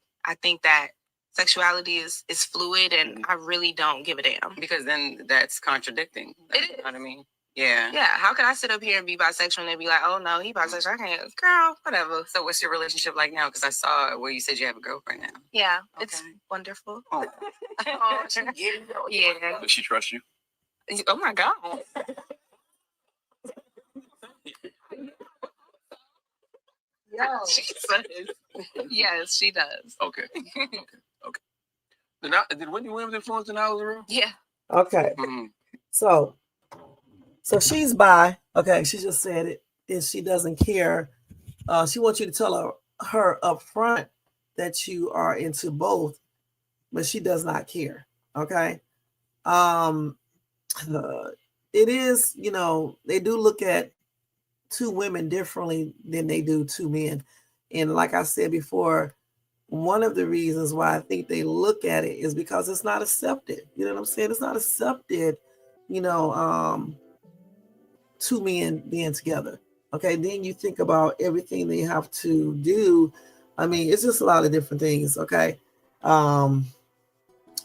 think that sexuality is fluid, and I really don't give a damn. Because then that's contradicting. It is. You know what I mean? Yeah. Yeah. How can I sit up here and be bisexual and then be like, oh no, he bisexual? I can't. Girl, whatever. So what's your relationship like now? Because I saw where you said you have a girlfriend now. Yeah. Okay. It's wonderful. Oh, yeah. Does she trust you? Oh my God. She does. Yes, she does. Okay. Okay. Did Wendy Williams influence the knowledge room? Yeah. Okay. Mm-hmm. So she's bi. Okay, she just said it. And she doesn't care. She wants you to tell her up front that you are into both, but she does not care. Okay. It is, you know, they do look at two women differently than they do two men. And like I said before, one of the reasons why I think they look at it is because it's not accepted. You know what I'm saying? It's not accepted, you know, two men being together. Okay, then you think about everything they have to do. I mean, it's just a lot of different things. Okay.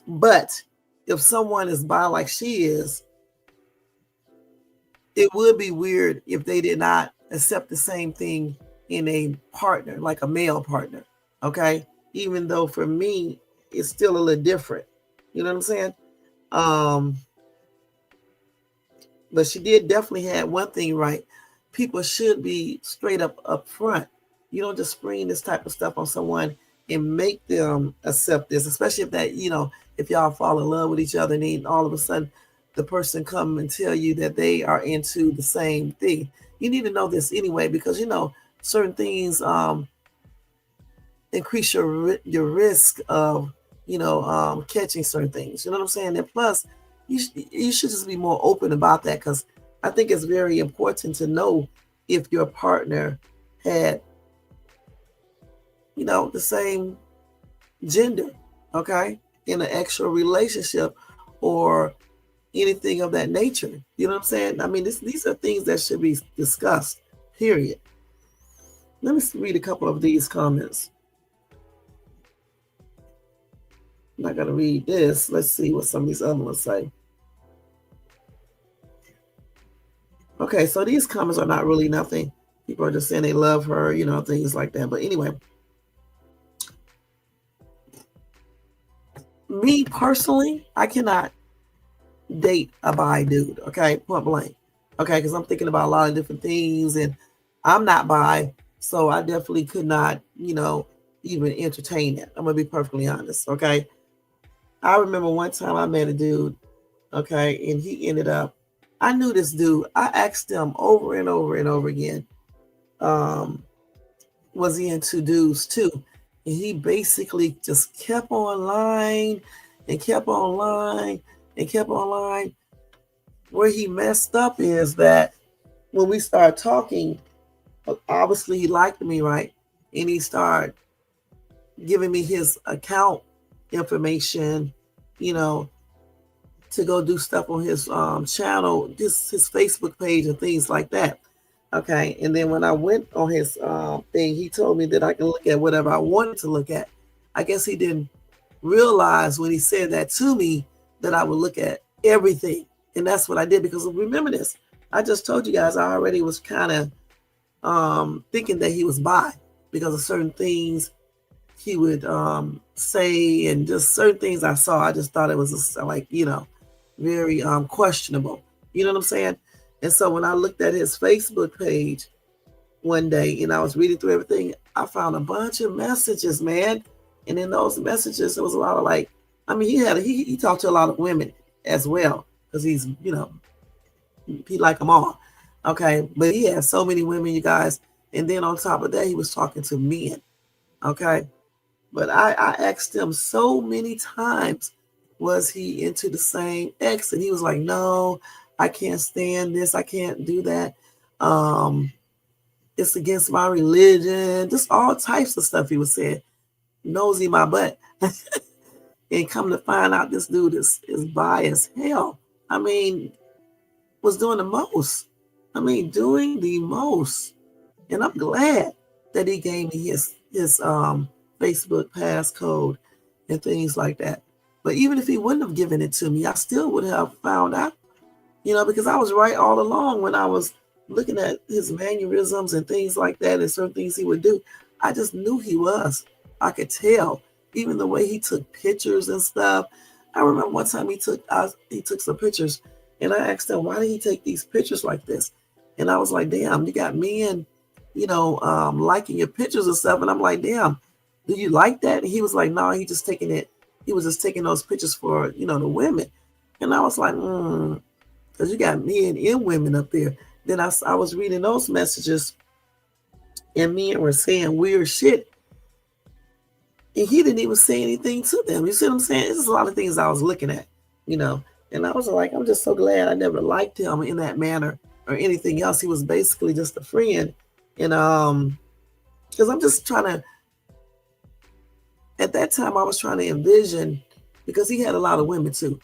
But if someone is bi like she is, it would be weird if they did not accept the same thing in a partner, like a male partner. Okay. Even though for me, it's still a little different. You know what I'm saying? But she did definitely have one thing right. People should be straight up front. You don't just spring this type of stuff on someone and make them accept this, especially if that, you know, if y'all fall in love with each other and then all of a sudden the person come and tell you that they are into the same thing. You need to know this anyway, because, you know, certain things increase your risk of, you know, catching certain things. You know what I'm saying? And plus, you should just be more open about that, because I think it's very important to know if your partner had, you know, the same gender, okay, in an actual relationship or anything of that nature. You know what I'm saying? I mean, these are things that should be discussed, period. Let me read a couple of these comments. I'm not going to read this. Let's see what some of these other ones say. Okay, so these comments are not really nothing. People are just saying they love her, you know, things like that. But anyway, me personally, I cannot date a bi dude, okay, point blank, okay, because I'm thinking about a lot of different things, and I'm not bi, so I definitely could not, you know, even entertain it. I'm gonna be perfectly honest, okay. I remember one time I met a dude, okay, and he ended up, I knew this dude. I asked him over and over and over again, was he into dudes too? And he basically just kept on lying and kept on lying and kept on lying. Where he messed up is that when we started talking, obviously he liked me, right? And he started giving me his account information, you know, to go do stuff on his channel, just his Facebook page and things like that. Okay. And then when I went on his thing, he told me that I can look at whatever I wanted to look at. I guess he didn't realize when he said that to me that I would look at everything. And that's what I did, because remember this, I just told you guys I already was kind of thinking that he was bi because of certain things he would say, and just certain things I saw. I just thought it was just like, you know, very questionable. You know what I'm saying? And so when I looked at his Facebook page, one day and I was reading through everything, I found a bunch of messages, man. And in those messages, there was a lot of like, I mean, he talked to a lot of women as well, because he's, he like them all. Okay. But he had so many women, you guys. And then on top of that, he was talking to men. Okay. But I asked him so many times, was he into the same ex? And he was like, no, I can't stand this. I can't do that. It's against my religion. Just all types of stuff he was saying. Nosy my butt. And come to find out, this dude is bi as hell. I mean, was doing the most. Doing the most. And I'm glad that he gave me his Facebook passcode and things like that. But even if he wouldn't have given it to me, I still would have found out, because I was right all along when I was looking at his mannerisms and things like that and certain things he would do. I just knew he was. I could tell, even the way he took pictures and stuff. I remember one time he took some pictures, and I asked him, why did he take these pictures like this? And I was like, damn, you got men, liking your pictures and stuff. And I'm like, damn, do you like that? And he was like, no, he was just taking those pictures for, the women. And I was like, because you got men and women up there. Then I was reading those messages, and men were saying weird shit. And he didn't even say anything to them. You see what I'm saying? There's a lot of things I was looking at, And I was like, I'm just so glad I never liked him in that manner or anything else. He was basically just a friend. And because I'm just trying to, at that time I was trying to envision, because he had a lot of women too,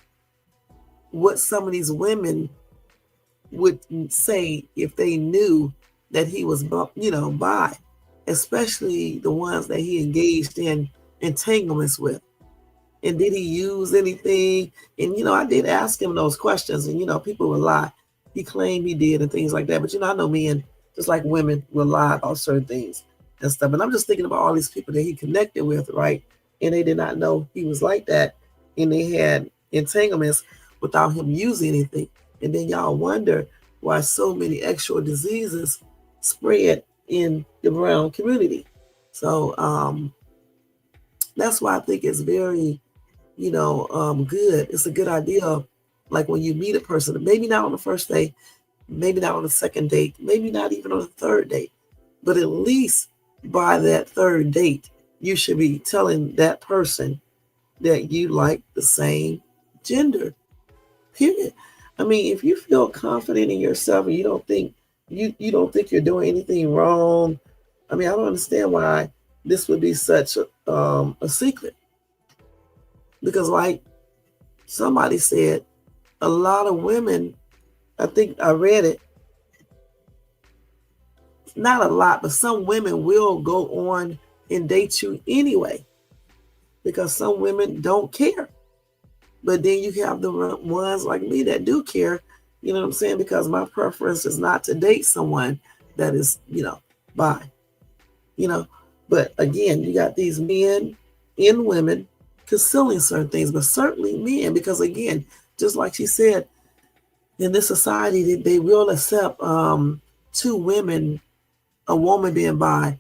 what some of these women would say if they knew that he was, bi, especially the ones that he engaged in entanglements with. And did he use anything? And, I did ask him those questions, and, people would lie. He claimed he did and things like that. But, I know men, just like women, will lie about certain things and stuff. And I'm just thinking about all these people that he connected with, right? And they did not know he was like that. And they had entanglements without him using anything. And then y'all wonder why so many actual diseases spread in the brown community. So that's why I think it's very, good. It's a good idea. Like when you meet a person, maybe not on the first day, maybe not on the second date, maybe not even on the third date, but at least by that third date, you should be telling that person that you like the same gender, period. If you feel confident in yourself and you don't think you're doing anything wrong, I don't understand why this would be such a secret. Because like somebody said, a lot of women, I think I read it, not a lot, but some women will go on and date you anyway, because some women don't care. But then you have the ones like me that do care, you know what I'm saying? Because my preference is not to date someone that is, bi, But again, you got these men and women concealing certain things, but certainly men, because again, just like she said, in this society, they will accept two women, a woman being bi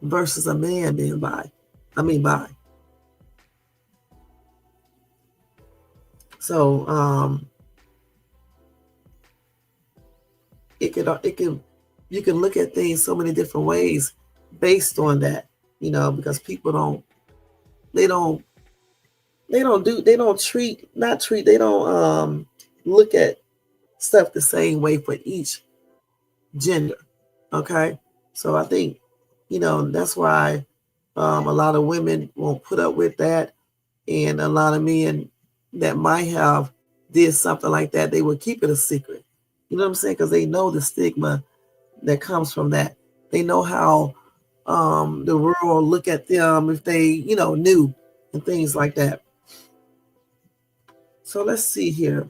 versus a man being bi. Bi. So you can look at things so many different ways based on that, because people don't look at stuff the same way for each gender. Okay. So I think, that's why a lot of women won't put up with that. And a lot of men that might have did something like that, they would keep it a secret. You know what I'm saying? Because they know the stigma that comes from that. They know how the world look at them if they, knew and things like that. So let's see here.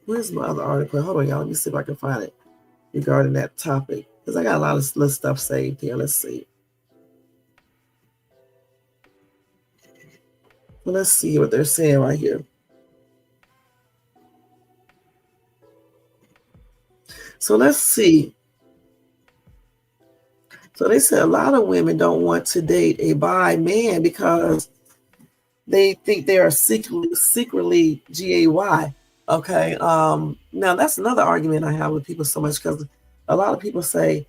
Where's my other article? Hold on, y'all. Let me see if I can find it regarding that topic, because I got a lot of stuff saved here. Let's see. Well, let's see what they're saying right here. So let's see. So they said a lot of women don't want to date a bi man because they think they are secretly GAY. Okay. Now that's another argument I have with people so much, because a lot of people say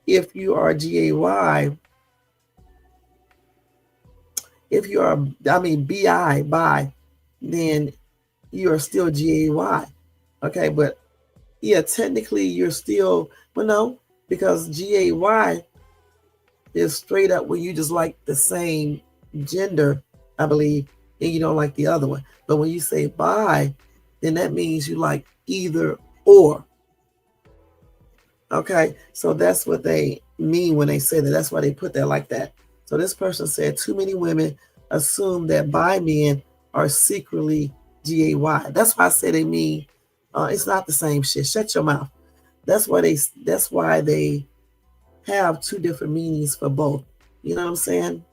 if you are GAY, if you are, bi, then you are still GAY. Okay, but yeah, technically you're still, well, no, because GAY is straight up where you just like the same gender, I believe, and you don't like the other one. But when you say bi, then that means you like either or. Okay, so that's what they mean when they say that. That's why they put that like that. So this person said too many women assume that bi men are secretly GAY. That's why I say they mean it's not the same shit. Shut your mouth. That's why they have two different meanings for both. You know what I'm saying?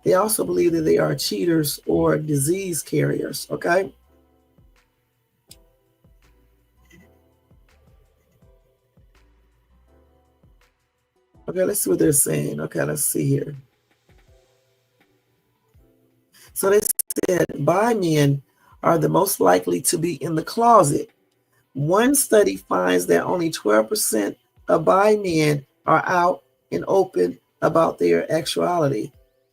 They also believe that they are cheaters or disease carriers. Okay. Okay, let's see what they're saying. Okay, let's see here. So they said bi men are the most likely to be in the closet. One study finds that only 12% of bi men are out and open about their actuality.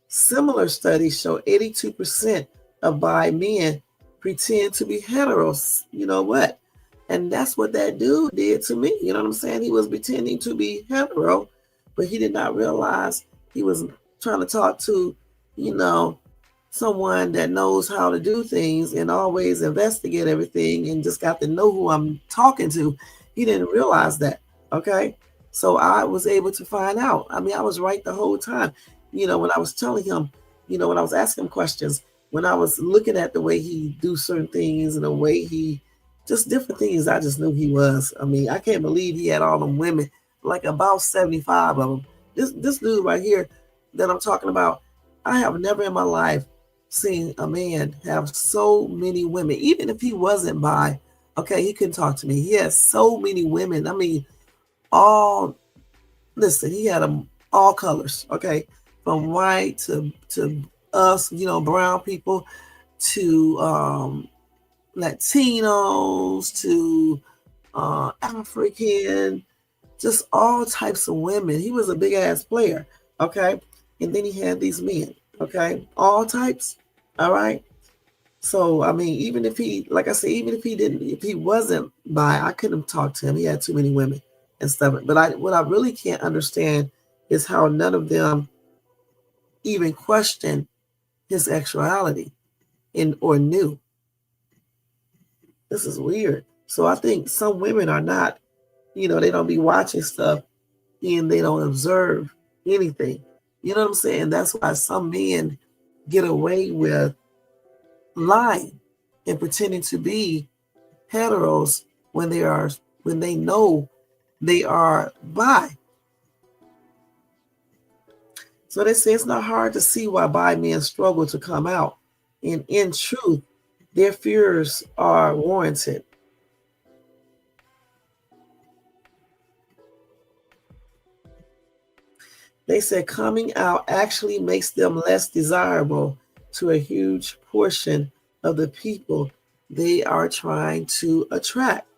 Similar studies show 82% of bi men pretend to be heteros. You know what? And that's what that dude did to me. You know what I'm saying? He was pretending to be hetero, but he did not realize he was trying to talk to, someone that knows how to do things and always investigate everything and just got to know who I'm talking to. He didn't realize that. Okay. So I was able to find out. I mean, I was right the whole time. When I was telling him, when I was asking him questions, when I was looking at the way he do certain things and the way he just different things, I just knew he was. I mean, I can't believe he had all them women, like about 75 of them. This dude right here that I'm talking about, I have never in my life seen a man have so many women. Even if he wasn't bi, okay, he couldn't talk to me. He had so many women. I mean, he had them all colors, okay, from white to us, brown people, to Latinos, to African, just all types of women. He was a big ass player, okay? And then he had these men, okay? All types, all right? So, I mean, even if he wasn't bi, I couldn't talk to him. He had too many women and stuff. But what I really can't understand is how none of them even questioned his sexuality or knew. This is weird. So I think some women are not, they don't be watching stuff and they don't observe anything. You know what I'm saying? That's why some men get away with lying and pretending to be heteros when they know they are bi. So they say it's not hard to see why bi men struggle to come out. And in truth, their fears are warranted. They said coming out actually makes them less desirable to a huge portion of the people they are trying to attract.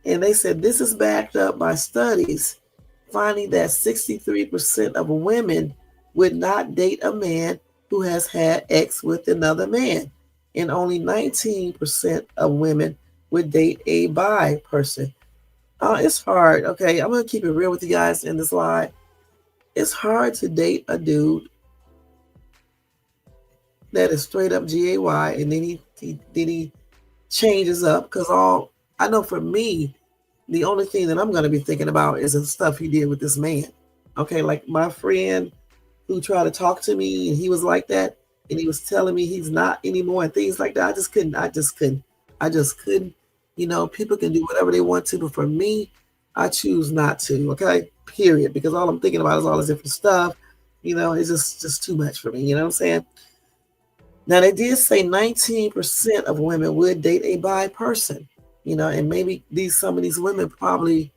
And they said this is backed up by studies finding that 63% of women would not date a man who has had sex with another man, and only 19% of women would date a bi person. It's hard. Okay, I'm gonna keep it real with you guys in this live. It's hard to date a dude that is straight up GAY, and then he changes up, because I know for me, the only thing that I'm gonna be thinking about is the stuff he did with this man. Okay, like my friend who tried to talk to me and he was like that, and he was telling me he's not anymore and things like that. I just couldn't. People can do whatever they want to, but for me, I choose not to. Okay, period. Because all I'm thinking about is all this different stuff. It's just too much for me. You know what I'm saying? Now they did say 19% of women would date a bi person. and maybe some of these women probably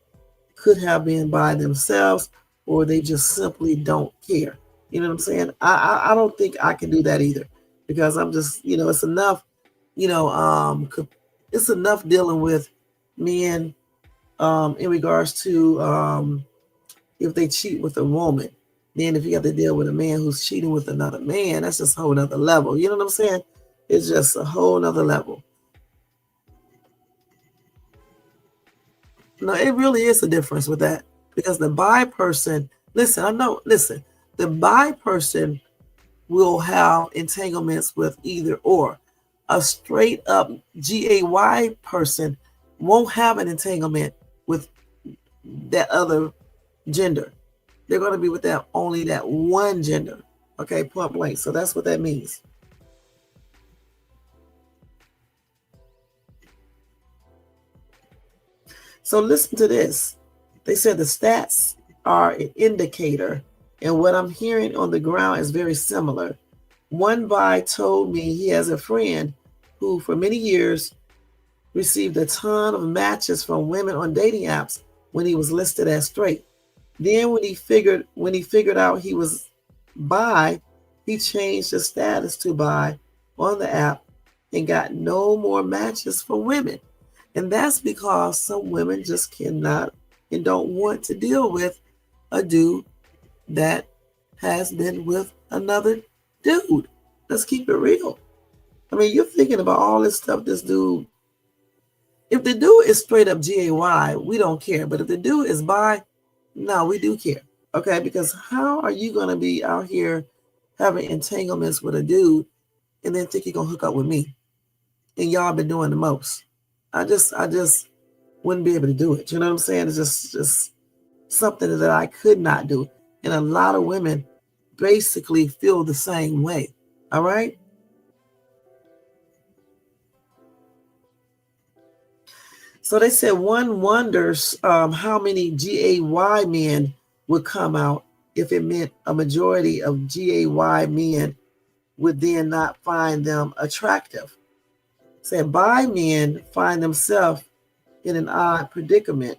could have been by themselves, or they just simply don't care. You know what I'm saying? I don't think I can do that either, because I'm just, it's enough, it's enough dealing with men in regards to if they cheat with a woman. Then if you have to deal with a man who's cheating with another man, that's just a whole nother level. You know what I'm saying? It's just a whole nother level. No, it really is a difference with that, because the bi person, the bi person will have entanglements with either or. A straight up GAY person won't have an entanglement with that other gender. They're going to be with only that one gender. Okay, point blank. So that's what that means. So listen to this. They said the stats are an indicator, and what I'm hearing on the ground is very similar. One bi told me he has a friend who for many years received a ton of matches from women on dating apps when he was listed as straight. Then when he figured out he was bi, he changed his status to bi on the app and got no more matches from women. And that's because some women just cannot and don't want to deal with a dude that has been with another dude. Let's keep it real. I mean, you're thinking about all this stuff this dude. If the dude is straight up GAY, we don't care. But if the dude is bi, no, we do care. Okay, because how are you going to be out here having entanglements with a dude and then think you're going to hook up with me? And y'all been doing the most. I just wouldn't be able to do it. You know what I'm saying? It's just something that I could not do. And a lot of women basically feel the same way. All right? So they said one wonders how many GAY men would come out if it meant a majority of GAY men would then not find them attractive. Said bi men find themselves in an odd predicament.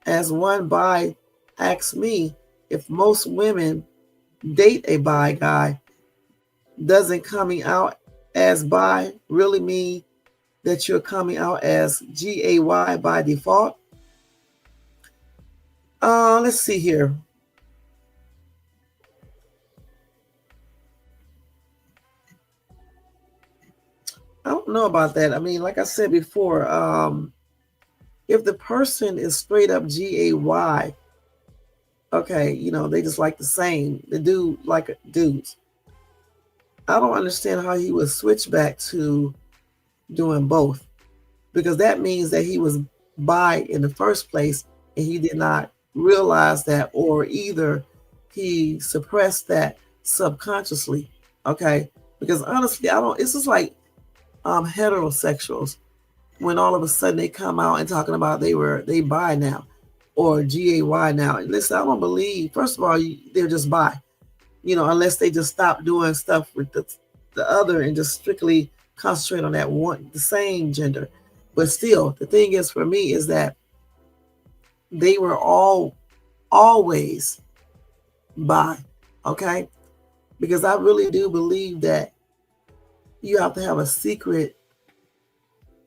As one bi asked me, if most women date a bi guy, doesn't coming out as bi really mean that you're coming out as GAY by default? Let's see here. I don't know about that. I mean, like I said before, if the person is straight up GAY, okay, they just like the same. The dude like dudes. I don't understand how he would switch back to doing both, because that means that he was bi in the first place and he did not realize that, or either he suppressed that subconsciously. Okay, because honestly, it's just like heterosexuals, when all of a sudden they come out and talking about they bi now or GAY now. Listen, I don't believe, first of all, they're just bi, unless they just stop doing stuff with the other and just strictly concentrate on that one, the same gender. But still, the thing is for me is that they were always bi, okay? Because I really do believe that you have to have a secret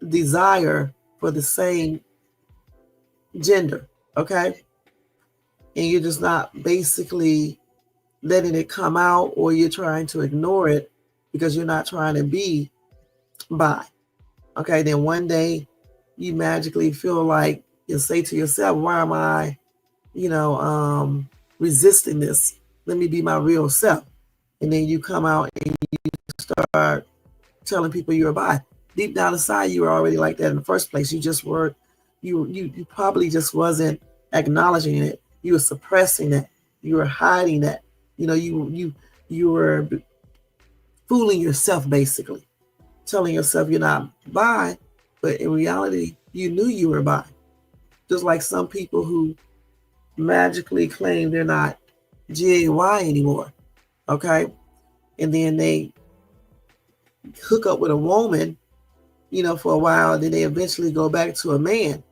desire for the same gender, okay? And you're just not basically letting it come out, or you're trying to ignore it because you're not trying to be bi. Okay, then one day you magically feel like you say to yourself, why am I, resisting this? Let me be my real self. And then you come out and you start telling people you're bi. Deep down inside, you were already like that in the first place. You just were, you probably just wasn't acknowledging it. You were suppressing it. You were hiding that. You were fooling yourself, basically, telling yourself you're not bi, but in reality, you knew you were bi. Just like some people who magically claim they're not GAY anymore, okay? And then they hook up with a woman for a while, then they eventually go back to a man.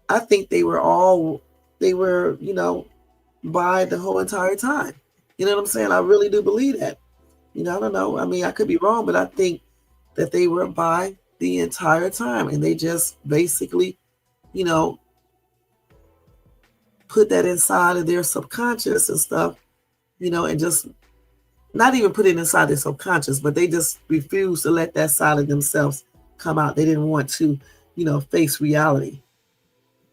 I think they were, bi the whole entire time. You know what I'm saying? I really do believe that. I don't know. I mean, I could be wrong, but I think that they were bi the entire time, and they just basically, put that inside of their subconscious and stuff, and just not even put it inside their subconscious, but they just refused to let that side of themselves come out. They didn't want to, face reality,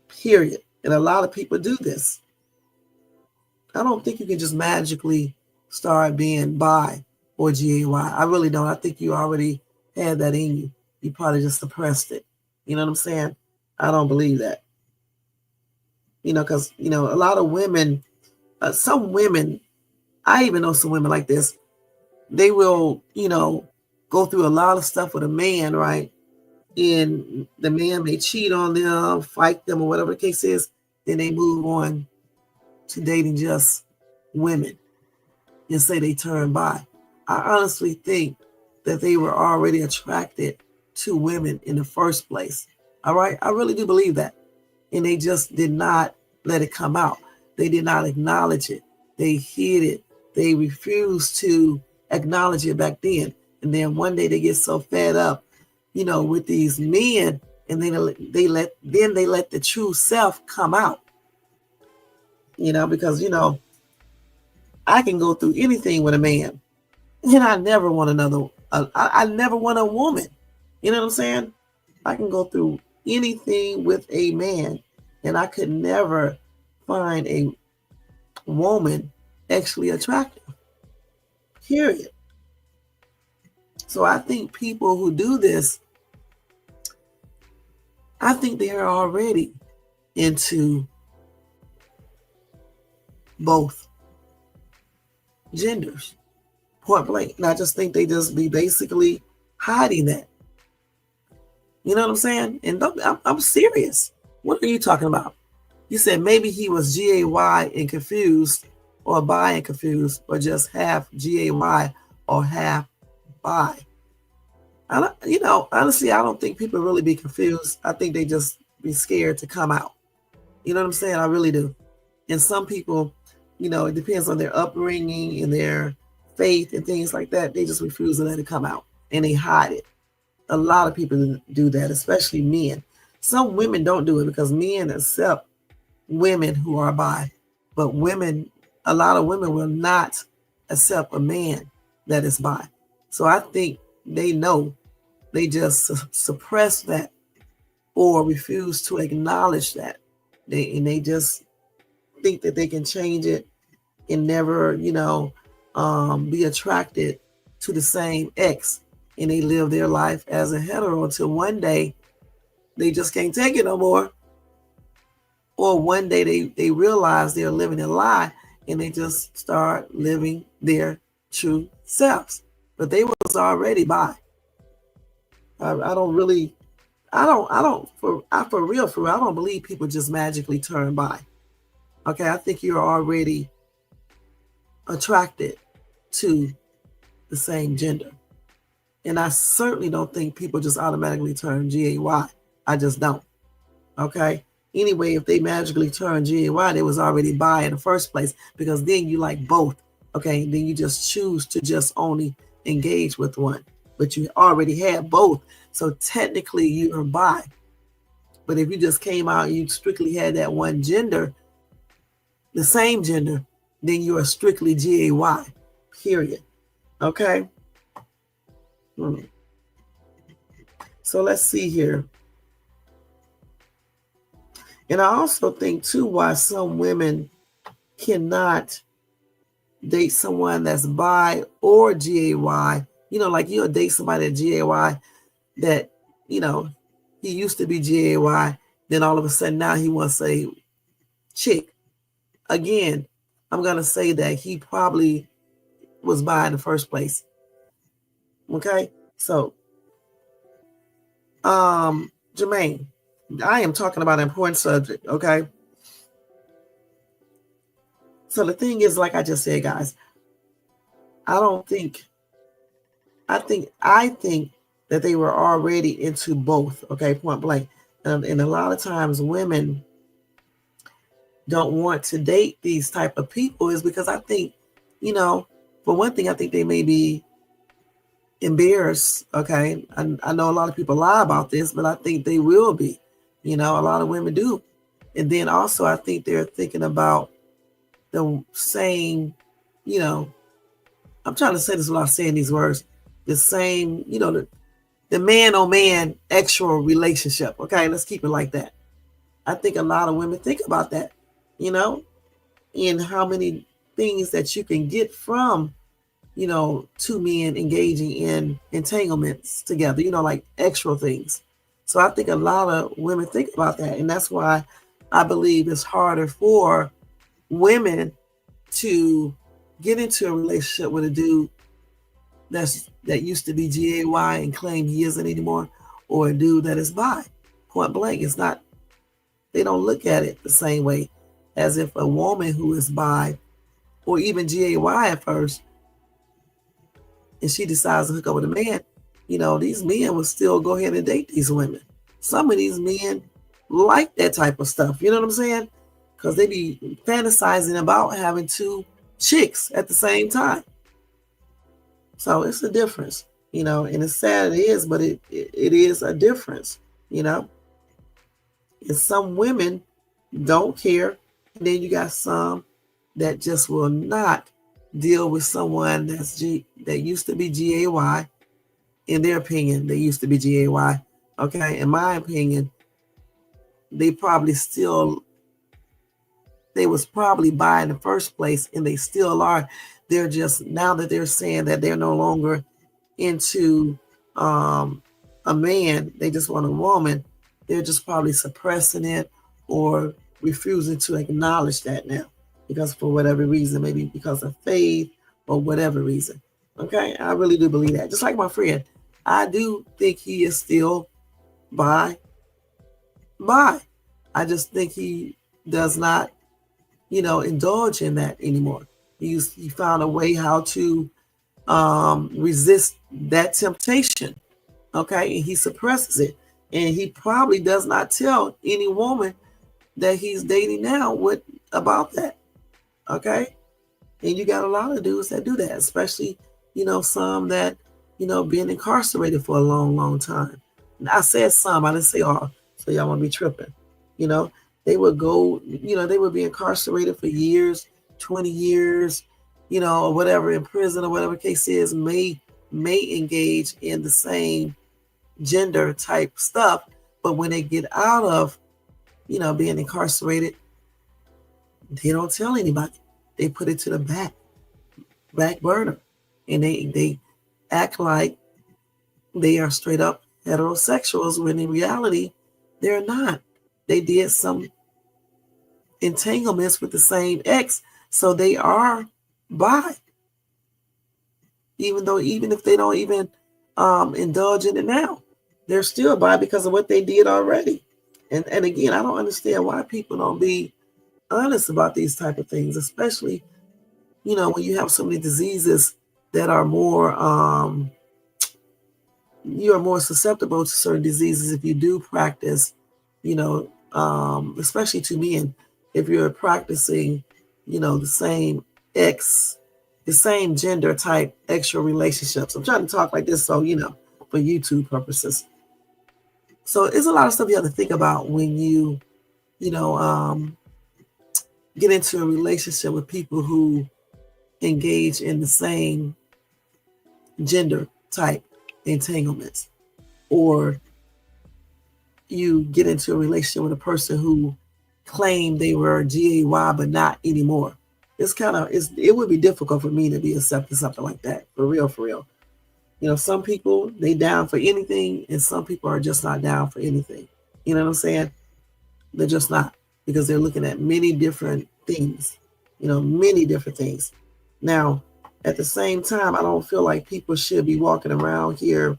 period. And a lot of people do this. I don't think you can just magically start being bi or GAY. I really don't. I think you already had that in you. You probably just suppressed it. You know what I'm saying? I don't believe that. Because, a lot of women, some women, I even know some women like this, they will, go through a lot of stuff with a man, right? And the man may cheat on them, fight them, or whatever the case is. Then they move on to dating just women and say they turn bi. I honestly think that they were already attracted to women in the first place. All right? I really do believe that. And they just did not let it come out. They did not acknowledge it. They hid it. They refused to acknowledge it back then. And then one day they get so fed up, with these men, and then they let the true self come out. Because I can go through anything with a man, and I never want another. I never want a woman. You know what I'm saying? I can go through anything with a man, and I could never find a woman actually attractive. Period. So I think people who do this, I think they are already into both genders, point blank. And I just think they just be basically hiding that. You know what I'm saying? And I'm serious. What are you talking about? You said maybe he was GAY and confused, or bi and confused, or just half GAY or half bi. Honestly, I don't think people really be confused. I think they just be scared to come out. You know what I'm saying? I really do. And some people, it depends on their upbringing and their faith and things like that. They just refuse to let it come out, and they hide it. A lot of people do that, especially men. Some women don't do it because men accept women who are bi, but a lot of women will not accept a man that is bi. So I think they know, they just suppress that or refuse to acknowledge that. They just think that they can change it and never, be attracted to the same ex, and they live their life as a hetero until one day they just can't take it no more. Or one day they realize they're living a lie, and they just start living their true selves. But they was already bi. For real, I don't believe people just magically turn bi. Okay, I think you're already attracted to the same gender. And I certainly don't think people just automatically turn GAY. I just don't. Okay? Anyway, if they magically turn GAY, they was already bi in the first place, because then you like both. Okay? Then you just choose to just only engage with one. But you already had both. So technically you are bi. But if you just came out and you strictly had that one gender, the same gender, then you are strictly GAY. Period. Okay? So let's see here. And I also think too why some women cannot date someone that's bi or GAY. Like you'll date somebody at GAY that, he used to be GAY, then all of a sudden now he wants a chick. Again, I'm going to say that he probably was bi in the first place. Okay? So, Jermaine, I am talking about an important subject, okay? So the thing is, like I just said, guys, I think that they were already into both, okay, point blank. And a lot of times women don't want to date these type of people is because I think, for one thing, I think they may be embarrassed, okay? I know a lot of people lie about this, but I think they will be. A lot of women do. And then also I think they're thinking about the same, I'm trying to say this without saying these words, the same, the man on man actual relationship. Okay, let's keep it like that. I think a lot of women think about that, and how many things that you can get from, two men engaging in entanglements together, like extra things. So I think a lot of women think about that. And that's why I believe it's harder for women to get into a relationship with a dude that used to be GAY and claim he isn't anymore, or a dude that is bi. Point blank. It's not, they don't look at it the same way as if a woman who is bi or even GAY at first, and she decides to hook up with a man, these men will still go ahead and date these women. Some of these men like that type of stuff. You know what I'm saying? Because they be fantasizing about having two chicks at the same time. So it's a difference, and it's sad it is, but it is a difference, And some women don't care. And then you got some that just will not deal with someone that used to be GAY. In their opinion, they used to be GAY. Okay, in my opinion, they was probably bi in the first place, and they still are. They're just, now that they're saying that they're no longer into a man, they just want a woman, they're just probably suppressing it or refusing to acknowledge that now, because for whatever reason, maybe because of faith or whatever reason. Okay, I really do believe that. Just like my friend, I do think he is still bi. I just think he does not, indulge in that anymore. He found a way how to resist that temptation. Okay, and he suppresses it. And he probably does not tell any woman that he's dating now about that. Okay, and you got a lot of dudes that do that, especially, some that, been incarcerated for a long, long time. And I said some, I didn't say all, so y'all want to be tripping. They would go, they would be incarcerated for years, 20 years, or whatever, in prison or whatever case is, may engage in the same gender type stuff. But when they get out of, being incarcerated, they don't tell anybody. They put it to the back burner. And they act like they are straight up heterosexuals when in reality, they're not. They did some entanglements with the same ex, so they are bi. Even if they don't even indulge in it now, they're still bi because of what they did already. And again, I don't understand why people don't be honest about these type of things, especially, when you have so many diseases that are more, you are more susceptible to certain diseases if you do practice, especially to men, if you're practicing, the same gender type extra relationships. I'm trying to talk like this, so, for YouTube purposes. So it's a lot of stuff you have to think about when you, get into a relationship with people who engage in the same gender type entanglements, or you get into a relationship with a person who claimed they were GAY but not anymore. It would be difficult for me to be accepting something like that, for real. Some people, they down for anything, and some people are just not down for anything. You know what I'm saying? They're just not, because they're looking at many different things, many different things. Now, at the same time, I don't feel like people should be walking around here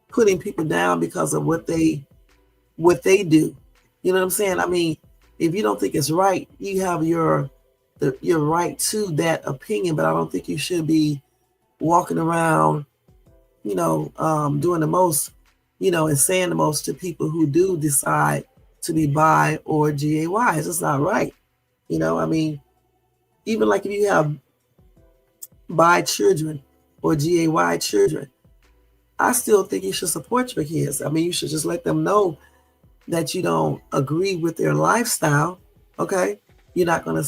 putting people down because of what they do. You know what I'm saying? I mean, if you don't think it's right, you have your right to that opinion, but I don't think you should be walking around, doing the most, and saying the most to people who do decide to be bi or GAY. It's just not right. I mean, even like if you have bi children or GAY children, I still think you should support your kids. I mean, you should just let them know that you don't agree with their lifestyle. Okay, you're not gonna.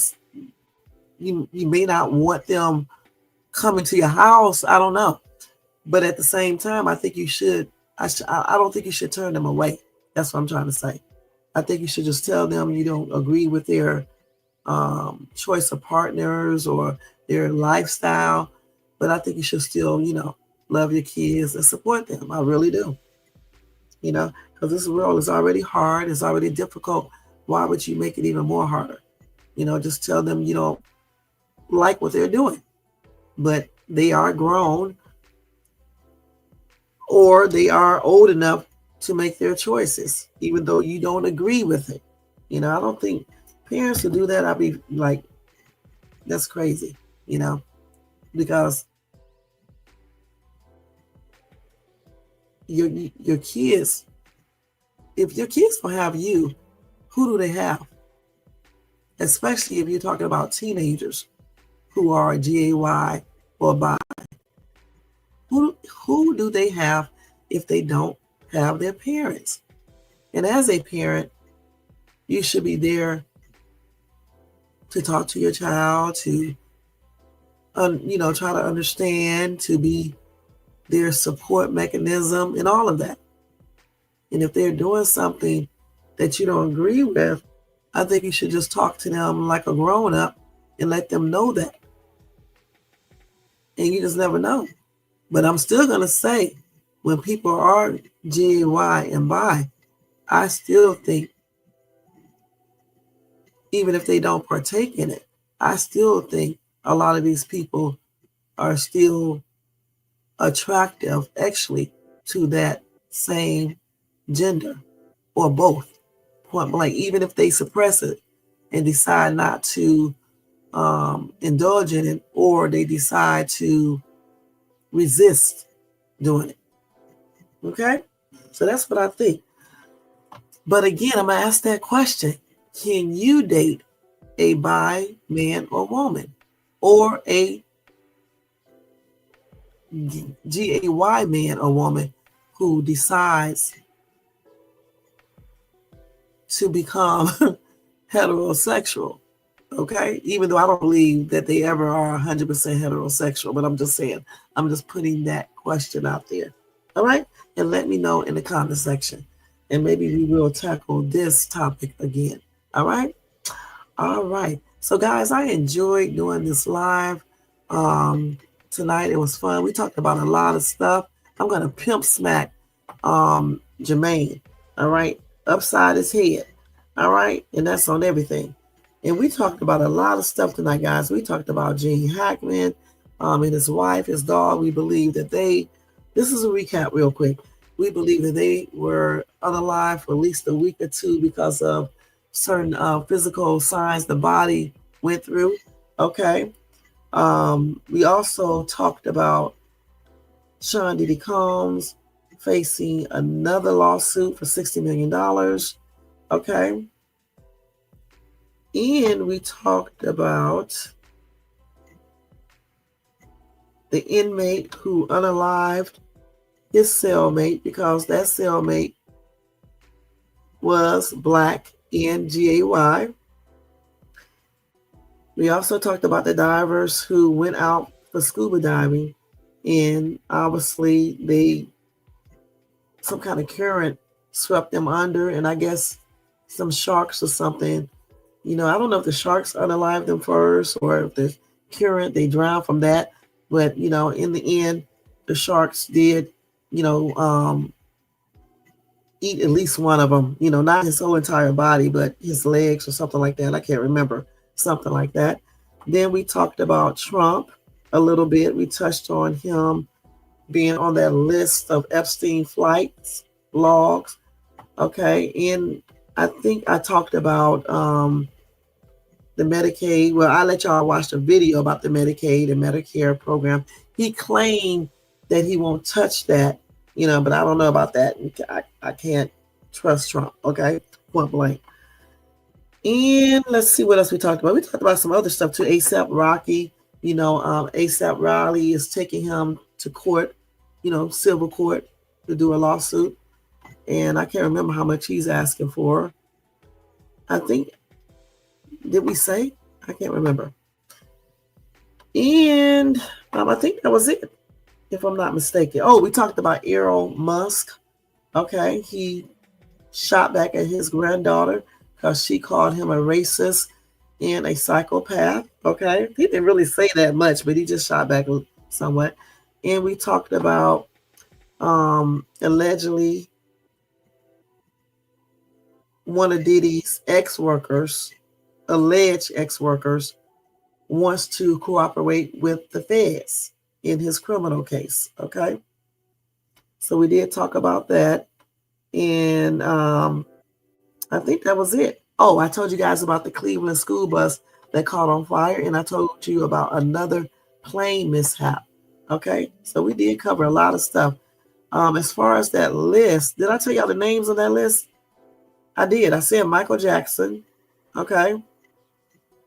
You may not want them coming to your house. I don't know, but at the same time, I think you should. I don't think you should turn them away. That's what I'm trying to say. I think you should just tell them you don't agree with their choice of partners or their lifestyle, but I think you should still, love your kids and support them. I really do. Because this world is already hard. It's already difficult. Why would you make it even more harder? Just tell them you don't like what they're doing, but they are grown or they are old enough to make their choices, even though you don't agree with it. I don't think parents who do that, I'd be like, that's crazy, because your kids, if your kids don't have you, who do they have? Especially if you're talking about teenagers who are GAY or bi. Who do they have if they don't have their parents? And as a parent, you should be there to talk to your child, to try to understand, to be their support mechanism and all of that. And if they're doing something that you don't agree with, I think you should just talk to them like a grown-up and let them know that. And you just never know. But I'm still going to say, when people are GAY and bi, I still think, even if they don't partake in it, I still think a lot of these people are still attractive, actually, to that same gender or both, point blank, even if they suppress it and decide not to indulge in it, or they decide to resist doing it. Okay? So that's what I think. But again, I'm going to ask that question. Can you date a bi man or woman, or a GAY man or woman who decides to become heterosexual? Okay, even though I don't believe that they ever are 100% heterosexual, but I'm just saying, I'm just putting that question out there. All right, and let me know in the comment section, and maybe we will tackle this topic again. All right. So guys, I enjoyed doing this live tonight. It was fun. We talked about a lot of stuff. I'm gonna pimp smack Jermaine. All right, upside his head. All right, and that's on everything. And we talked about a lot of stuff tonight, guys. We talked about Gene Hackman and his wife, his dog. We believe that this is a recap real quick. We believe that they were unalive for at least a week or two because of certain physical signs the body went through. Okay. We also talked about Sean Diddy Combs facing another lawsuit for $60 million. Okay. And we talked about the inmate who unalived his cellmate because that cellmate was Black and GAY. We also talked about the divers who went out for scuba diving, and obviously some kind of current swept them under, and I guess some sharks or something. I don't know if the sharks unalived them first or if the current, they drowned from that. But, in the end, the sharks did, eat at least one of them, not his whole entire body, but his legs or something like that. I can't remember, something like that. Then we talked about Trump a little bit. We touched on him being on that list of Epstein flights logs. Okay. And I think I talked about the Medicaid. Well, I'll let y'all watch the video about the Medicaid and Medicare program he claimed that he won't touch that, but I don't know about that. I can't trust Trump, okay? Point blank. And let's see what else we talked about. We talked about some other stuff too. ASAP Rocky, ASAP Riley is taking him to court, civil court to do a lawsuit. And I can't remember how much he's asking for. I think, did we say? I can't remember. And I think that was it, if I'm not mistaken. Oh, we talked about Elon Musk. Okay, he shot back at his granddaughter because she called him a racist and a psychopath. Okay, he didn't really say that much, but he just shot back somewhat. And we talked about allegedly one of Diddy's alleged ex-workers, wants to cooperate with the feds in his criminal case. Okay, so we did talk about that. And I think that was it. Oh, I told you guys about the Cleveland school bus that caught on fire, and I told you about another plane mishap. Okay, so we did cover a lot of stuff. As far as that list, did I tell y'all the names on that list? I did. I said Michael Jackson. Okay.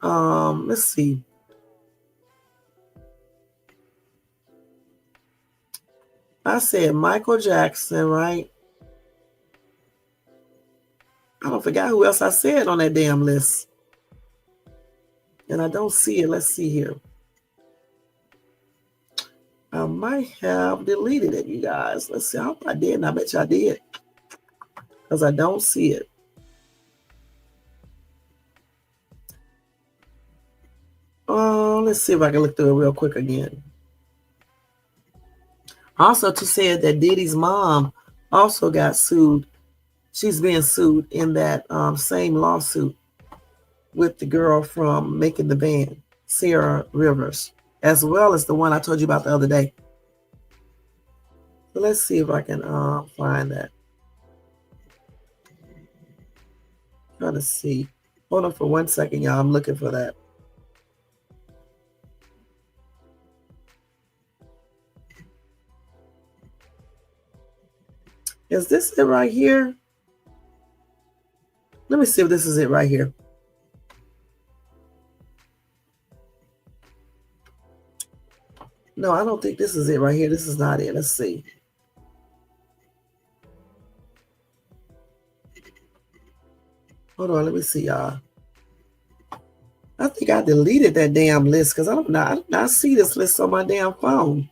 Let's see. I said Michael Jackson, right? I don't forget who else I said on that damn list. And I don't see it. Let's see here. I might have deleted it, you guys. Let's see. I hope I did. And I bet you I did. Because I don't see it. Let's see if I can look through it real quick again. Also, to say that Diddy's mom also got sued. She's being sued in that same lawsuit with the girl from Making the Band, Sarah Rivers, as well as the one I told you about the other day. So let's see if I can find that. Trying to see. Hold on for 1 second, y'all. I'm looking for that. Is this it right here? Let me see if this is it right here. No, I don't think this is it right here. This is not it. Let's see. Hold on, let me see, y'all. I think I deleted that damn list because I don't not see this list on my damn phone.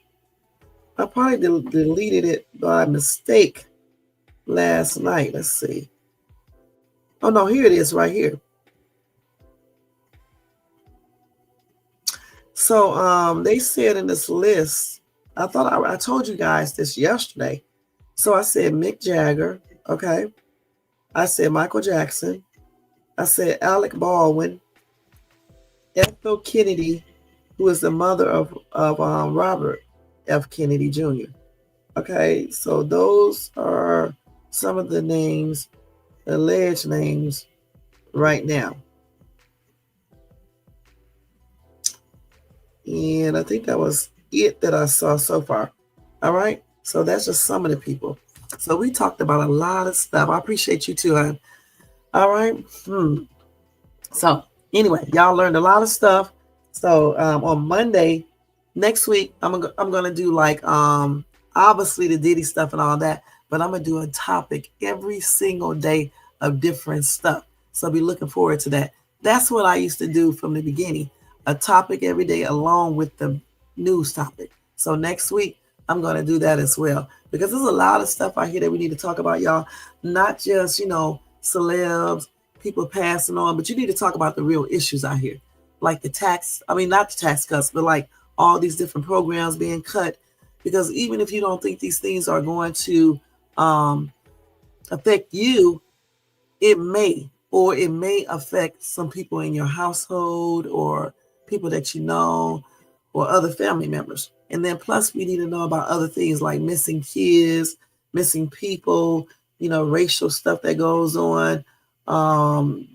I probably deleted it by mistake last night. Let's see. Oh no, here it is right here. So they said in this list, I thought I told you guys this yesterday. So I said Mick Jagger, okay. I said Michael Jackson. I said Alec Baldwin, Ethel Kennedy, who is the mother of Robert F. Kennedy Jr. Okay, so those are some of the names, alleged names right now. And I think that was it that I saw so far. All right, so that's just some of the people. So we talked about a lot of stuff. I appreciate you too, hon. All right. So anyway, y'all learned a lot of stuff. So on Monday next week, I'm gonna do like obviously the Diddy stuff and all that, but I'm gonna do a topic every single day of different stuff. So be looking forward to that. That's what I used to do from the beginning. A topic every day along with the news topic. So next week I'm gonna do that as well, because there's a lot of stuff out here that we need to talk about, y'all. Not just celebs, people passing on, but you need to talk about the real issues out here, like the tax. I mean, not the tax cuts, but like all these different programs being cut. Because even if you don't think these things are going to affect you, it may affect some people in your household or people that you know or other family members. And then plus we need to know about other things like missing kids, missing people, racial stuff that goes on,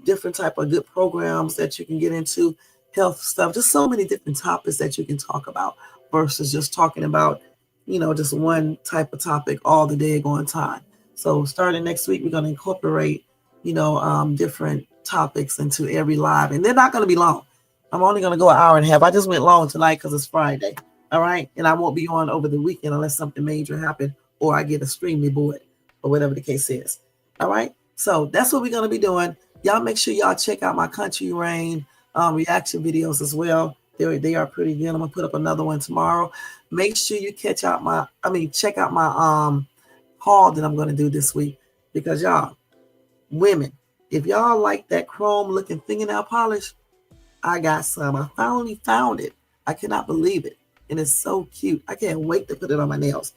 different type of good programs that you can get into, health stuff, just so many different topics that you can talk about versus just talking about, just one type of topic all the daggone time. So starting next week, we're going to incorporate, different topics into every live, and they're not going to be long. I'm only going to go an hour and a half. I just went long tonight because it's Friday. All right. And I won't be on over the weekend unless something major happens or I get extremely bored or whatever the case is. All right. So that's what we're going to be doing. Y'all make sure y'all check out my Country Rain reaction videos as well. They are pretty good. I'm going to put up another one tomorrow. Make sure you check out my haul that I'm going to do this week, because y'all, women, if y'all like that chrome looking fingernail polish, I got some. I finally found it. I cannot believe it. And it's so cute. I can't wait to put it on my nails.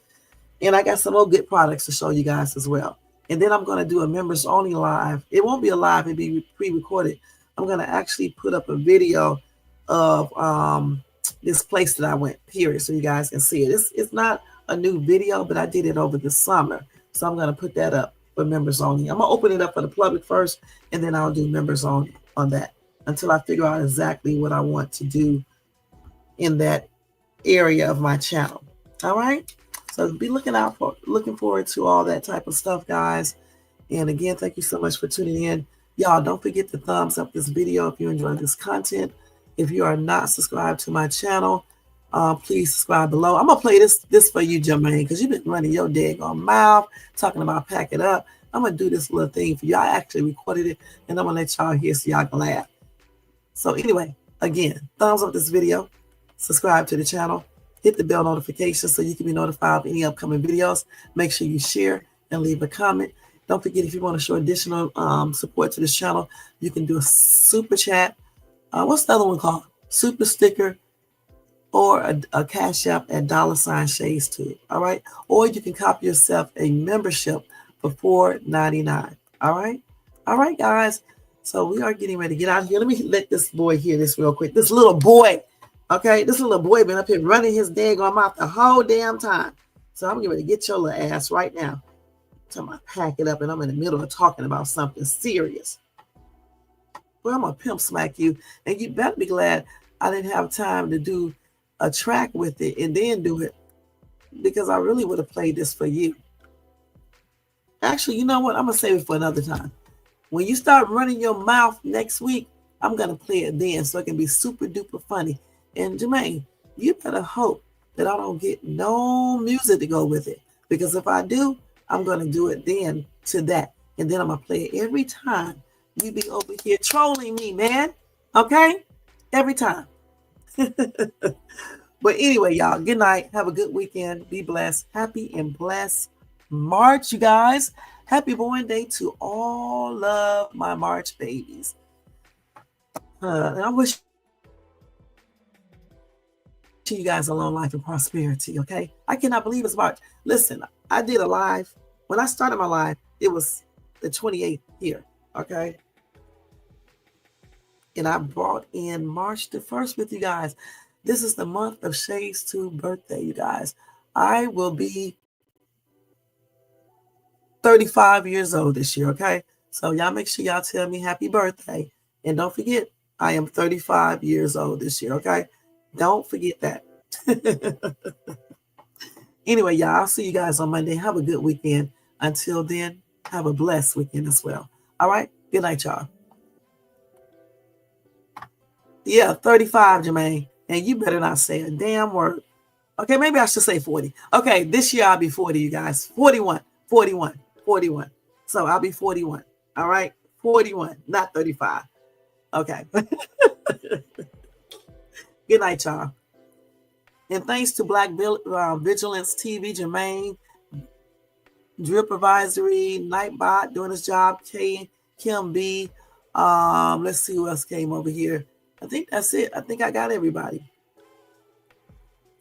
And I got some more good products to show you guys as well. And then I'm going to do a members only live. It won't be a live. It'll be pre-recorded. I'm going to actually put up a video of this place that I went, period, so you guys can see it. It's not a new video, but I did it over the summer. So I'm going to put that up for members only. I'm going to open it up for the public first, and then I'll do members only on that until I figure out exactly what I want to do in that area of my channel. All right. So be looking forward to all that type of stuff, guys. And again, thank you so much for tuning in. Y'all, don't forget to thumbs up this video if you enjoy this content. If you are not subscribed to my channel, please subscribe below. I'm gonna play this for you, Jermaine, because you've been running your daggone mouth talking about pack it up. I'm gonna do this little thing for you. I actually recorded it, and I'm gonna let y'all hear so y'all can laugh. So anyway, again, thumbs up this video, subscribe to the channel, hit the bell notification so you can be notified of any upcoming videos. Make sure you share and leave a comment. Don't forget, if you want to show additional support to this channel, you can do a super chat. What's the other one called? Super sticker, or a cash app at $ShadesTube. All right. Or you can copy yourself a membership for $4.99. All right. All right, guys. So we are getting ready to get out of here. Let me let this boy hear this real quick. This little boy. Okay. This little boy been up here running his daggone mouth the whole damn time. So I'm getting ready to get your little ass right now. Till I pack it up and I'm in the middle of talking about something serious. Well, I'm going to pimp smack you. And you better be glad I didn't have time to do a track with it and then do it, because I really would have played this for you. Actually, you know what? I'm going to save it for another time. When you start running your mouth next week, I'm going to play it then so it can be super duper funny. And Jermaine, you better hope that I don't get no music to go with it, because if I do, I'm going to do it then to that. And then I'm going to play it every time you be over here trolling me, man. Okay? Every time. But anyway, y'all, good night. Have a good weekend. Be blessed. Happy and blessed March, you guys. Happy born day to all of my March babies. And I wish you guys a long life and prosperity, okay? I cannot believe it's March. Listen, I did a live. When I started my live, it was the 28th here, okay? And I brought in March the 1st with you guys. This is the month of ShadesTube birthday, you guys. I will be 35 years old this year, okay? So y'all make sure y'all tell me happy birthday. And don't forget, I am 35 years old this year, okay? Don't forget that. Anyway, y'all, I'll see you guys on Monday. Have a good weekend. Until then, have a blessed weekend as well. All right? Good night, y'all. Yeah, 35, Jermaine. And you better not say a damn word. Okay, maybe I should say 40. Okay, this year I'll be 40, you guys. 41. So I'll be 41. All right? 41, not 35. Okay. Good night, y'all. And thanks to Black Vigilance TV, Jermaine, Drip Advisory, Nightbot doing his job, Kim B. Let's see who else came over here. I think that's it. I think I got everybody.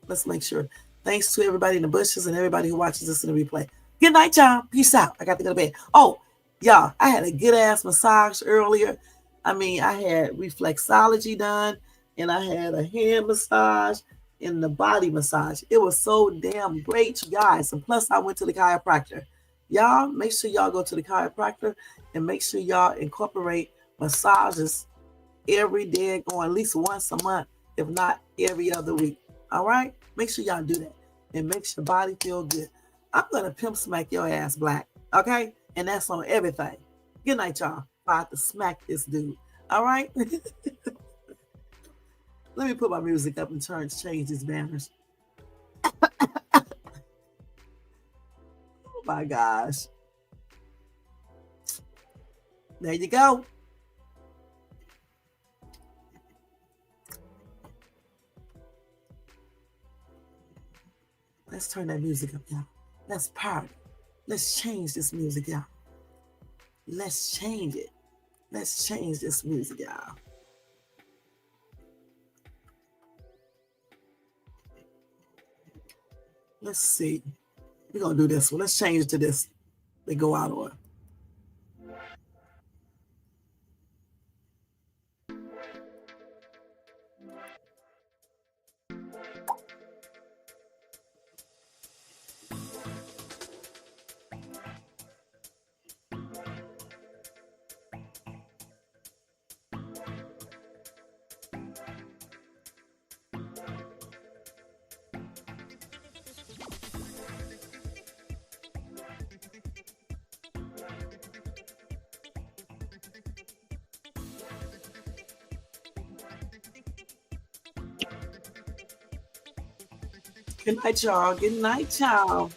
Let's make sure. Thanks to everybody in the bushes and everybody who watches this in the replay. Good night, y'all. Peace out. I got to go to bed. Oh, y'all, I had a good-ass massage earlier. I mean, I had reflexology done, and I had a hand massage and the body massage. It was so damn great, you guys. And plus, I went to the chiropractor. Y'all, make sure y'all go to the chiropractor and make sure y'all incorporate massages every day, going at least once a month, if not every other week. All right? Make sure y'all do that. It makes your body feel good. I'm going to pimp smack your ass, Black. Okay? And that's on everything. Good night, y'all. I have to smack this dude. All right? Let me put my music up and change these banners. Oh my gosh. There you go. Let's turn that music up, y'all. Let's party. Let's change this music, y'all. Let's change it. Let's change this music, y'all. Let's see. We're going to do this one. Let's change it to this. They go out on. Good night, y'all. Good night, y'all.